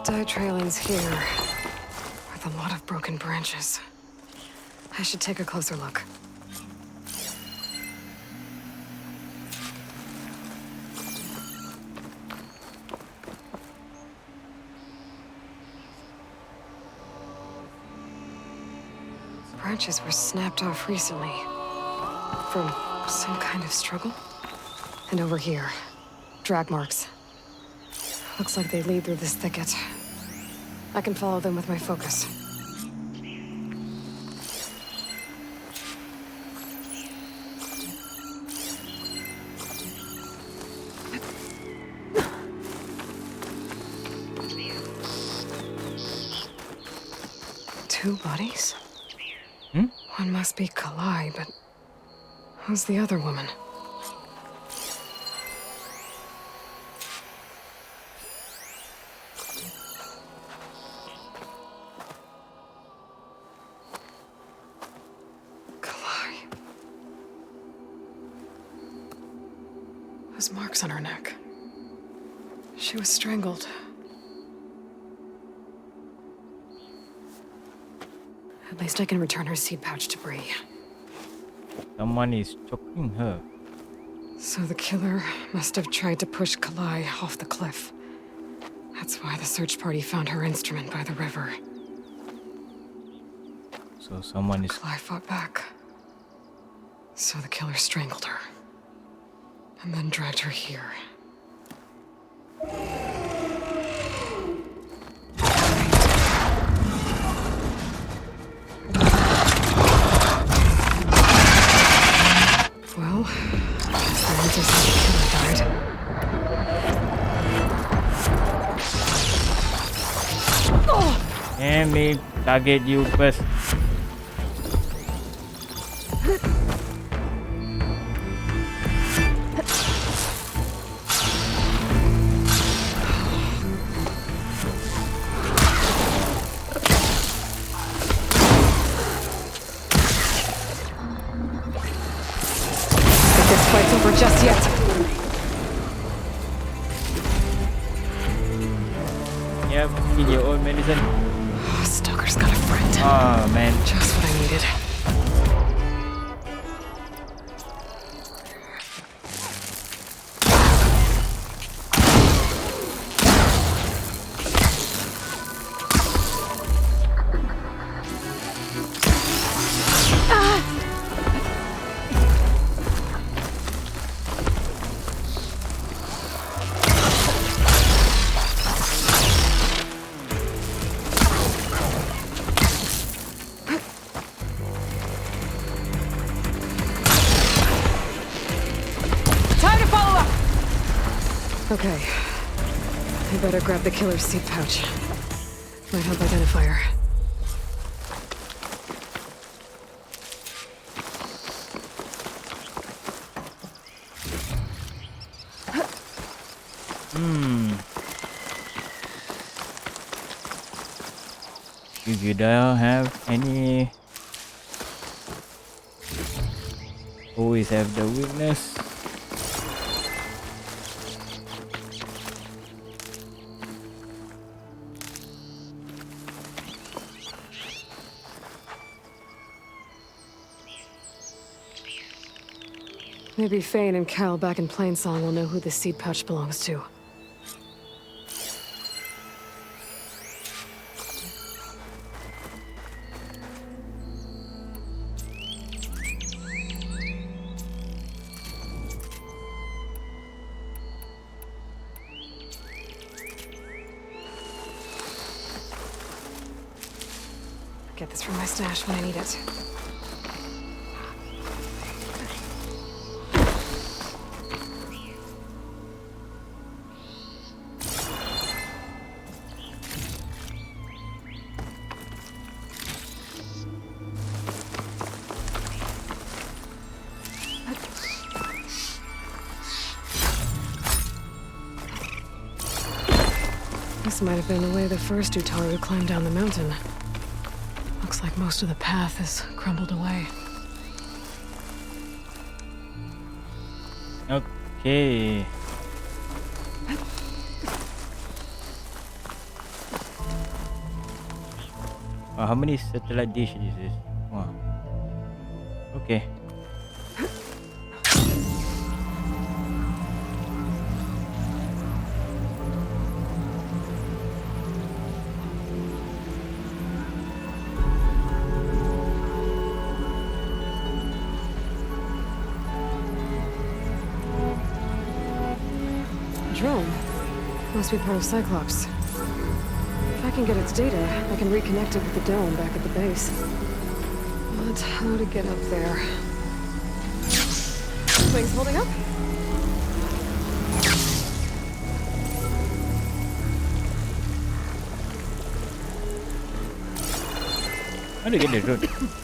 Dye trail ends here, with a lot of broken branches. I should take a closer look. Branches were snapped off recently. From some kind of struggle. And over here, drag marks. Looks like they lead through this thicket. I can follow them with my focus. Two bodies? One must be Kalai, but who's the other woman? Kalai. Those marks on her neck. She was strangled. At least I can return her seed pouch to Bree. Someone is choking her. So the killer must have tried to push Kalai off the cliff. That's why the search party found her instrument by the river. So someone is... Kalai fought back. So the killer strangled her. And then dragged her here. Well, I guess the killer died. Let me target you first. Yep, in your own medicine. Stalker's got a friend. Oh man. Just what I needed. Okay. I better grab the killer's seed pouch. Might help identify her. If you don't have any, always have the weakness. Maybe Fane and Cal back in Plainsong will know who the seed pouch belongs to. Get this from my stash when I need it. This might have been the way the first Utaru climbed down the mountain. Looks like most of the path has crumbled away. Okay. How many satellite dishes is this? Wow. Okay. Drone. Must be part of Cyclops. If I can get its data, I can reconnect it with the dome back at the base. But how to get up there? Wings holding up? How do you get the drone?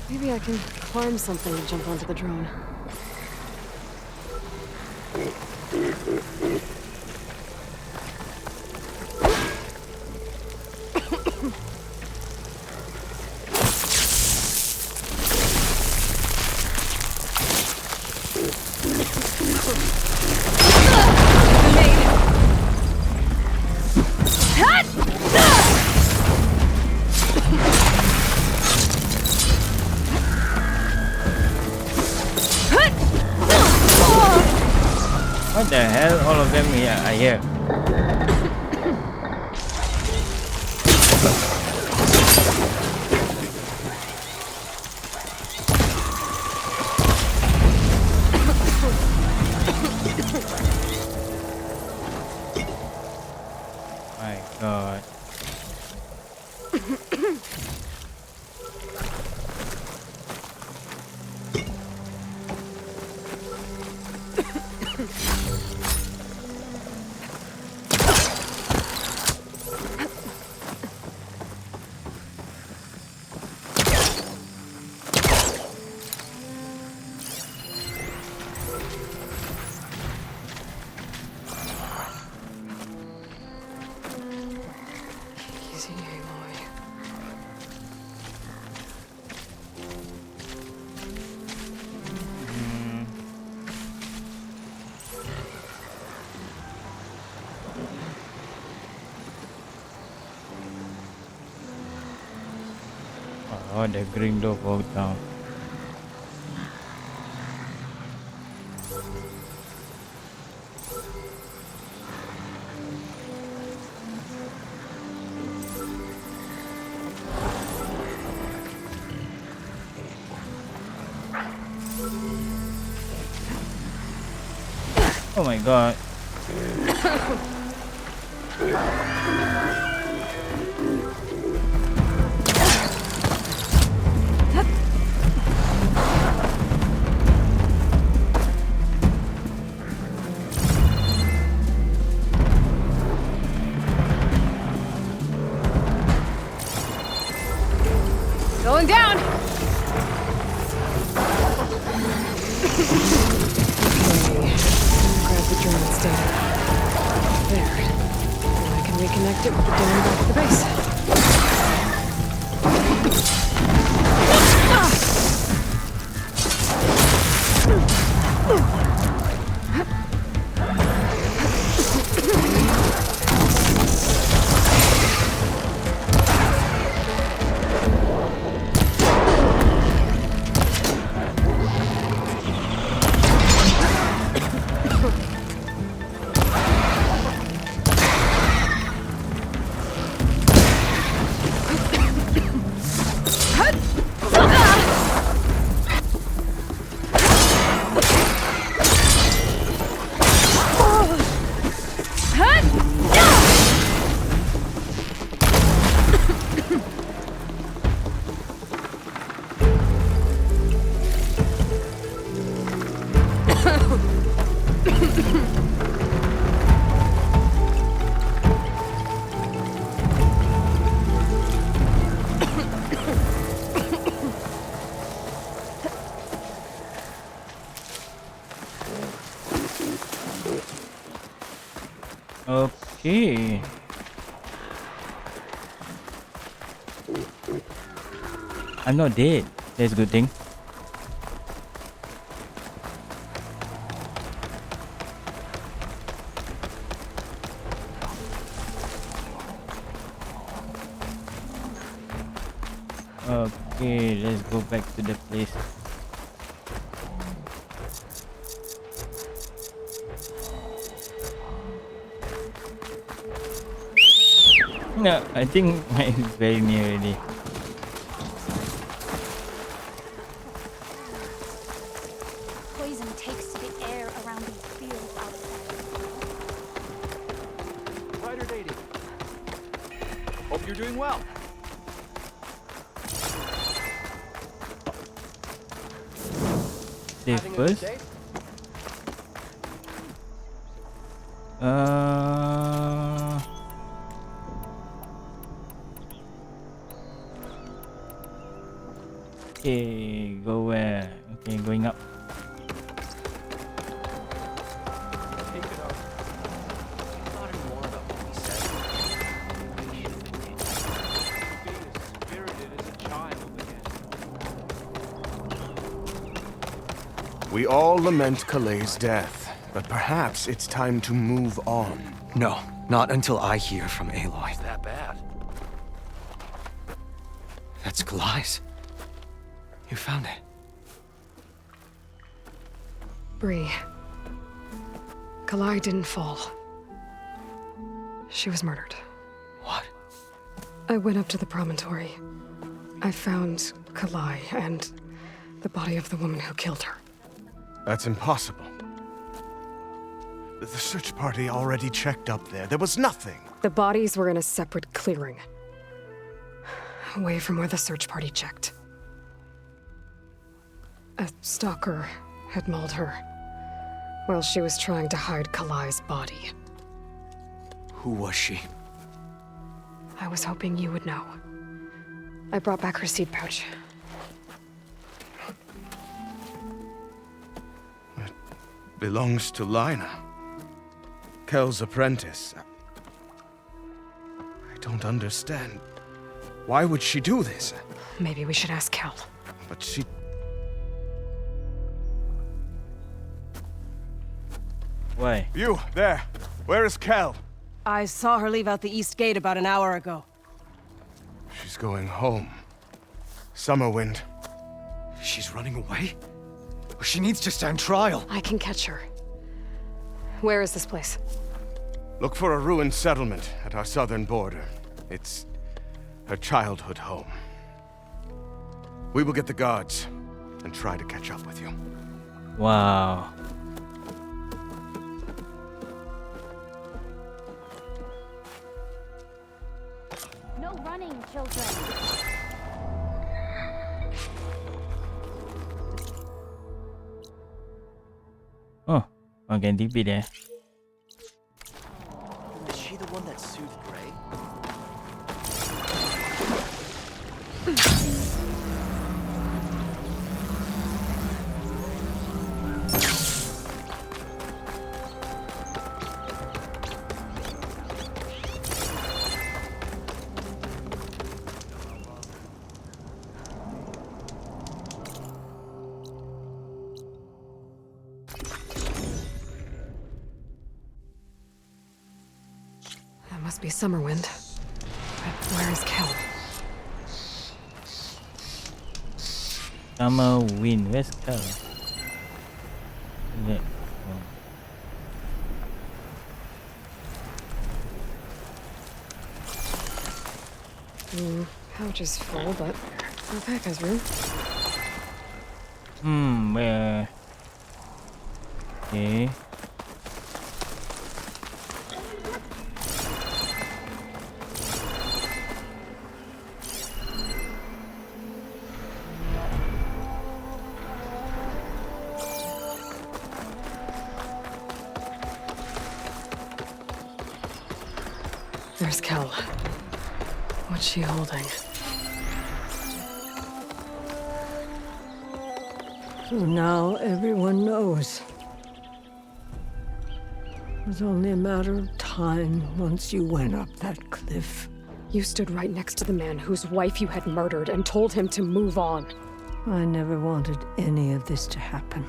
Maybe I can climb something and jump onto the drone. What the hell? All of them here are here. My God. Oh, the green door falls down. Oh my god. Going down! Grab the drone instead. There. Now I can reconnect it with the dome back at the base. Okay. I'm not dead. That's a good thing. Okay, let's go back to the place. No, I think mine is very near already. Poison takes to the air around these fields outside. Ryder dating. Hope you're doing well. Save first. Okay, go where? Okay, going up. We all lament Kaleigh's death, but perhaps it's time to move on. No, not until I hear from Aloy. That bad? That's Kaleigh's. You found it. Bree. Kaleigh didn't fall. She was murdered. What? I went up to the promontory. I found Kaleigh and the body of the woman who killed her. That's impossible. The search party already checked up there. There was nothing. The bodies were in a separate clearing. Away from where the search party checked. A stalker had mauled her while she was trying to hide Kaleigh's body. Who was she? I was hoping you would know. I brought back her seed pouch. It belongs to Lina. Kel's apprentice. I don't understand. Why would she do this? Maybe we should ask Kel. But she... Why? You, there. Where is Kel? I saw her leave out the east gate about an hour ago. She's going home. Summerwind. She's running away? She needs to stand trial. I can catch her. Where is this place? Look for a ruined settlement at our southern border. It's her childhood home. We will get the guards and try to catch up with you. Wow. No running, children. Oh, ganti beat ya. Is she the one that soothed Gray? That must be Summerwind. But where is Kel? Summerwind, where's Kel? Pouch is full, but the pack has room. Where? Okay. There's Kel. What's she holding? So now everyone knows. It was only a matter of time once you went up that cliff. You stood right next to the man whose wife you had murdered and told him to move on. I never wanted any of this to happen.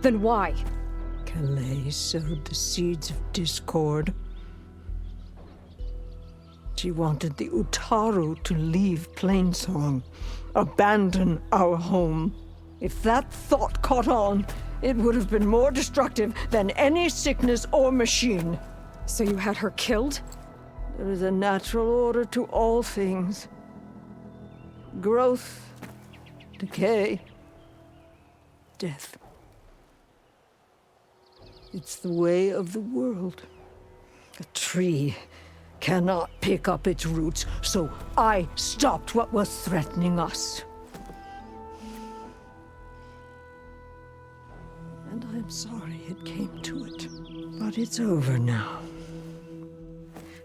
Then why? Calais sowed the seeds of discord. She wanted the Utaru to leave Plainsong, abandon our home. If that thought caught on, it would have been more destructive than any sickness or machine. So you had her killed? There is a natural order to all things. Growth, decay, death. It's the way of the world. A tree cannot pick up its roots, so I stopped what was threatening us. And I'm sorry it came to it. But it's over now.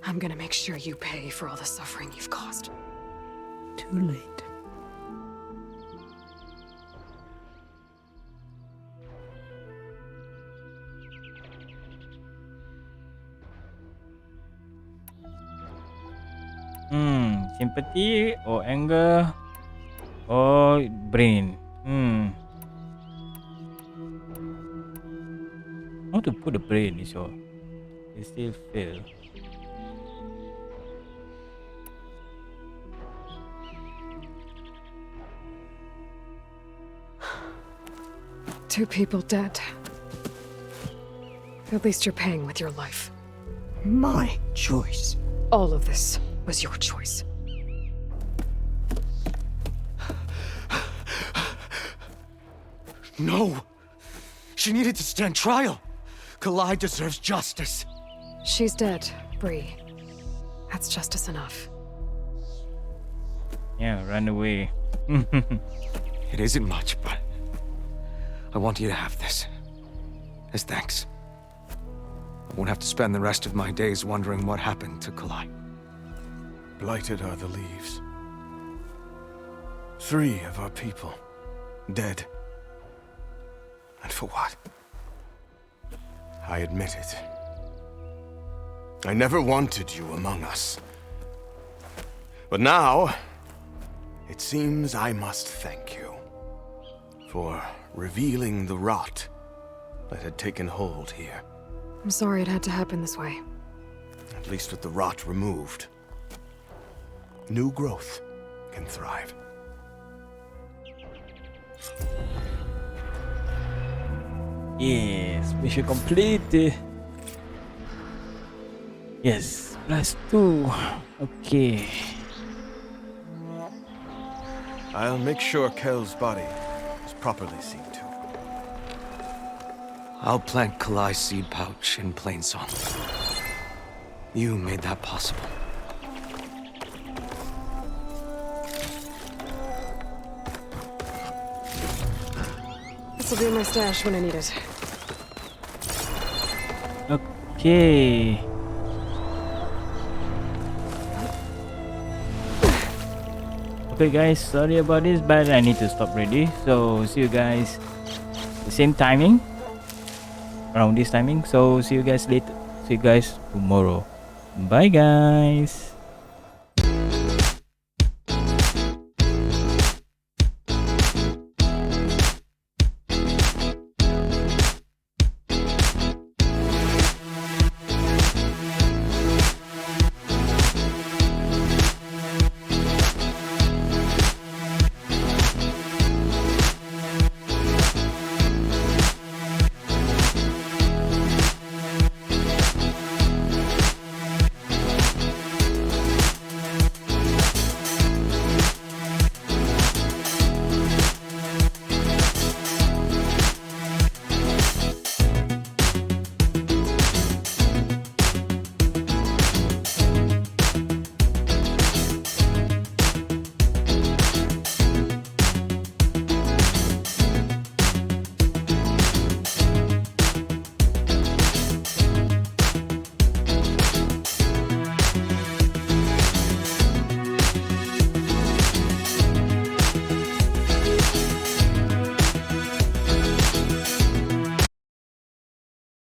I'm gonna make sure you pay for all the suffering you've caused. Too late. Sympathy or anger or brain. How to put the brain is all. They still fail. Two people dead. At least you're paying with your life. My choice. All of this was your choice. No! She needed to stand trial! Kalai deserves justice. She's dead, Bree. That's justice enough. Yeah, run away. It isn't much, but I want you to have this. As thanks. I won't have to spend the rest of my days wondering what happened to Kalai. Blighted are the leaves. 3 of our people dead. And for what? I admit it. I never wanted you among us. But now, it seems I must thank you for revealing the rot that had taken hold here. I'm sorry it had to happen this way. At least with the rot removed, new growth can thrive. Yes, mission complete. Yes, +2. Okay. I'll make sure Kel's body is properly seen to. I'll plant Kalai's seed pouch in Plainsong. You made that possible. This'll be in my stash when I need it. Okay. Okay guys, sorry about this, but I need to stop ready. So see you guys the same timing, around this timing. So see you guys later. See you guys tomorrow. Bye guys.